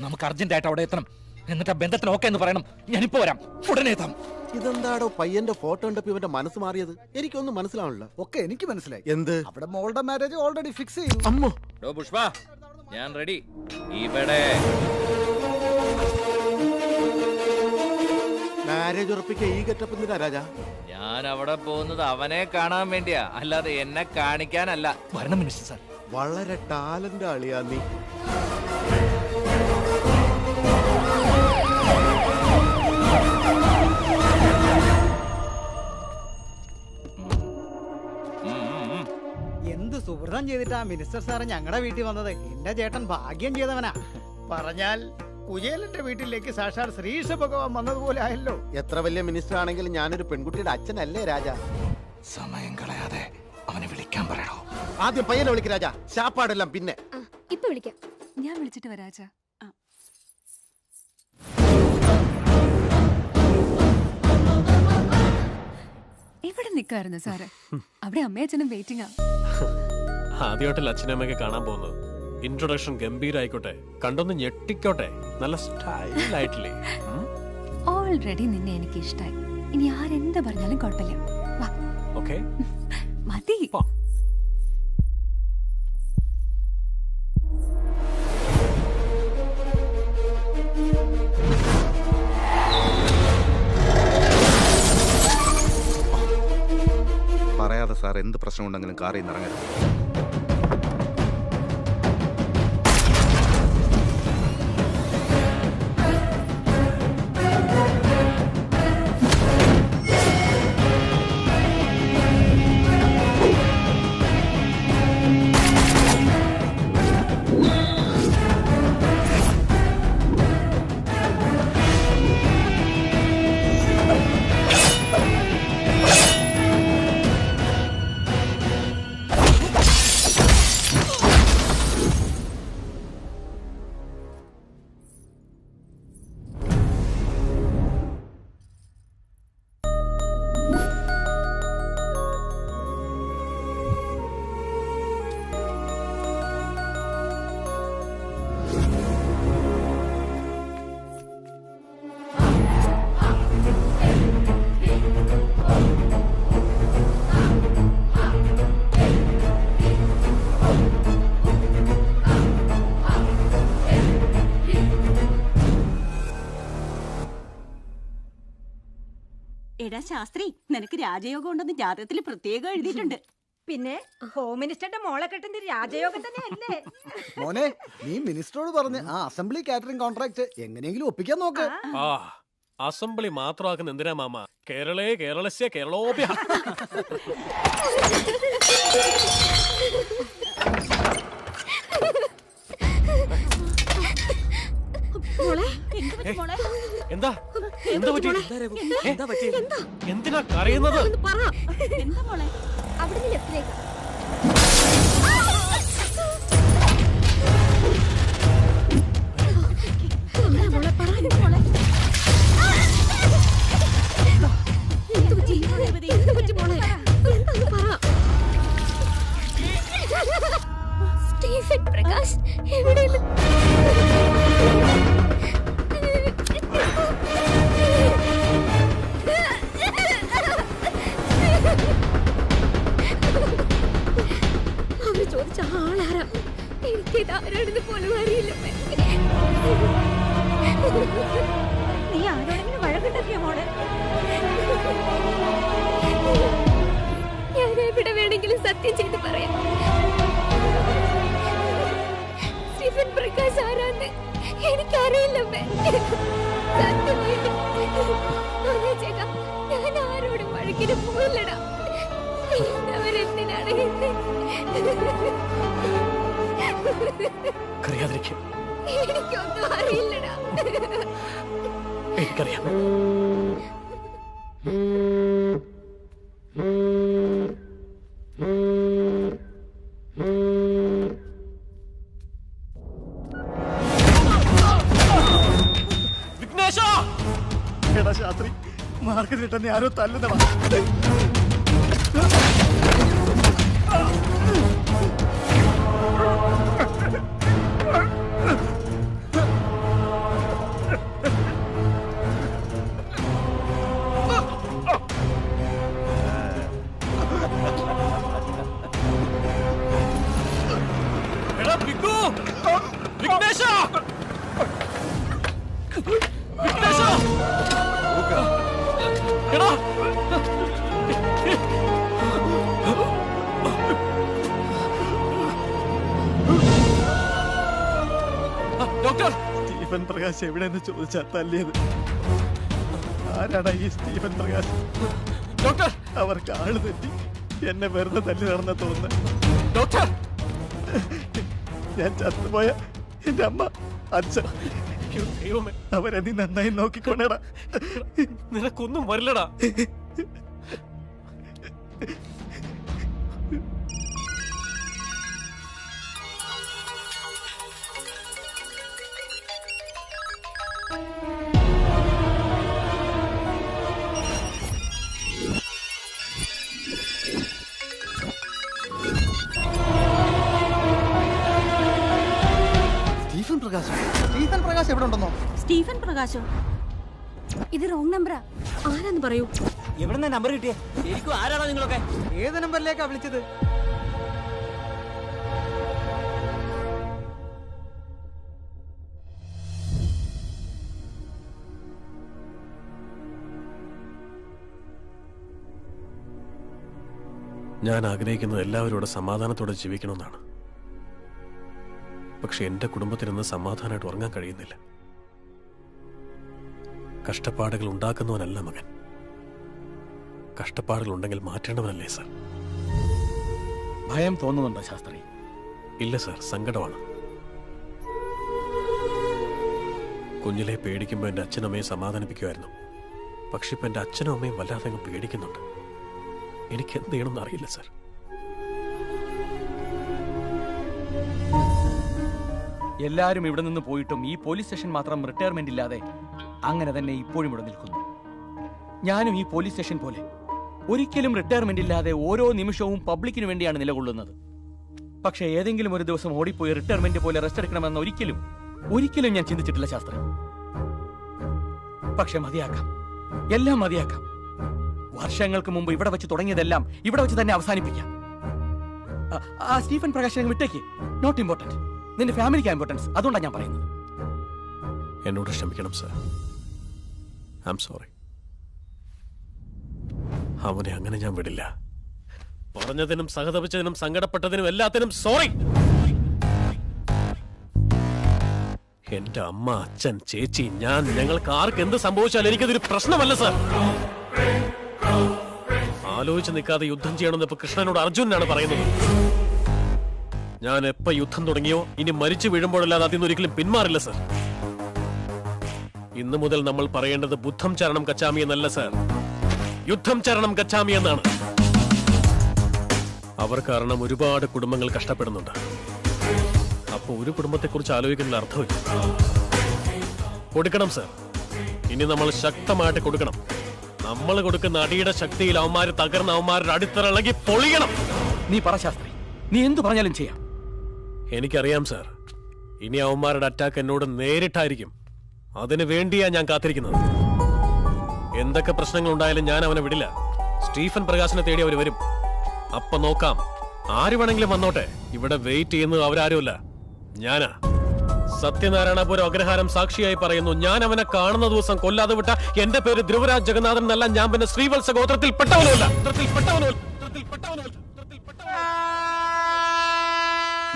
Speaker 15: നമുക്ക് അർജന്റായിട്ട് അവിടെ എത്തണം. എന്നിട്ട് ബന്ധത്തിന് ഓക്കെ എന്ന് പറയണം. ഞാനിപ്പോ വരാം, ഉടനെ എത്താം.
Speaker 7: ഇതെന്താടോ പയ്യന്റെ ഫോട്ടോ കണ്ടപ്പോ ഇവന്റെ മനസ്സ് മാറിയത്? എനിക്കൊന്നും മനസ്സിലാവണില്ല.
Speaker 1: ഒക്കെ എനിക്ക് മനസ്സിലായി.
Speaker 7: എന്ത്?
Speaker 1: അവിടെ മോളുടെ മാരേജ് ഓൾറെഡി ഫിക്സ് ചെയ്തു.
Speaker 7: അമ്മോ.
Speaker 15: പുഷ്പ, ഞാൻ റെഡി. ഇവിടെ
Speaker 7: മാരേജ് ഉറപ്പിക്ക ഈ ഗെറ്റപ്പ് എന്തിനാ രാജാ?
Speaker 15: ഞാൻ അവിടെ പോകുന്നത് അവനെ കാണാൻ വേണ്ടിയാ, അല്ലാതെ എന്നെ കാണിക്കാനല്ല. വരണം മിനിസ്റ്റർ സാർ.
Speaker 7: വളരെ ടാലന്റ് ആളിയാ നീ.
Speaker 1: എന്ത് സുഹൃതം ചെയ്തിട്ടാ മിനിസ്റ്റർ സാറ് ഞങ്ങളുടെ വീട്ടിൽ വന്നത്. എന്റെ ചേട്ടൻ ഭാഗ്യം ചെയ്തവനാ.
Speaker 6: പറഞ്ഞാൽ കുചേലന്റെ വീട്ടിലേക്ക് സാക്ഷാൽ ശ്രീകൃഷ്ണ ഭഗവാൻ വന്നതുപോലെ ആയല്ലോ.
Speaker 7: എത്ര വലിയ മിനിസ്റ്റർ ആണെങ്കിലും ഞാനൊരു പെൺകുട്ടിയുടെ അച്ഛനല്ലേ രാജാ?
Speaker 15: സമയം കളയാതെ അവനെ വിളിക്കാൻ പറയണോ?
Speaker 7: ആദ്യം പയ്യനെ വിളിക്ക് രാജാ, ശാപ്പാടെല്ലാം പിന്നെ.
Speaker 9: ഇപ്പൊ വിളിക്കാം.
Speaker 18: ഞാൻ വിളിച്ചിട്ട് വരാച്ച. ഇവിടെ നിക്കായിരുന്നു സാറ്. അവിടെ അമ്മയച്ഛനും വെയിറ്റിംഗാ.
Speaker 12: ആദ്യമായിട്ടല്ല അച്ഛനും അമ്മയൊക്കെ കാണാൻ പോകുന്നത്. ഇൻട്രൊഡക്ഷൻ ഗംഭീരായിക്കോട്ടെ, കണ്ടൊന്ന് ഞെട്ടിക്കോട്ടെ, നല്ല സ്റ്റൈലായിട്ടില്ലേ?
Speaker 18: ഓൾറെഡി നിന്നെ എനിക്ക് ഇഷ്ടായി. ഇനി ആരെന്ത് പറഞ്ഞാലും കുഴപ്പമില്ല. വാ.
Speaker 12: ഓക്കേ,
Speaker 18: മതി.
Speaker 13: പറയാതെ സാർ എന്ത് പ്രശ്നമുണ്ടെങ്കിലും കാറിൽ നിന്ന് ഇറങ്ങരുത്.
Speaker 11: എടാ ശാസ്ത്രി, നിനക്ക് രാജയോഗം ഉണ്ടെന്ന് ജാതകത്തിൽ പ്രത്യേകം എഴുതിയിട്ടുണ്ട്.
Speaker 17: പിന്നെ ഹോം മിനിസ്റ്ററുടെ മോളെ കെട്ടുന്ന രാജയോഗം തന്നെ അല്ലേ?
Speaker 1: മോനെ, നീ മിനിസ്റ്ററോട് പറഞ്ഞ് ആ അസംബ്ലി കാറ്ററിംഗ് കോൺട്രാക്ട് എങ്ങനെയെങ്കിലും ഒപ്പിക്കാൻ നോക്ക്.
Speaker 12: അസംബ്ലി മാത്രമാക്കുന്ന എന്തിനാ മാമ? കേരളേ കേരളസ്യ കേരളോപ്യ. എന്താ എന്താ പറ്റി? എന്തിനാ കരയുന്നത്?
Speaker 9: എന്താ മോളെ? അവിടെ ലെഫ്റ്റിലേക്ക്. സ്റ്റീഫൻ പ്രകാശ് എവിടെയാണ്? അവര് ചോദിച്ച ആളാരാ? എനിക്കിത് ആരാണെന്ന് പോലും അറിയില്ല.
Speaker 11: നീ ആരോടെങ്കിലും വഴക്കിട്ടൊക്കെയോ മോളെ?
Speaker 9: ഞാൻ എവിടെ വേണമെങ്കിലും സത്യം ചെയ്ത് പറയാം. സ്റ്റീഫൻ പ്രകാശ് ആരാന്ന് എനിക്കറിയില്ലമ്മേ. സത്യമായിട്ടും ചേട്ടാ, ഞാൻ ആരോടും വഴക്കിന് പോയില്ലടാ. അവരെന്തിനാണ് എനിക്കൊന്നും അറിയില്ലടാ.
Speaker 12: എനിക്കറിയാം.
Speaker 2: എടാ ശാസ്ത്രി, മാർക്കറ്റിൽ തന്നെ ആരോ തല്ലുന്നടാ. സ്റ്റീഫൻ പ്രകാശ് എവിടെയെന്ന് ചോദിച്ചാൽ തല്ലിയത്. ആരാടാ ഈ സ്റ്റീഫൻ പ്രകാശ്? ഡോക്ടർ, അവർക്ക് ആള് തെറ്റി എന്നെ വെറുതെ തല്ലി നടന്ന തോന്നുന്നു. ഡോക്ടർ, ഞാൻ ചത്തുപോയ എന്റെ അമ്മ, അച്ഛൻ, അവരെ നീ നന്നായി നോക്കിക്കൊണ്ടേടാ.
Speaker 12: നിനക്കൊന്നും വരില്ലടാ.
Speaker 2: സ്റ്റീഫൻ പ്രകാശ്, സ്റ്റീഫൻ പ്രകാശ് എവിടെ ഉണ്ടെന്നോ?
Speaker 11: സ്റ്റീഫൻ പ്രകാശോ? ഇത് റോങ് നമ്പറാ.
Speaker 17: ആരാന്ന് പറയൂ.
Speaker 10: എവിടെന്നാ നമ്പർ കിട്ടിയേ? ശരിക്കും ആരാണോ നിങ്ങളൊക്കെ?
Speaker 2: ഏത് നമ്പറിലേക്കാ വിളിച്ചത്?
Speaker 12: ഞാൻ ആഗ്രഹിക്കുന്നത് എല്ലാവരോടും സമാധാനത്തോടെ ജീവിക്കണമെന്നാണ്. പക്ഷെ എന്റെ കുടുംബത്തിനൊന്ന് സമാധാനമായിട്ട് ഉറങ്ങാൻ കഴിയുന്നില്ല. കഷ്ടപ്പാടുകൾ ഉണ്ടാക്കുന്നവനല്ല മകൻ, കഷ്ടപ്പാടുകൾ ഉണ്ടെങ്കിൽ മാറ്റേണ്ടവനല്ലേ സർ?
Speaker 4: ഭയം തോന്നുന്നുണ്ടോ ശാസ്ത്രി?
Speaker 12: ഇല്ല സർ, സങ്കടമാണ്. കുഞ്ഞിലെ പേടിക്കുമ്പോൾ എൻ്റെ അച്ഛനും അമ്മയെ സമാധാനിപ്പിക്കുമായിരുന്നു. പക്ഷെ ഇപ്പം എൻ്റെ അച്ഛനും അമ്മയും വല്ലാതെ അങ്ങ് പേടിക്കുന്നുണ്ട്. എനിക്ക് എന്ത് ചെയ്യണമെന്ന് അറിയില്ല സർ.
Speaker 4: എല്ലാവരും ഇവിടെ നിന്ന് പോയിട്ടും ഈ പോലീസ് സ്റ്റേഷൻ മാത്രം റിട്ടയർമെന്റ് ഇല്ലാതെ അങ്ങനെ തന്നെ ഇപ്പോഴും ഇവിടെ നിൽക്കുന്നു. ഞാനും ഈ പോലീസ് സ്റ്റേഷൻ പോലെ ഒരിക്കലും റിട്ടയർമെന്റ് ഇല്ലാതെ ഓരോ നിമിഷവും പബ്ലിക്കിന് വേണ്ടിയാണ് നിലകൊള്ളുന്നത്. പക്ഷേ ഏതെങ്കിലും ഒരു ദിവസം ഓടിപ്പോയി റിട്ടയർമെന്റ് പോലെ റെസ്റ്റ് എടുക്കണമെന്ന് ഒരിക്കലും ഞാൻ ചിന്തിച്ചിട്ടില്ല ശാസ്ത്രി. പക്ഷെ മതിയാക്കാം, എല്ലാം മതിയാക്കാം. വർഷങ്ങൾക്ക് മുമ്പ് ഇവിടെ വെച്ച് തുടങ്ങിയതെല്ലാം ഇവിടെ വെച്ച് തന്നെ അവസാനിപ്പിക്കാം. ആ സ്റ്റീഫൻ പ്രകാശ് വിട്ടേക്ക്, നോട്ട് ഇമ്പോർട്ടന്റ്. നിന്റെ ഫാമിലിക്ക് ഇമ്പോർട്ടൻസ്, അതുകൊണ്ടാണ് ഞാൻ പറയുന്നത്.
Speaker 12: എന്നോട് ക്ഷമിക്കണം സർ, ഐ ആം സോറി. അവനെ അങ്ങനെ ഞാൻ വിടില്ല. പറഞ്ഞതിനും സഹതപിച്ചതിനും സങ്കടപ്പെട്ടതിനും എല്ലാത്തിനും സോറി. എന്റെ അമ്മ, അച്ഛൻ, ചേച്ചി, ഞങ്ങൾക്ക് ആർക്ക് എന്ത് സംഭവിച്ചാലും എനിക്കതൊരു പ്രശ്നമല്ല സർ. ആലോചിച്ച് നിൽക്കാതെ യുദ്ധം ചെയ്യണമെന്ന് ഇപ്പൊ കൃഷ്ണനോട് അർജുനാണ് പറയുന്നത്. ഞാൻ എപ്പോ യുദ്ധം തുടങ്ങിയോ ഇനി മരിച്ചു വീഴുമ്പോഴല്ലാതെ അതിൽ നിന്ന് ഒരിക്കലും പിന്മാറില്ല സർ. ഇന്നു മുതൽ നമ്മൾ പറയേണ്ടത് ബുദ്ധം ചരണം കച്ചാമി എന്നല്ല സർ, യുദ്ധം ചരണം കച്ചാമി എന്നാണ്. അവർ കാരണം ഒരുപാട് കുടുംബങ്ങൾ കഷ്ടപ്പെടുന്നുണ്ട്. അപ്പൊ ഒരു കുടുംബത്തെ കുറിച്ച് ആലോചിക്കുന്ന അർത്ഥമില്ല. കൊടുക്കണം സർ, ഇനി നമ്മൾ ശക്തമായിട്ട് കൊടുക്കണം. നമ്മൾ കൊടുക്കുന്ന അടിയുടെ ശക്തിയിൽ അവന്മാര് തകർന്ന അവന്മാരുടെ അടിത്തറ പൊളിയണം.
Speaker 4: നീ പറ ശാസ്ത്രി, നീ എന്തു പറഞ്ഞാലും ചെയ്യാം.
Speaker 12: എനിക്കറിയാം സർ, ഇനി അവന്മാരുടെ അറ്റാക്ക് എന്നോട് നേരിട്ടായിരിക്കും. അതിനു വേണ്ടിയാ ഞാൻ കാത്തിരിക്കുന്നത്. എന്തൊക്കെ പ്രശ്നങ്ങൾ ഉണ്ടായാലും ഞാൻ അവനെ വിടില്ല. സ്റ്റീഫൻ പ്രകാശിനെ തേടി അവർ വരും. അപ്പൊ നോക്കാം, ആര് വേണമെങ്കിലും വന്നോട്ടെ. ഇവിടെ വെയിറ്റ് ചെയ്യുന്നത് അവരാരുമല്ല, ഞാനാ. സത്യനാരായണപുരം അഗ്രഹാരം സാക്ഷിയായി പറയുന്നു, ഞാൻ അവനെ കാണുന്ന ദിവസം കൊല്ലാതെ വിട്ട എന്റെ പേര് ധ്രുവരാജ് ജഗന്നാഥൻ എന്നല്ല, ഞാൻ പിന്നെ ശ്രീവത്സ ഗോത്രത്തിൽപ്പെട്ടവനല്ല.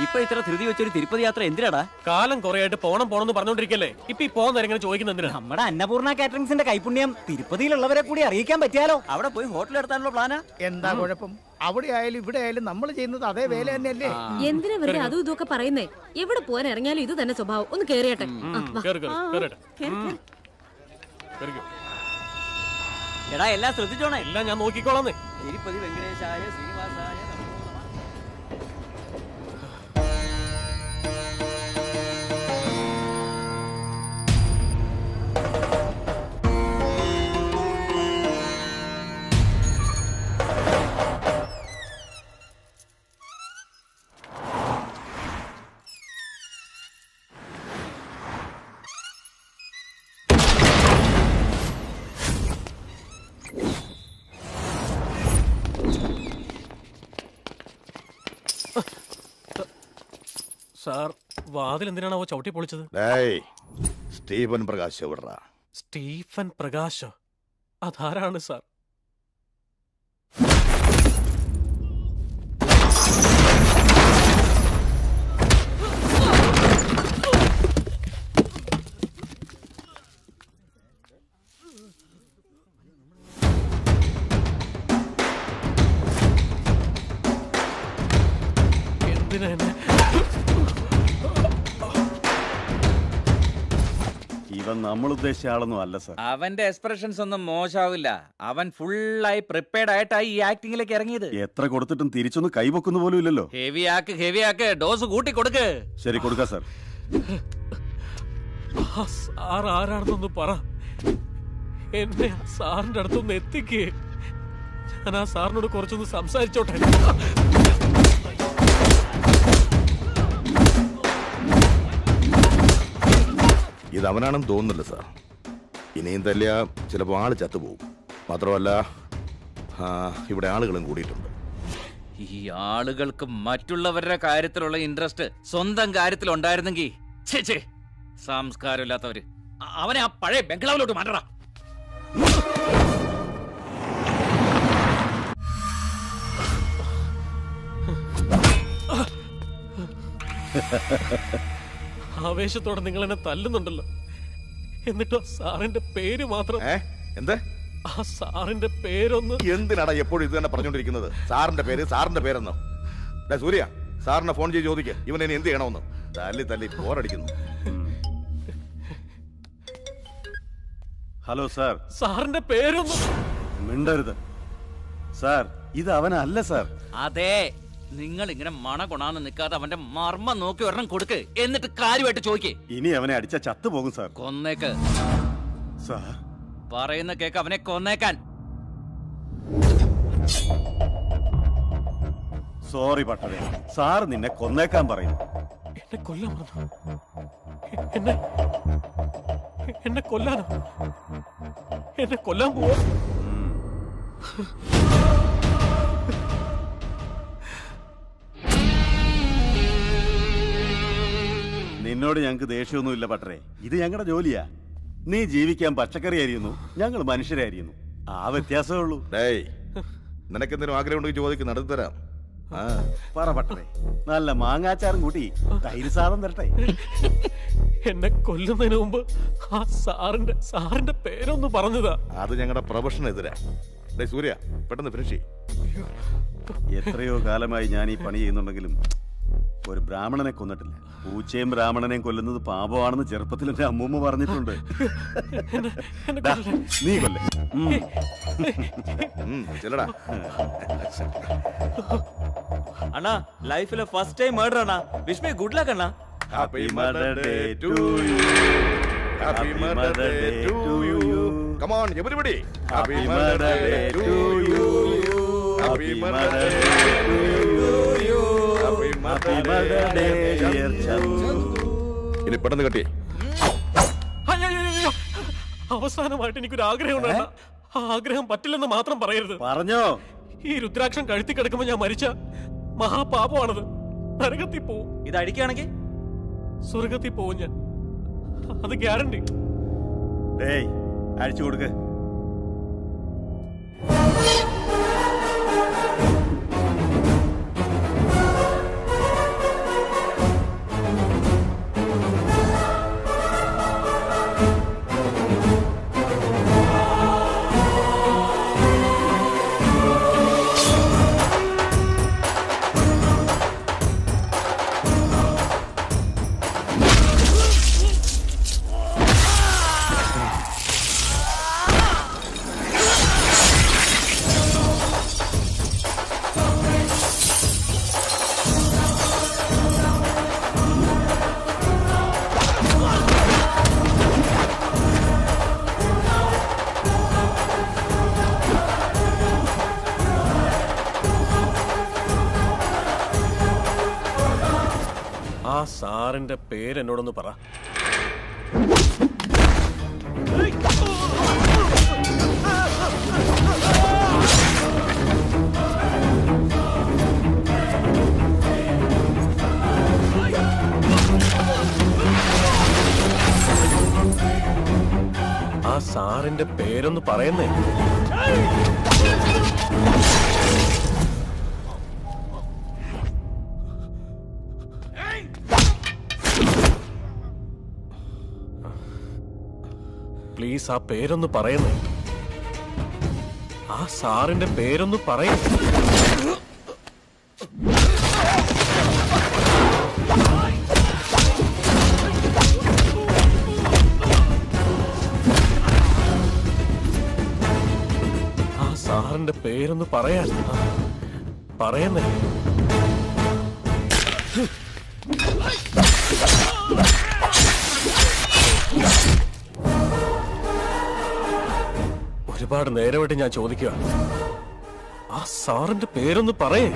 Speaker 10: ഇപ്പൊ ഇത്ര ധൃതി വെച്ചൊരു തിരുപ്പതി യാത്ര എന്തിനാടാ?
Speaker 12: കാലം കുറയായിട്ട് പോണെന്ന് പറഞ്ഞോണ്ടിരിക്കല്ലേ. ഇപ്പൊ ഈ പോകുന്ന ചോദിക്കുന്ന എന്തിനാ?
Speaker 10: നമ്മുടെ അന്നപൂർണ കാറ്ററിംഗ്സിന്റെ കൈപുണ്യം തിരുപ്പതിയിലുള്ളവരെ കൂടി അറിയിക്കാൻ പറ്റിയാലോ? അവിടെ പോയി ഹോട്ടൽ എടുത്താനുള്ള പ്ലാനാ.
Speaker 6: എന്താ കുഴപ്പം? അവിടെ ആയാലും ഇവിടെ ആയാലും നമ്മൾ ചെയ്യുന്നത് അതേ വേല തന്നെയല്ലേ.
Speaker 17: എന്തിനാ വെറുതെ അതും ഇതൊക്കെ പറയുന്നേ? എവിടെ പോകാൻ ഇറങ്ങിയാലും ഇത് തന്നെ സ്വഭാവം. ഒന്ന് കേറിയട്ടെ.
Speaker 10: എടാ എല്ലാം ശ്രദ്ധിച്ചോണേ.
Speaker 12: എല്ലാം ഞാൻ നോക്കിക്കോളാന്നേ.
Speaker 10: തിരുപ്പതി വെങ്കടേശായ ശ്രീനിവാസായ.
Speaker 12: സാർ, വാതിൽ എന്തിനാണോ ചവിട്ടി പൊളിച്ചത്?
Speaker 3: സ്റ്റീഫൻ പ്രകാശ് എവിടാ?
Speaker 12: സ്റ്റീഫൻ പ്രകാശ് അതാരാണ് സാർ? എന്തിനാ എന്നെ?
Speaker 16: ഇവൻ നമ്മൾ ഉദ്ദേശിച്ച ആളൊന്നും അല്ല സാർ.
Speaker 15: അവന്റെ എക്സ്പ്രഷൻസ് ഒന്നും മോശമാവില്ല. അവൻ ഫുള്ളായി പ്രിപ്പയർഡ് ആയിട്ടായി ഈ ആക്ടിംഗിലേക്ക് ഇറങ്ങിയത്.
Speaker 16: എത്ര കൊടുത്തിട്ടും തിരിച്ചൊന്ന് കൈവെക്കുന്ന പോലും ഇല്ലല്ലോ.
Speaker 15: ഹെവി ആക്ക്, ഡോസ് കൂട്ടി കൊടുക്ക്.
Speaker 16: ശരി, കൊടുക്കാം സാർ.
Speaker 12: സാർ ആരാണെന്നൊന്ന് പറ. എന്നെ സാറിന്റെ അടുത്തൊന്ന് എത്തിക്കേ. ഞാൻ ആ സാറിനോട് കുറച്ചൊന്ന് സംസാരിച്ചോട്ടെ.
Speaker 3: ഇത് അവനാണെന്ന് തോന്നുന്നില്ല സാർ. ഇനിയും തല്ലിയ ചിലപ്പോൾ ആള് ചത്തുപോകും. മാത്രമല്ല ഇവിടെ ആളുകളും കൂടിയിട്ടുണ്ട്.
Speaker 15: ഈ ആളുകൾക്ക് മറ്റുള്ളവരുടെ കാര്യത്തിലുള്ള ഇൻട്രസ്റ്റ് സ്വന്തം കാര്യത്തിൽ ഉണ്ടായിരുന്നെങ്കിൽ സംസ്കാരമില്ലാത്തവര് അവനെ ആ പഴയ ബംഗ്ലാവിലോട്ട് മാറ്റടാ.
Speaker 12: ആവേശത്തോടെ നിങ്ങൾ എന്നെ തല്ലുന്നുണ്ടല്ലോ. എന്നിട്ടോ സാറിന്റെ പേര് മാത്രം.
Speaker 3: എന്ത്?
Speaker 12: ആ സാറിന്റെ പേരൊന്ന്.
Speaker 3: എന്തിനാടാ എപ്പോഴും ഇത് തന്നെ പറഞ്ഞോണ്ടിരിക്കുന്നത്? സാറിന്റെ പേരെന്നോ? സൂര്യ, സാറിനെ ഫോൺ ചെയ്ത് ചോദിക്കുക ഇവൻ ഇനി എന്ത് ചെയ്യണമെന്ന്. തല്ലി ബോറടിക്കുന്നു.
Speaker 16: Hello sir.
Speaker 12: സാറിന്റെ പേരൊന്ന്.
Speaker 16: മിണ്ടരുത് സാർ, ഇത് അവനല്ല സാർ.
Speaker 15: അതെ, നിങ്ങൾ ഇങ്ങനെ മണ കൊണാന്ന് നിൽക്കാതെ അവന്റെ മർമ്മം നോക്കി ഒരെണ്ണം കൊടുക്ക്. എന്നിട്ട് കാര്യമായിട്ട് ചോദിക്കേ.
Speaker 16: ഇനി അവനെ അടിച്ച ചത്തുപോകും സാർ.
Speaker 15: കൊന്നേക്ക്
Speaker 16: സാർ.
Speaker 15: പറയുന്ന കേക്ക്, അവനെ കൊന്നേക്കാൻ.
Speaker 16: സോറി പട്ടവേ, സാർ നിന്നെ കൊന്നേക്കാൻ പറയുന്നു.
Speaker 12: എന്നെ കൊല്ലാൻ എന്നെ കൊല്ലാനോ? എന്നെ കൊല്ലാൻ പോവാ?
Speaker 16: നിന്നോട് ഞങ്ങൾക്ക് ദേഷ്യമൊന്നുമില്ല പട്ടരെ. ഇത് ഞങ്ങളുടെ ജോലിയാ. നീ ജീവിക്കാൻ പച്ചക്കറി അരിയുന്നു, ഞങ്ങൾ മനുഷ്യരെ അരിയുന്നു. ആ വ്യത്യാസമേ ഉള്ളൂ.
Speaker 3: നിനക്കെന്തെങ്കിലും ആഗ്രഹം ഉണ്ടെങ്കിൽ ചോദിക്കും, നടത്തി തരാം.
Speaker 16: പറ പട്ടരെ, നല്ല മാങ്ങാച്ചാറും കൂട്ടി തൈര് സാധനം തരട്ടെ.
Speaker 12: എന്നെ കൊല്ലുന്നതിന് മുമ്പ് ആ സാറിന്റെ പേരൊന്ന് പറഞ്ഞതാ.
Speaker 3: അത് ഞങ്ങളുടെ പ്രൊഫഷൻ എതിരാ. സൂര്യ, പെട്ടെന്ന് ഫിനിഷ്.
Speaker 16: എത്രയോ കാലമായി ഞാൻ ഈ പണി ചെയ്യുന്നുണ്ടെങ്കിലും ഒരു ബ്രാഹ്മണനെ കൊന്നിട്ടില്ല. പൂച്ചയും ബ്രാഹ്മണനെയും കൊല്ലുന്നത് പാപമാണെന്ന് ചെറുപ്പത്തിൽ എന്റെ അമ്മൂമ്മ പറഞ്ഞിട്ടുണ്ട്. നീ കൊല്ലേ.
Speaker 10: അണ്ണാ, ലൈഫിലെ ഫസ്റ്റ് ടൈം മർഡർ അണ്ണാ. വിഷ് മീ ഗുഡ് ലക്ക് അണ്ണാ.
Speaker 3: Happy mother day to you. Happy mother day to you. Come on everybody. Happy mother day to you. Happy mother day to you. Happy mother day dear Chandu. ഇനി പെട്ടെന്ന് കെട്ടി.
Speaker 12: അവസാനമായിട്ട് എനിക്കൊരു ആഗ്രഹമുണ്ട്. ആ ആഗ്രഹം പറ്റില്ലെന്ന് മാത്രം പറയരുത്.
Speaker 16: പറഞ്ഞോ?
Speaker 12: ഈ രുദ്രാക്ഷം കഴുത്തി കിടക്കുമ്പോ ഞാൻ മരിച്ച മഹാപാപമാണത്. നരകത്തിൽ പോവും.
Speaker 10: ഇത് അടിക്കുകയാണെങ്കിൽ
Speaker 12: സ്വർഗത്തിൽ പോവും ഞാൻ, അത് ഗ്യാരണ്ടി.
Speaker 16: ഡേയ് അഴിച്ചു കൊടുക്ക്.
Speaker 12: ആ സാറിന്റെ പേര് എന്നോടൊന്ന് പറ. ആ സാറിന്റെ പേരൊന്ന് പറയുന്നേ. പ്ലീസ് ആ പേരൊന്ന് പറയുന്നേ. ആ സാറിന്റെ പേരൊന്ന് പറയുന്നേ. ആ സാറിന്റെ പേരൊന്ന് പറയാൻ പറയുന്നേ. ഒരുപാട് നേരമായിട്ട് ഞാൻ ചോദിക്കുക, ആ സാറിന്റെ പേരൊന്ന് പറയേ.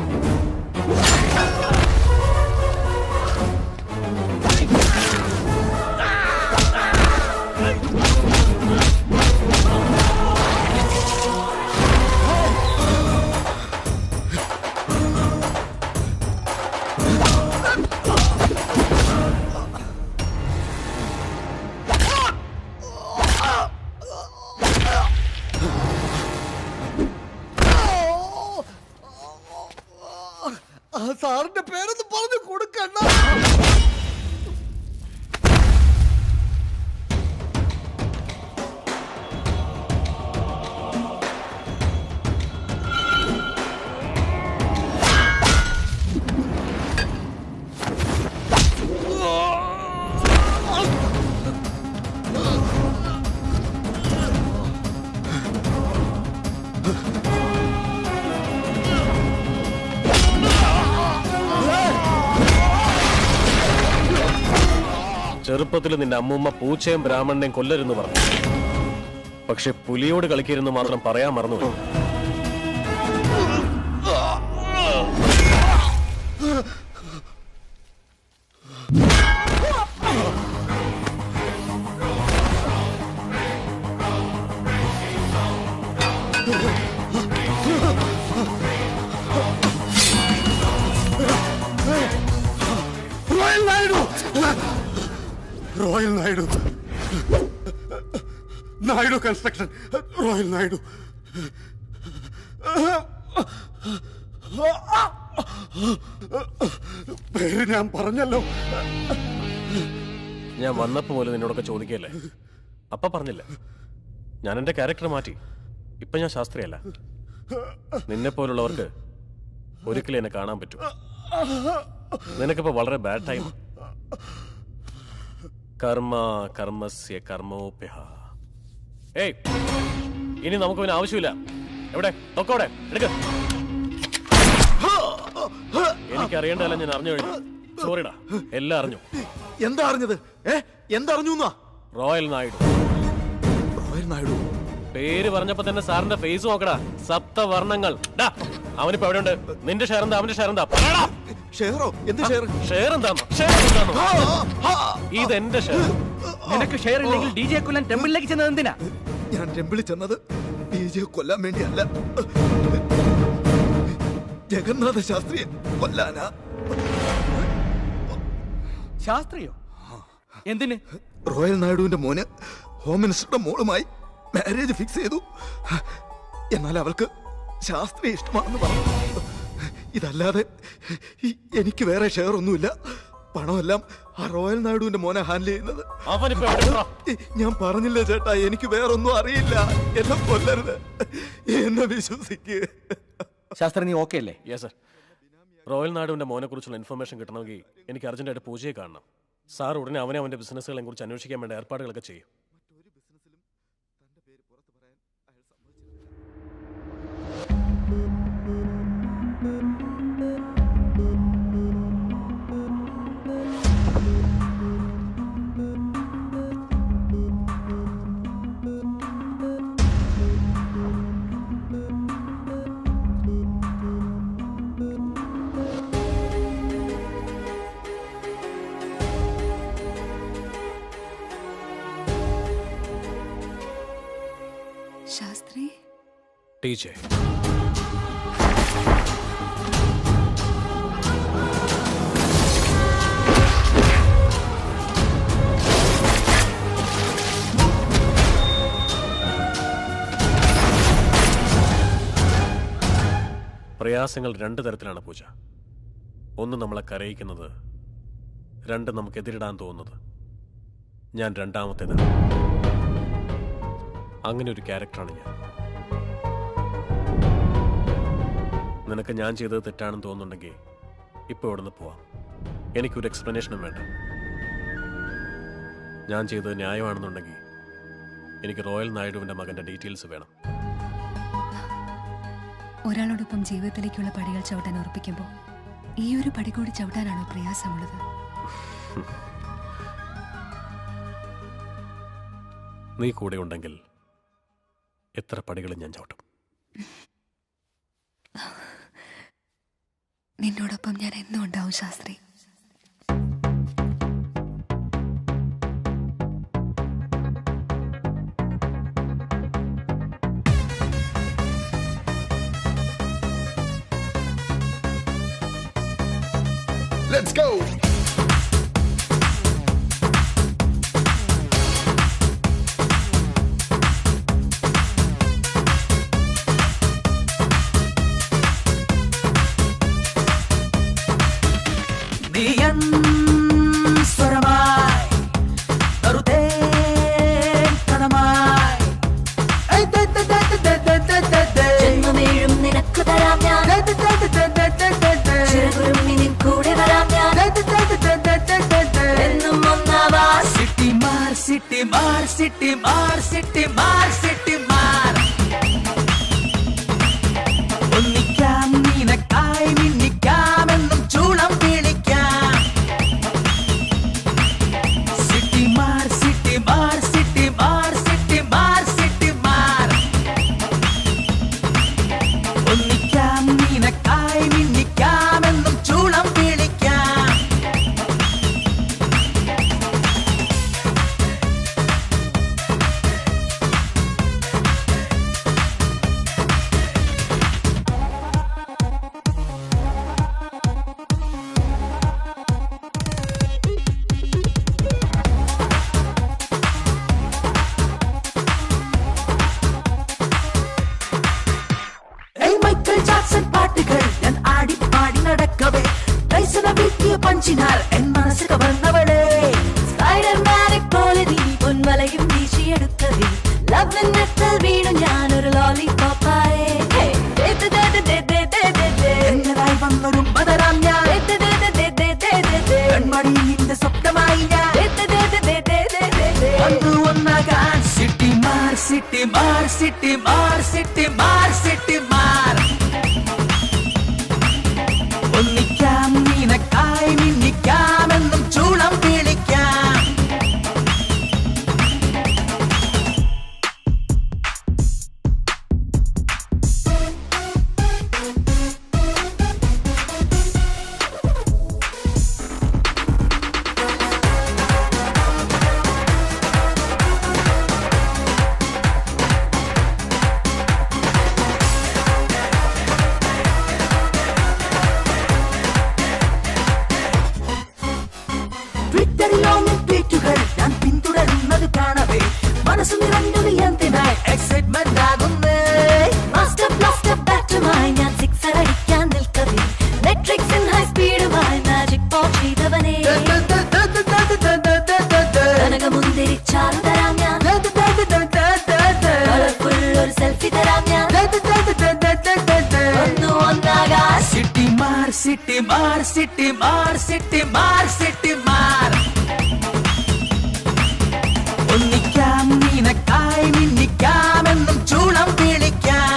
Speaker 1: സാറിന്റെ പേരൊന്ന് പറഞ്ഞു കൊടുക്കണ്ട. ചെറുപ്പത്തിൽ നിന്റെ അമ്മൂമ്മ പൂച്ചയും ബ്രാഹ്മണനെയും കൊല്ലരുന്ന് പറഞ്ഞു. പക്ഷെ പുലിയോട് കളിക്കരുന്ന് മാത്രം പറയാൻ മറന്നുപോയി.
Speaker 3: Royal Naidu, royal Naidu, Naidu construction, royal Naidu. പേര് ഞാൻ പറഞ്ഞല്ലോ.
Speaker 12: ഞാൻ വന്നപ്പോ പോലെ നിന്നോടൊക്കെ ചോദിക്കല്ലേ, അപ്പ പറഞ്ഞില്ല. ഞാൻ എന്റെ ക്യാരക്ടർ മാറ്റി. ഇപ്പൊ ഞാൻ ശാസ്ത്രിയല്ല. നിന്നെ പോലുള്ളവർക്ക് ഒരിക്കലും എന്നെ കാണാൻ പറ്റും. നിനക്കിപ്പോ വളരെ ബാഡ് ടൈം. കർമ്മ കർമ്മസ്യ കർമ്മോപ്യഹ. ഏയ്, ഇനി നമുക്ക് പിന്നെ ആവശ്യമില്ല. എവിടെ തൊക്കോടെ എടുക്ക. എനിക്കറിയേണ്ടതല്ല, ഞാൻ അറിഞ്ഞു കഴിഞ്ഞു. സോറിടാ, എല്ലാം അറിഞ്ഞു.
Speaker 20: എന്താ അറിഞ്ഞത്? എന്തറിഞ്ഞു?
Speaker 12: റോയൽ നായിഡു.
Speaker 20: റോയൽ നായിഡു
Speaker 12: പേര് പറഞ്ഞപ്പോ തന്നെ സാറിന്റെ ഫേസ് നോക്കടാ. സപ്തവർണ്ണങ്ങൾ. അവനിപ്പോ എവിടെ ഉണ്ട്? നിന്റെ ഷെയർ എന്താ? അവന്റെ ഷെയർ എന്താ?
Speaker 20: ഷെയറോ? എന്ത് ഷെയർ?
Speaker 12: ഷെയർ എന്താണോ? ഷെയർ എന്താണോ? ഇതെന്റെ ഷെയർ.
Speaker 4: നിനക്ക് ഷെയർ ഇല്ലെങ്കിൽ ഡി ജെ കൊല്ലാൻ ടെമ്പിളിലേക്ക് ചെന്നത് എന്തിനാ?
Speaker 20: ഞാൻ ടെമ്പിളിൽ ചെന്നത് ഡി ജെ കൊല്ലാൻ വേണ്ടിയല്ല, ജഗന്നാഥ ശാസ്ത്രിയെ കൊല്ലാനാ.
Speaker 4: ശാസ്ത്രിയോ? എന്തിന്?
Speaker 20: റോയൽ നായിഡുവിന്റെ മോന് ഹോം മിനിസ്റ്ററുടെ മോളുമായി മാരേജ് ഫിക്സ് ചെയ്തു. എന്നാൽ അവൾക്ക് ശാസ്ത്രി ഇഷ്ടമാണെന്ന് പറഞ്ഞു. ഇതല്ലാതെ എനിക്ക് വേറെ ഷെയർ ഒന്നുമില്ല. പണമെല്ലാം ആ റോയൽ നായിഡുവിന്റെ മോനെ ഹാൻഡിൽ ചെയ്യുന്നത്. ഞാൻ പറഞ്ഞില്ലേ ചേട്ടാ, എനിക്ക് വേറൊന്നും അറിയില്ല. എന്നെ കൊല്ലരുത്, എന്നെ വിശ്വസിക്കുക.
Speaker 4: ശാസ്ത്രി, നീ ഓക്കെ അല്ലേ?
Speaker 1: Yes sir. റോയൽ നായിഡുവിന്റെ മോനെ കുറിച്ചുള്ള ഇൻഫർമേഷൻ കിട്ടണമെങ്കിൽ എനിക്ക് അർജന്റായിട്ട് പൂജയെ കാണണം. സാർ ഉടനെ അവന്റെ ബിസിനസ്സുകളെ കുറിച്ച് അന്വേഷിക്കാൻ വേണ്ട ഏർപ്പാടുകളൊക്കെ ചെയ്യും.
Speaker 18: ശാസ്ത്രി
Speaker 1: ടീച്ചർ, പ്രയാസങ്ങൾ രണ്ട് തരത്തിലാണ് പൂജ. ഒന്ന് നമ്മളെ കരയിക്കുന്നത്, രണ്ട് നമുക്കെതിരിടാൻ തോന്നുന്നത്. ഞാൻ രണ്ടാമത്തേതാണ്. അങ്ങനെ ഒരു ക്യാരക്ടറാണ് ഞാൻ. നിനക്ക് ഞാൻ ചെയ്തത് തെറ്റാണെന്ന് തോന്നുന്നുണ്ടെങ്കിൽ ഇപ്പോൾ ഇവിടെ നിന്ന് പോവാം. എനിക്കൊരു എക്സ്പ്ലനേഷനും വേണ്ട. ഞാൻ ചെയ്തത് ന്യായമാണെന്നുണ്ടെങ്കിൽ എനിക്ക് റോയൽ നായിഡുവിന്റെ മകന്റെ ഡീറ്റെയിൽസ് വേണം.
Speaker 18: ഒരാളോടൊപ്പം ജീവിതത്തിലേക്കുള്ള പടികൾ ചവിട്ടാൻ ഉറപ്പിക്കുമ്പോൾ ഈ ഒരു പടി കൂടി ചവിട്ടാനാണോ പ്രയാസമുള്ളത്?
Speaker 1: നീ കൂടെ ഉണ്ടെങ്കിൽ എത്ര പടികളും ഞാൻ ചവിട്ടും.
Speaker 18: നിന്നോടൊപ്പം ഞാൻ എന്നും ഉണ്ടാവും ശാസ്ത്രി.
Speaker 20: Let's go!
Speaker 21: ജന്മമേഴും നിനക്കു തരാം ഞാൻ, ചിറകുരുമ്മിനിൻ കൂടെ വരാം ഞാൻ, എന്നും ഒന്നാവാൻ.
Speaker 22: സിറ്റി മാർ സിറ്റി മാർ സിറ്റി മാർ സിറ്റി മാർ സിറ്റി മാർ, ഒന്നിക്കാം നിനക്കായി മിന്നിക്കാമെന്നും ചൂളം വിളിക്കാം. സിറ്റി മാർ സിറ്റി മാർ സിറ്റി മാർ സിറ്റി മാർ സിറ്റി മാർ, ഒന്നിക്കാം നിനക്കായി മിന്നിക്കാമെന്നും ചൂളം വിളിക്കാം. മൈക്കൽ ജാക്സൺ പാട്ടുകൾ ഞാൻ ആടി പാടി നടക്കവേ, ടൈസണ വീട്ടിയ പഞ്ചിനാൽ എൻ മനസ്സ് കവർന്നവളെ.
Speaker 21: സ്പൈഡർമാനെ പോലെ നീ പൊൻവലയും വീശിയെടുത്തതിൽ ലവ്നെറ്റിൽ വീണു ഞാനൊരു ലോലിപോപ്പായേ.
Speaker 22: എന്നതായി വന്നൊരു മതരാം ഞാൻ, കൺമണി നിന്റെ സ്വപ്നമായി ഞാൻ, വന്നു ഒന്നാകാൻ. സിറ്റി മാർ സിറ്റി മാർ സിറ്റി മാർ സിറ്റി മാർ സിറ്റി മാർ, ഒന്നിക്കാം നിനക്കായി മിന്നിക്കാമെന്നും ചൂളം വിളിക്കാം.
Speaker 15: സിറ്റി മാർ സിറ്റി മാർ സിറ്റി മാർ സിറ്റി മാർ ഒന്നിക്കാം നിനക്കായി മിന്നിക്കാമെന്നും ചൂളം വിളിക്കാം.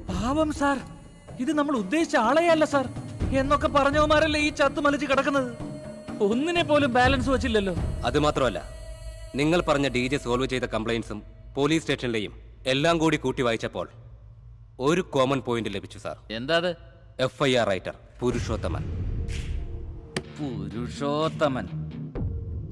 Speaker 15: പാവം സാർ, ഇത് നമ്മൾ ഉദ്ദേശിച്ച ആളെയല്ല സാർ എന്നൊക്കെ പറഞ്ഞവന്മാരല്ലേ ഈ ചത്തു മലിച്ച് കിടക്കുന്നത്. ഒന്നിനെ പോലും ബാലൻസ് വെച്ചില്ലല്ലോ.
Speaker 14: അത് മാത്രമല്ല, നിങ്ങൾ പറഞ്ഞ DJ സോൾവ് ചെയ്ത കംപ്ലൈൻസും പോലീസ് സ്റ്റേഷനിലെയും എല്ലാം കൂടി കൂട്ടി വായിച്ചപ്പോൾ ഒരു കോമൺ പോയിന്റ് ലഭിച്ചു സാർ.
Speaker 15: എന്താ?
Speaker 14: FIR writer Purushothaman.
Speaker 15: പുരുഷോത്തമൻ,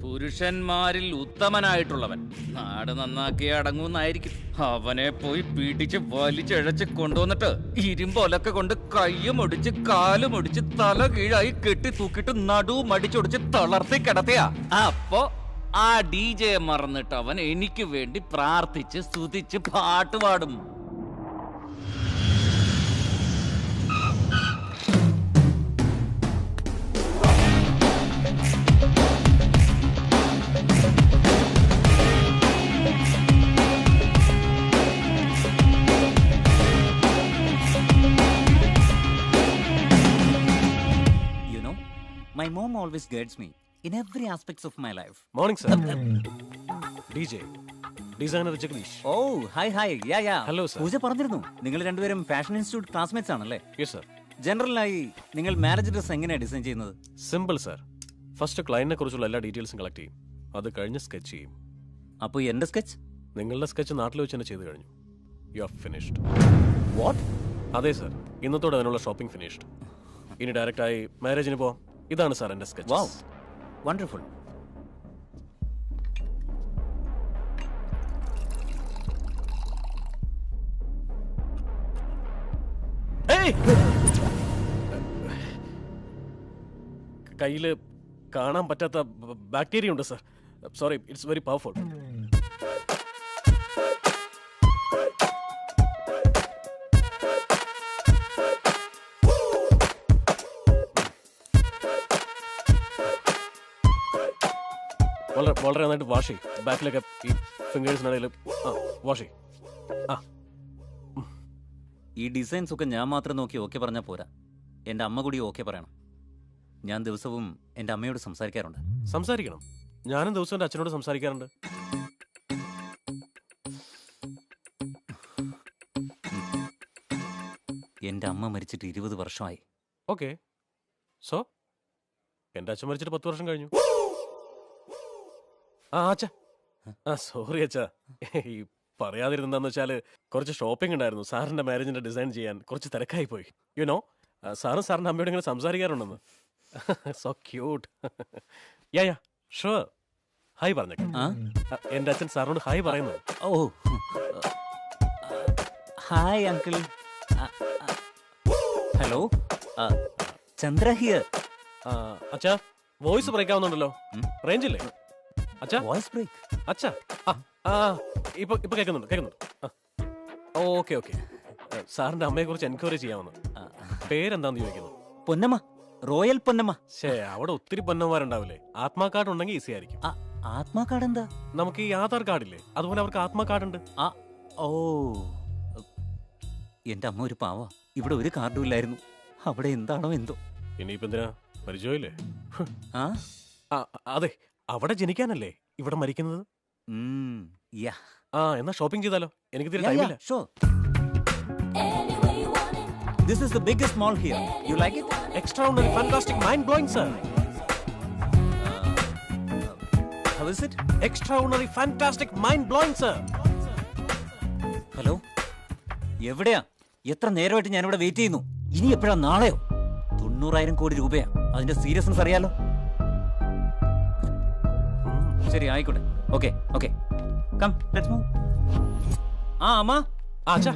Speaker 15: പുരുഷന്മാരിൽ ഉത്തമനായിട്ടുള്ളവൻ. നാട് നന്നാക്കി അടങ്ങുന്നായിരിക്കും. അവനെ പോയി പീഡിച്ച് വലിച്ചഴച്ച് കൊണ്ടുവന്നിട്ട് ഇരുമ്പൊലൊക്കെ കൊണ്ട് കയ്യും ഒടിച്ച് കാലും ഒടിച്ച് തല കീഴായി കെട്ടി തൂക്കിട്ട് നടുവും അടിച്ചൊടിച്ച് തളർത്തി കിടത്തിയാ. അപ്പോ ആ DJ മറന്നിട്ട് അവൻ എനിക്ക് വേണ്ടി പ്രാർത്ഥിച്ച് സ്തുതിച്ച് പാട്ട് പാടും.
Speaker 10: My mom always guides me in every aspects of my life.
Speaker 1: Morning, sir. DJ, designer Jagdish.
Speaker 10: Oh, hi. Yeah.
Speaker 1: Hello, sir.
Speaker 10: പൂജ പറഞ്ഞിരുന്നു നിങ്ങൾ രണ്ടുപേരും ഫാഷൻ ഇൻസ്റ്റിറ്റ്യൂട്ട് ക്ലാസ്മേറ്റ്സ് ആണല്ലേ?
Speaker 1: Yes, sir.
Speaker 10: ജനറലായി നിങ്ങൾ മാരേജ് ഡ്രസ് എങ്ങനെയാണ് ഡിസൈൻ ചെയ്യുന്നത്?
Speaker 1: Simple, sir. ഫസ്റ്റ് ക്ലയന്റിനെ കുറിച്ചുള്ള എല്ലാ ഡീറ്റെയിൽസും കളക്ട് ചെയ്യും. അത് കഴിഞ്ഞ് സ്കെച്ച് ചെയ്യും.
Speaker 10: അപ്പോൾ എന്റെ സ്കെച്ച്?
Speaker 1: നിങ്ങളുടെ സ്കെച്ച് നാട്ടിൽ വെച്ച് തന്നെ ചെയ്തു കഴിഞ്ഞു. You are finished.
Speaker 10: വാട്ട്?
Speaker 1: അതെ, സർ. ഇന്നത്തോടെ അതിനുള്ള ഷോപ്പിംഗ് ഫിനിഷ്ഡ്. ഇനി ഡയറക്റ്റ് ആയി മാരേജിന് പോവാം. ഇതാണ് സാർ എന്റെ സ്കെച്ച്.
Speaker 10: Wow, wonderful.
Speaker 1: കയ്യില് കാണാൻ പറ്റാത്ത ബാക്ടീരിയ ഉണ്ട്, sir. Sorry, it's very powerful. വളരെ നന്നായിട്ട് വാഷ് ചെയ്യും. ബാക്കിലൊക്കെ ഈ ഫിംഗേഴ്സിനിടയിൽ വാഷ് ചെയ്യും.
Speaker 10: ഈ ഡിസൈൻസ് ഒക്കെ ഞാൻ മാത്രം നോക്കി ഓക്കെ പറഞ്ഞാൽ പോരാ, എൻ്റെ അമ്മ കൂടി ഓക്കെ പറയണം. ഞാൻ ദിവസവും എൻ്റെ അമ്മയോട് സംസാരിക്കാറുണ്ട്.
Speaker 1: സംസാരിക്കണം. ഞാനും ദിവസവും എൻ്റെ അച്ഛനോട് സംസാരിക്കാറുണ്ട്.
Speaker 10: എൻ്റെ അമ്മ മരിച്ചിട്ട് 20 വർഷമായി.
Speaker 1: ഓക്കെ, സോ എൻ്റെ അച്ഛൻ മരിച്ചിട്ട് 10 വർഷം കഴിഞ്ഞു. അച്ഛാ, സോറി അച്ഛാ, ഈ പറയാതിരുന്നെന്താന്ന് വെച്ചാല് കുറച്ച് ഷോപ്പിംഗ് ഉണ്ടായിരുന്നു. സാറിന്റെ മാരേജിന്റെ ഡിസൈൻ ചെയ്യാൻ കുറച്ച് തിരക്കായി പോയി. യുനോ, സാറും സാറിന്റെ അമ്മയോട് ഇങ്ങനെ സംസാരിക്കാറുണ്ടെന്ന്. So cute. Ya sure. Hi പറഞ്ഞേക്കാം. എന്റെ അച്ഛൻ സാറിനോട് ഹായ് പറയുന്നു.
Speaker 10: Oh, hi uncle. Hello, Chandra here.
Speaker 1: അച്ഛാ, വോയിസ് ബ്രേക്ക് ആവുന്നുണ്ടല്ലോ. റേഞ്ച് ഇല്ലേ അച്ഛാ?
Speaker 10: Voice break?
Speaker 1: അച്ഛാ, ഇപ്പൊ കേൾക്കുന്നുണ്ട്. ഓക്കെ. സാറിന്റെ അമ്മയെ കുറിച്ച് എൻക്വയറി ചെയ്യാമെന്ന്. പേരെന്താന്ന് ചോദിക്കുന്നു.
Speaker 10: പൊന്നമ്മ, റോയൽ പൊന്നമ്മ.
Speaker 1: അവിടെ ഒത്തിരി പൊന്നമ്മമാരുണ്ടാവില്ലേ? ആത്മാ കാർഡ് ഉണ്ടെങ്കിൽ ഈസി ആയിരിക്കും.
Speaker 10: ആത്മാ കാർഡ് എന്താ?
Speaker 1: നമുക്ക് ഈ ആധാർ കാർഡില്ലേ, അതുപോലെ അവർക്ക് ആത്മാ കാർഡ് ഉണ്ട്.
Speaker 10: ഓ, എന്റെ അമ്മ ഒരു പാവ. ഇവിടെ ഒരു കാർഡും ഇല്ലായിരുന്നു. അവിടെ എന്താണോ എന്തോ.
Speaker 1: ഇനിയിപ്പോ എന്തിനാ? പരിചയമില്ലേ? അതെ, അവിടെ ജനിക്കാനല്ലേ ഇവിടെ മരിക്കുന്നത്. എന്നാ ഷോപ്പിംഗ് ചെയ്താലോ? എനിക്ക് തീരെ ടൈമില്ല.
Speaker 10: This is the biggest mall here. You like it?
Speaker 1: Extraordinary, fantastic, mind-blowing, sir.
Speaker 10: How is it?
Speaker 1: Extraordinary, fantastic, mind-blowing, sir.
Speaker 10: Hello, എവിടെയാ? എത്ര നേരമായിട്ട് ഞാനിവിടെ വെയിറ്റ് ചെയ്യുന്നു. ഇനി എപ്പോഴാ? നാളെയോ? 90,000 കോടി രൂപയാ. അതിന്റെ സീരിയസ്നെസ് അറിയാലോ. ശരി, ആയിക്കോട്ടെ. ഓക്കെ. Come, let's move. അമ്മ.
Speaker 1: അച്ഛാ,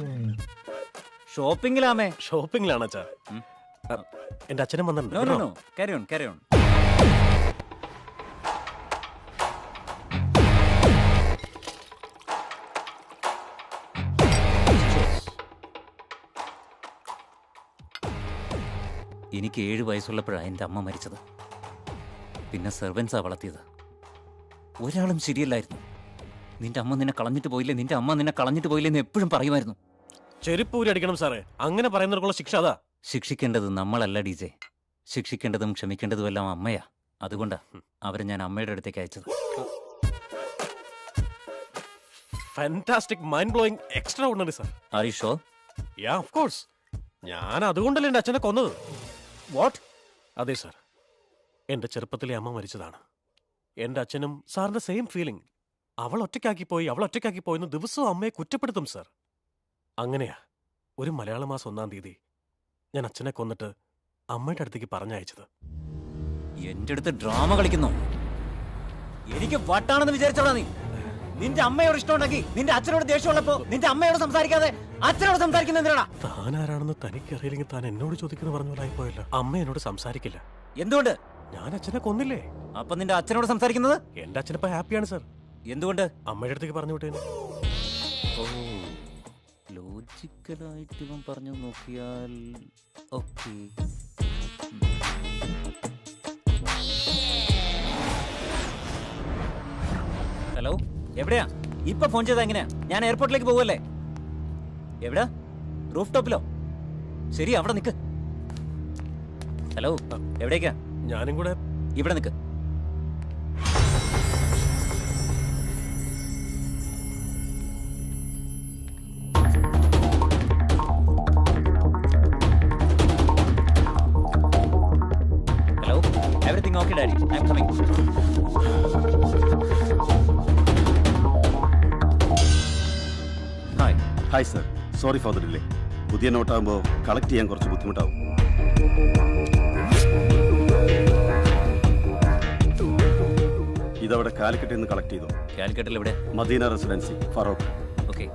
Speaker 10: ഷോപ്പിംഗിലാമേ?
Speaker 1: ഷോപ്പിംഗിലാണ് അച്ഛാ. എന്റെ അച്ഛനും
Speaker 10: നോ നോ
Speaker 1: വന്നിട്ടുണ്ട്.
Speaker 10: No carry on carry on. എനിക്ക് 7 വയസ്സുള്ളപ്പോഴാണ് എൻ്റെ അമ്മ മരിച്ചത്. പിന്നെ സെർവൻസാണ് വളർത്തിയത്. ഒരാളും ശരിയല്ലായിരുന്നു. നിന്റെ അമ്മ നിന്നെ കളഞ്ഞിട്ട് പോയില്ലേ, നിന്റെ അമ്മ നിന്നെ കളഞ്ഞിട്ട് പോയില്ലേ എന്ന് എപ്പോഴും പറയുമായിരുന്നു.
Speaker 1: ചെരുപ്പൂരി അടിക്കണം സാറേ, അങ്ങനെ പറയുന്നവർക്കുള്ള ശിക്ഷ അതാ.
Speaker 10: ശിക്ഷിക്കേണ്ടത് നമ്മളല്ല DJ, ശിക്ഷിക്കേണ്ടതും ക്ഷമിക്കേണ്ടതും എല്ലാം അമ്മയാ. അതുകൊണ്ടാ അവരെ ഞാൻ അമ്മയുടെ അടുത്തേക്ക് അയച്ചത്.
Speaker 1: Fantastic, mind blowing, extra ordinary sir.
Speaker 10: Are you sure?
Speaker 1: Yeah of course. ഞാൻ അതുകൊണ്ടല്ലേ എന്റെ അച്ഛനെ കൊന്നത്.
Speaker 10: വാട്ട്?
Speaker 1: അതെ സാർ, എന്റെ ചെറുപ്പത്തിലെ അമ്മ മരിച്ചതാണ്. എന്റെ അച്ഛനും സാറിന്റെ സെയിം ഫീലിംഗ്. അവൾ ഒറ്റയ്ക്കാക്കി പോയി എന്ന് ദിവസവും അമ്മയെ കുറ്റപ്പെടുത്തും സാർ. അങ്ങനെയാ ഒരു മലയാള മാസം 1-ാം തീയതി ഞാൻ അച്ഛനെ കൊന്നിട്ട് അമ്മയുടെ അടുത്തേക്ക് പറഞ്ഞയച്ചത്.
Speaker 10: എന്റെ അടുത്ത് ഡ്രാമ കളിക്കുന്നു. എനിക്ക് വട്ടാണെന്ന് വിചാരിച്ചോളാ നീ. നിന്റെ അമ്മയോട് ഇഷ്ടമുണ്ടെങ്കിൽ നിന്റെ അച്ഛനോട് ദേഷ്യമുള്ളപ്പോ നിന്റെ അമ്മയോട് സംസാരിക്കാതെ അച്ഛനോട് സംസാരിക്കുന്ന എന്തിനാ?
Speaker 1: താൻ ആരാണെന്ന് തനിക്കറിയില്ലെങ്കിൽ താൻ എന്നോട് ചോദിക്കുന്ന പറഞ്ഞ പോലെ ആയിപ്പോയല്ലോ. അമ്മ എന്നോട് സംസാരിക്കില്ല.
Speaker 10: എന്തുകൊണ്ട്?
Speaker 1: ഞാൻ അച്ഛനെ കൊന്നില്ലേ.
Speaker 10: അപ്പൊ നിന്റെ അച്ഛനോട് സംസാരിക്കുന്നത്?
Speaker 1: എന്റെ അച്ഛനിപ്പോ ഹാപ്പിയാണ് സാർ.
Speaker 10: എന്തുകൊണ്ട്?
Speaker 1: അമ്മയുടെ അടുത്തേക്ക് പറഞ്ഞു വിട്ടേന്.
Speaker 10: ഓ, ലോജിക്കലായിട്ട് ഇവൻ പറഞ്ഞു നോക്കിയാൽ ഓക്കെ. ഹലോ, എവിടെയാ? ഇപ്പൊ ഫോൺ ചെയ്താ എങ്ങനെയാ? ഞാൻ എയർപോർട്ടിലേക്ക് പോവല്ലേ? എവിടാ? റൂഫ് ടോപ്പിലോ? ശരി, അവിടെ നിക്ക്. ഹലോ, എവിടേക്കാ?
Speaker 1: ഞാനും കൂടെ
Speaker 10: ഇവിടെ നിക്ക്. Hello, everything okay daddy, I am coming.
Speaker 16: Hi sir, sorry for the delay. പുതിയ നോട്ടാകുമ്പോൾ കളക്ട് ചെയ്യാൻ കുറച്ച് ബുദ്ധിമുട്ടാവും. ഇതവിടെ കാലിക്കട്ടിൽ നിന്ന് കളക്ട് ചെയ്തോ.
Speaker 10: കാലിക്കട്ടിൽ എവിടെ?
Speaker 16: Madina residency, Feroke.
Speaker 10: ഓക്കെ.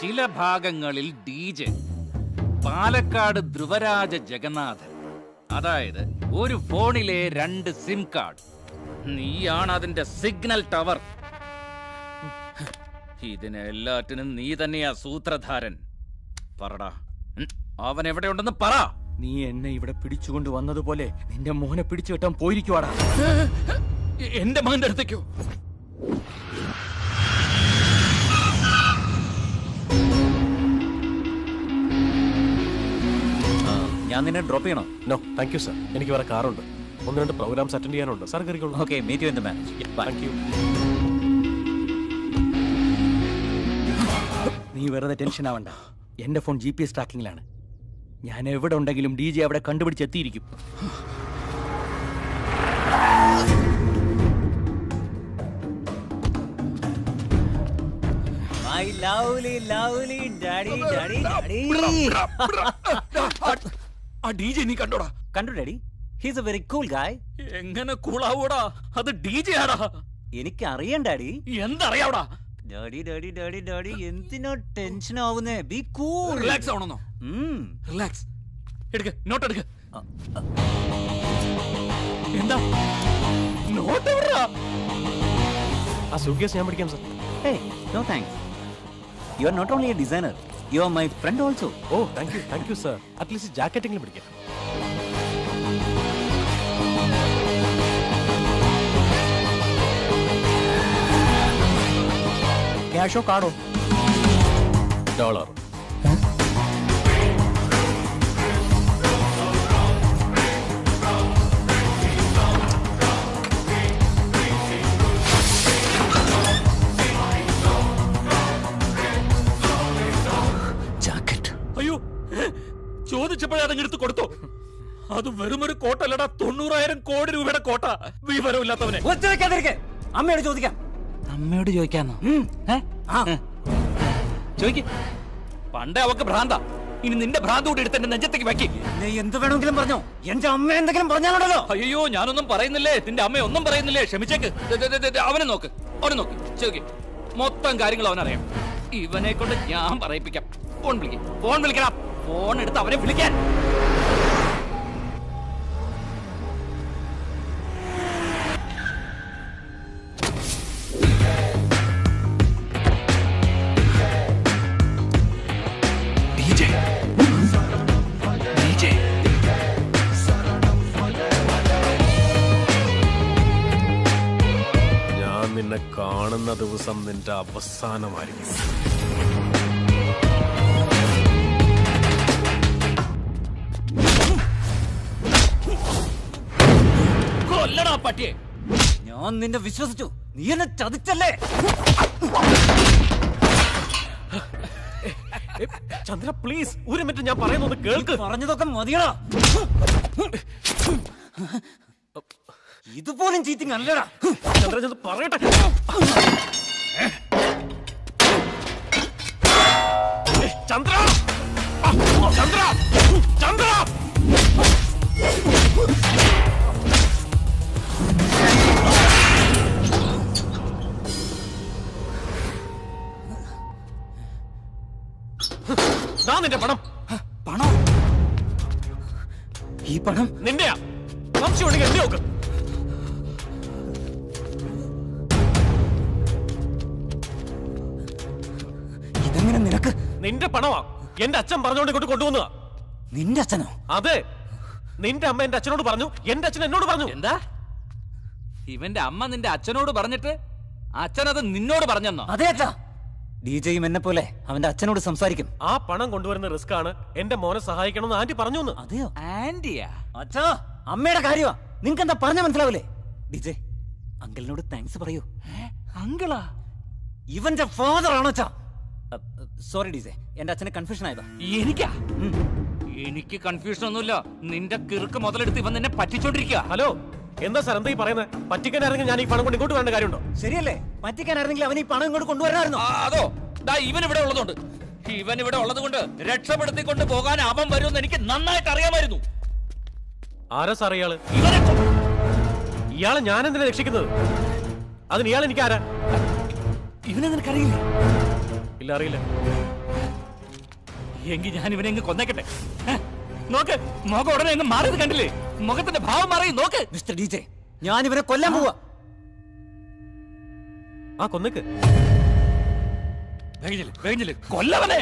Speaker 15: ചില ഭാഗങ്ങളിൽ DJ, പാലക്കാട് ധ്രുവരാജ ജഗന്നാഥൻ. അതായത് ഒരു ഫോണിലെ 2 സിം കാർഡ്. നീയാണ് അതിന്റെ സിഗ്നൽ ടവർ. ഇതിനെല്ലാറ്റിനും നീ തന്നെയാ സൂത്രധാരൻ. പറടാ, അവൻ എവിടെയുണ്ടെന്ന് പറ.
Speaker 4: നീ എന്നെ ഇവിടെ പിടിച്ചുകൊണ്ട് വന്നതുപോലെ നിന്റെ മോനെ പിടിച്ചു കെട്ടാൻ പോയിരിക്കുവാടാ.
Speaker 15: എന്റെ മകന്റെ അടുത്തേക്കോ?
Speaker 10: ഞാൻ നിന്നെ ഡ്രോപ്പ് ചെയ്യണോ?
Speaker 1: നോ താങ്ക് യു സാർ, എനിക്ക് വേറെ കാറുണ്ട്. 1-2 പ്രോഗ്രാംസ് അറ്റൻഡ് ചെയ്യാനുണ്ട്. സാർ കയറിക്കോളൂ.
Speaker 10: Okay, meet you in the manage.
Speaker 1: Thank you.
Speaker 4: നീ വെറുതെ ടെൻഷൻ ആവണ്ട. എന്റെ ഫോൺ GPS ട്രാക്കിങ്ങിലാണ്. ഞാൻ എവിടെ ഉണ്ടെങ്കിലും DJ അവിടെ കണ്ടുപിടിച്ചെത്തിയിരിക്കും.
Speaker 10: My lovely, lovely daddy, daddy, daddy.
Speaker 15: ആ DJ നീ കണ്ടോടാ?
Speaker 10: കണ്ടു daddy. He's a very cool guy.
Speaker 15: എങ്ങനെ കൂളാവൂടാ? അത് DJ ആടാ.
Speaker 10: എനിക്ക് അറിയാം ഡാഡി.
Speaker 15: എന്തറിയാവടാ?
Speaker 10: ഡാഡി ഡാഡി ഡാഡി ഡാഡി എന്തിനാ ടെൻഷൻ ആവുന്നേ? Be cool.
Speaker 15: റിലാക്സ് ആവണമെന്നോ? റിലാക്സ്. എടുക്ക, നോട്ട് എടുക്ക. എന്താ നോട്ട് എവിടെയാ?
Speaker 1: ആ സൂട്ട്കേസ് ഞാൻ പിടിക്കാം sir.
Speaker 10: Hey, no thanks. You are not only a designer, you are my friend also.
Speaker 1: Oh thank you sir. At least ജാക്കറ്റെങ്കിലും പിടിക്കാം.
Speaker 4: ക്യാഷോ കാർഡോ?
Speaker 1: $.
Speaker 10: ജാക്കറ്റ്.
Speaker 15: അയ്യോ, ചോദിച്ചപ്പോഴേ അതങ്ങ് എടുത്ത് കൊടുത്തോ? അത് വെറുമൊരു കോട്ടല്ലടാ, 90,000 കോടി രൂപയുടെ കോട്ട. വിവരമില്ലാത്തവനെ.
Speaker 10: അമ്മയോട് ചോദിക്കാം.
Speaker 4: അമ്മയോട് ചോദിക്കാന്നോ?
Speaker 15: ചോദിക്ക്. പണ്ടേ അവക്ക് ഭ്രാന്ത. ഇനി നിന്റെ ഭ്രാന്ത് കൂടി എടുത്ത് എന്റെ നെഞ്ചത്തേക്ക് വെക്കി.
Speaker 10: എന്ത് വേണമെങ്കിലും പറഞ്ഞോ, എന്റെ അമ്മ എന്തെങ്കിലും പറഞ്ഞാലുണ്ടല്ലോ.
Speaker 15: അയ്യോ, ഞാനൊന്നും പറയുന്നില്ലേ, നിന്റെ അമ്മ ഒന്നും പറയുന്നില്ലേ, ക്ഷമിച്ചേക്ക്. അവനെ നോക്ക്, അവനെ നോക്ക്, ചോദിക്ക്. മൊത്തം കാര്യങ്ങൾ അവനറിയാം. ഇവനെ കൊണ്ട് ഞാൻ പറയിപ്പിക്കാം. ഫോൺ വിളിക്കണം, ഫോൺ എടുത്ത് അവനെ വിളിക്കാൻ.
Speaker 1: ഞാൻ നിന്നെ കാണുന്ന ദിവസം നിന്റെ അവസാനമായിരിക്കും.
Speaker 15: കൊല്ലടാ പട്ടിയെ.
Speaker 10: ഞാൻ നിന്നെ വിശ്വസിച്ചു, നീ എന്നെ ചതിച്ചല്ലേ?
Speaker 1: ചന്ദ്ര പ്ലീസ്, ഒരു മിനിറ്റ് ഞാൻ പറയുന്നത് കേൾക്ക്.
Speaker 10: പറഞ്ഞതൊക്കെ മതിയടാ. ഇതുപോലും ചീറ്റിംഗ് അല്ലടാ.
Speaker 1: ചന്ദ്ര ഞാൻ പറയട്ടെ. ചന്ദ്ര ചന്ദ്ര ചന്ദ്ര നിന്റെ പണം.
Speaker 10: പണം? ഈ പണം
Speaker 1: നിന്റെയാ. സംശയം ഉണ്ടെങ്കിൽ എന്നെ നോക്ക്.
Speaker 10: ഇതെങ്ങനെ നിനക്ക്?
Speaker 1: നിന്റെ പണമാ. എന്റെ അച്ഛൻ പറഞ്ഞോണ്ട് ഇങ്ങോട്ട് കൊണ്ടുവന്നതാ.
Speaker 10: നിന്റെ അച്ഛനോ?
Speaker 1: അതെ, നിന്റെ അമ്മ എന്റെ അച്ഛനോട് പറഞ്ഞു, എന്റെ അച്ഛൻ എന്നോട് പറഞ്ഞു.
Speaker 15: എന്താ? ഇവന്റെ അമ്മ നിന്റെ അച്ഛനോട് പറഞ്ഞിട്ട് അച്ഛൻ അത് നിന്നോട് പറഞ്ഞെന്നോ?
Speaker 10: അതെ അച്ഛാ. ഡിജയും എന്നെ പോലെ അവന്റെ അച്ഛനോട് സംസാരിക്കും.
Speaker 1: ആ പണം കൊണ്ടുവരുന്ന റിസ്ക് ആണ്. എന്റെ മോനെ സഹായിക്കണമെന്ന് ആന്റി പറഞ്ഞു.
Speaker 10: അതെയോ?
Speaker 15: ആന്റിയാ?
Speaker 10: അച്ഛാ, അമ്മയുടെ കാര്യമാ. നിങ്ങക്ക് എന്താ പറഞ്ഞ മനസ്സിലാവില്ലേ? ഡിജെ, അങ്കിളിനോട് താങ്ക്സ് പറയൂ.
Speaker 15: അങ്കിളാ?
Speaker 10: ഇവന്റെ ഫാദർ ആണോ അച്ഛാ? സോറി ഡിജെ, എന്റെ അച്ഛന് കൺഫ്യൂഷൻ ആയതാ.
Speaker 15: എനിക്കാ? എനിക്ക് കൺഫ്യൂഷൻ ഒന്നുമില്ല. നിന്റെ കിറുക്ക് മുതലെടുത്ത് ഇവൻ നിന്നെ പറ്റിച്ചോണ്ടിരിക്കുക.
Speaker 1: ഹലോ, എന്താ സാർ എന്താ ഈ പറയുന്നത്? പറ്റിക്കാനായിരുന്നെങ്കിൽ ഞാൻ ഈ പണം കൊണ്ട് ഇങ്ങോട്ട് വരേണ്ട കാര്യമുണ്ടോ?
Speaker 10: ശരിയല്ലേ? പറ്റിക്കാനായിരുന്നെങ്കിൽ അവൻ ഈ പണം ഇങ്ങോട്ട് കൊണ്ടുവരാമായിരുന്നു.
Speaker 15: അതോ, ഇവൻ ഇവിടെ ഉള്ളതുകൊണ്ട്, ഇവൻ ഇവിടെ ഉള്ളത് കൊണ്ട് രക്ഷപ്പെടുത്തിക്കൊണ്ട് പോകാൻ അവൻ വരുമെന്ന് എനിക്ക് നന്നായിട്ട് അറിയാമായിരുന്നു.
Speaker 1: ആരാ സാർ ഇയാള്? ഇയാളെ ഞാൻ എന്തിനാ രക്ഷിക്കുന്നത്? അതിന് ഇയാൾ എനിക്ക് ആരാ?
Speaker 15: ഇവനെ നിനക്കറിയില്ലേ?
Speaker 1: ഇല്ല, അറിയില്ല.
Speaker 15: എങ്കിൽ ഞാൻ ഇവനെ അങ്ങ് കൊന്നേക്കട്ടെ. നോക്ക്, മുഖം ഉടനെ അങ്ങ് മാറിയത് കണ്ടില്ലേ? മുഖത്തിന്റെ ഭാവം മാറി. നോക്ക്
Speaker 10: മിസ്റ്റർ ഡിജെ, ഞാൻ ഇവനെ കൊല്ലാൻ പോവാ.
Speaker 1: ആ, കൊന്നേക്ക്.
Speaker 15: കൊല്ലവനെ.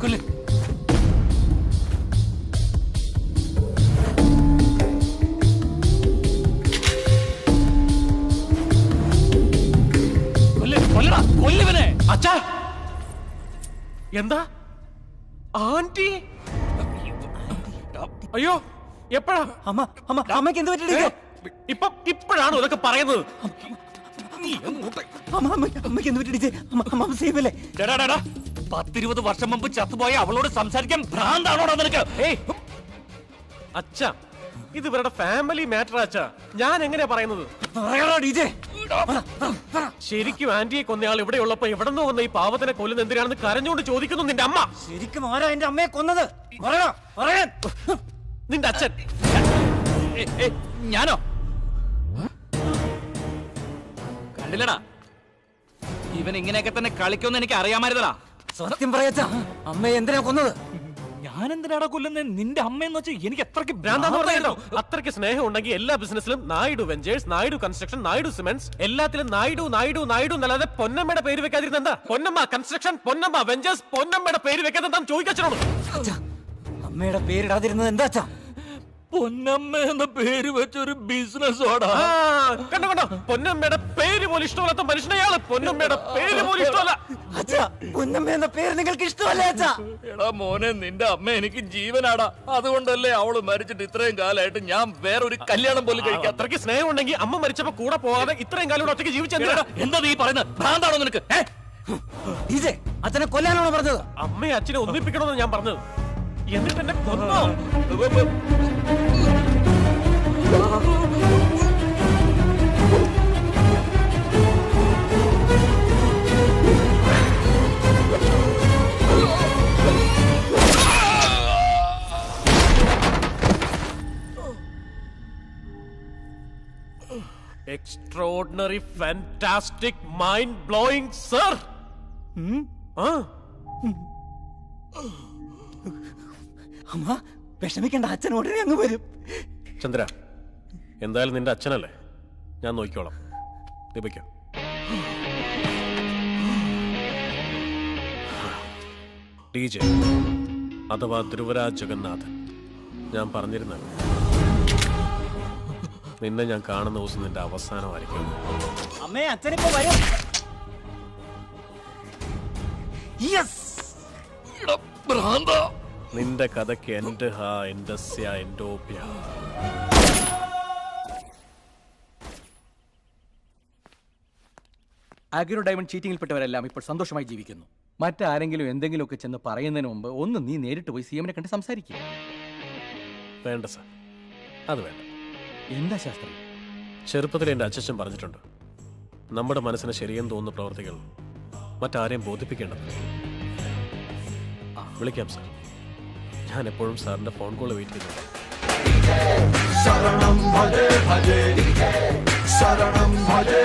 Speaker 15: കൊല്ല്. കൊല്ലവനെ.
Speaker 1: അച്ഛാ, എന്താ ആന്റി? അയ്യോ, എപ്പോഴാ?
Speaker 10: അമ്മയ്ക്ക് എന്ത് പറ്റി?
Speaker 1: ഇപ്പോഴാണ് ഇതൊക്കെ പറയുന്നത്.
Speaker 10: അമ്മയ്ക്ക് എന്ത് പറ്റി? അമ്മ സേഫ് അല്ലേ?
Speaker 15: 10-20 വർഷം മുമ്പ് ചത്തുപോയ അവളോട് സംസാരിക്കാൻ ഭ്രാന്താണോടാ നിനക്ക്?
Speaker 1: അച്ഛാ, ഇത് ഇവരുടെ ഫാമിലി മാറ്റർ അച്ഛാ. ഞാൻ എങ്ങനെയാ പറയുന്നത്? ശരിക്കും ആന്റിയെ കൊന്നയാൾ ഇവിടെ ഉള്ളപ്പോ എവിടെ നിന്ന് വന്ന ഈ പാവത്തിനെ കൊല്ലുന്ന എന്തിനാണെന്ന് കരഞ്ഞുകൊണ്ട് ചോദിക്കുന്നു നിന്റെ അമ്മ.
Speaker 10: ശരിക്കും ആരാ എന്റെ അമ്മയെ കൊന്നത്?
Speaker 1: നിന്റെ അച്ഛൻ.
Speaker 15: ഞാനോ? കണ്ടില്ലടാ, ഇവൻ ഇങ്ങനെയൊക്കെ തന്നെ കളിക്കുമെന്ന് എനിക്ക് അറിയാമായിരുന്നടാ.
Speaker 10: സത്യം പറയാച്ചാ, അമ്മയെ എന്തിനാ കൊന്നത്?
Speaker 15: ഞാൻ എന്തിനാടാ കൊല്ലുന്നത്? നിന്റെ അമ്മയെന്ന് വെച്ചാൽ എനിക്ക് അത്രയ്ക്ക്
Speaker 1: ഭ്രാന്താന്ന് പറഞ്ഞോ? അത്രയ്ക്ക് സ്നേഹം ഉണ്ടെങ്കിൽ എല്ലാ ബിസിനസ്സിലും Naidu ventures, Naidu construction, Naidu cements, എല്ലാത്തിലും നായിഡു നായിഡു നായിഡു എന്നല്ലാതെ പൊന്നമ്മയുടെ പേര് വെക്കാതിരുന്ന എന്താ? പൊന്നമ്മ കൺസ്ട്രക്ഷൻ, പൊന്നമ്മ വെഞ്ചേഴ്സ്, പൊന്നമ്മയുടെ പേര് വെക്കാതെ എന്താ ചോദിക്കച്ചോളൂ.
Speaker 10: അമ്മയുടെ പേരിടാതിരുന്നത് എന്താ?
Speaker 15: പൊന്നമ്മ എന്ന പേര് വെച്ചൊരു ബിസിനസ്
Speaker 1: കണ്ടോ, പൊന്നമ്മയുടെ പേര് പോലും ഇഷ്ടമല്ലാത്ത മനുഷ്യനെയാള്. പൊന്നമ്മയുടെ പേര് പോലും ഇഷ്ടമല്ല.
Speaker 10: പൊന്നമ്മ എന്ന പേര് നിങ്ങൾക്ക് ഇഷ്ടമല്ലേ അച്ഛാ?
Speaker 15: എടാ മോനെ, നിന്റെ അമ്മ എനിക്ക് ജീവനാടാ. അതുകൊണ്ടല്ലേ അവള് മരിച്ചിട്ട് ഇത്രയും കാലമായിട്ട് ഞാൻ വേറൊരു കല്യാണം പോലും കഴിക്കാം.
Speaker 1: അത്രയ്ക്ക് സ്നേഹം ഉണ്ടെങ്കിൽ അമ്മ മരിച്ചപ്പോ കൂടെ പോകാതെ ഇത്രയും കാലം ഒറ്റയ്ക്ക് ജീവിച്ചെന്താ?
Speaker 15: എന്താ നീ പറയുന്നത്? ഭ്രാന്താണോ നിനക്ക്?
Speaker 10: അച്ഛനെ കൊല്ലാനാണോ പറഞ്ഞത്?
Speaker 1: അമ്മയെ അച്ഛനെ ഒന്നിപ്പിക്കണമെന്ന് ഞാൻ പറഞ്ഞത്. എന്നിട്ട് എന്നെ കൊന്നോ? Extraordinary fantastic mind blowing sir.
Speaker 10: അമ്മ വിഷമിക്കണ്ട, അച്ഛൻ ഉടനെ അങ്ങ് വരും.
Speaker 1: ചന്ദ്ര, എന്തായാലും നിന്റെ അച്ഛനല്ലേ, ഞാൻ നോക്കിക്കോളാം. ദീപിക്കോ. DJ അഥവാ ധ്രുവരാജ് ജഗന്നാഥൻ, ഞാൻ പറഞ്ഞിരുന്ന നിന്നെ ഞാൻ കാണുന്ന ദിവസം നിന്റെ അവസാനമായിരിക്കും.
Speaker 10: അമ്മേ, അച്ഛനിപ്പോ വരും.
Speaker 1: നിന്റെ കഥയ്ക്ക് എന്റെ ഹാ എൻഡസ്യ എൻഡോപ്യ.
Speaker 4: ആഗ്രോ ഡയമണ്ട് ചീറ്റിംഗിൽപ്പെട്ടവരെല്ലാം ഇപ്പോൾ സന്തോഷമായി ജീവിക്കുന്നു. മറ്റാരെങ്കിലും എന്തെങ്കിലുമൊക്കെ ചെന്ന് പറയുന്നതിന് മുമ്പ് ഒന്ന് നീ നേരിട്ട് പോയി CM-നെ കണ്ട് സംസാരിക്കുക.
Speaker 1: വേണ്ട സാർ, അത് വേണ്ട.
Speaker 4: എന്താ ശാസ്ത്രി?
Speaker 1: ചെറുപ്പത്തിൽ എൻ്റെ അച്ഛൻ പറഞ്ഞിട്ടുണ്ട്, നമ്മുടെ മനസ്സിന് ശരിയെന്ന് തോന്നുന്ന പ്രവർത്തികൾ മറ്റാരെയും ബോധിപ്പിക്കേണ്ടത്. വിളിക്കാം സാർ, ഞാൻ എപ്പോഴും സാറിന്റെ ഫോൺ കോൾ വെയിറ്റ് ചെയ്യുന്നുണ്ട്.
Speaker 21: ശരണം ഭജേ ഭജേ ശരണം ഭജേ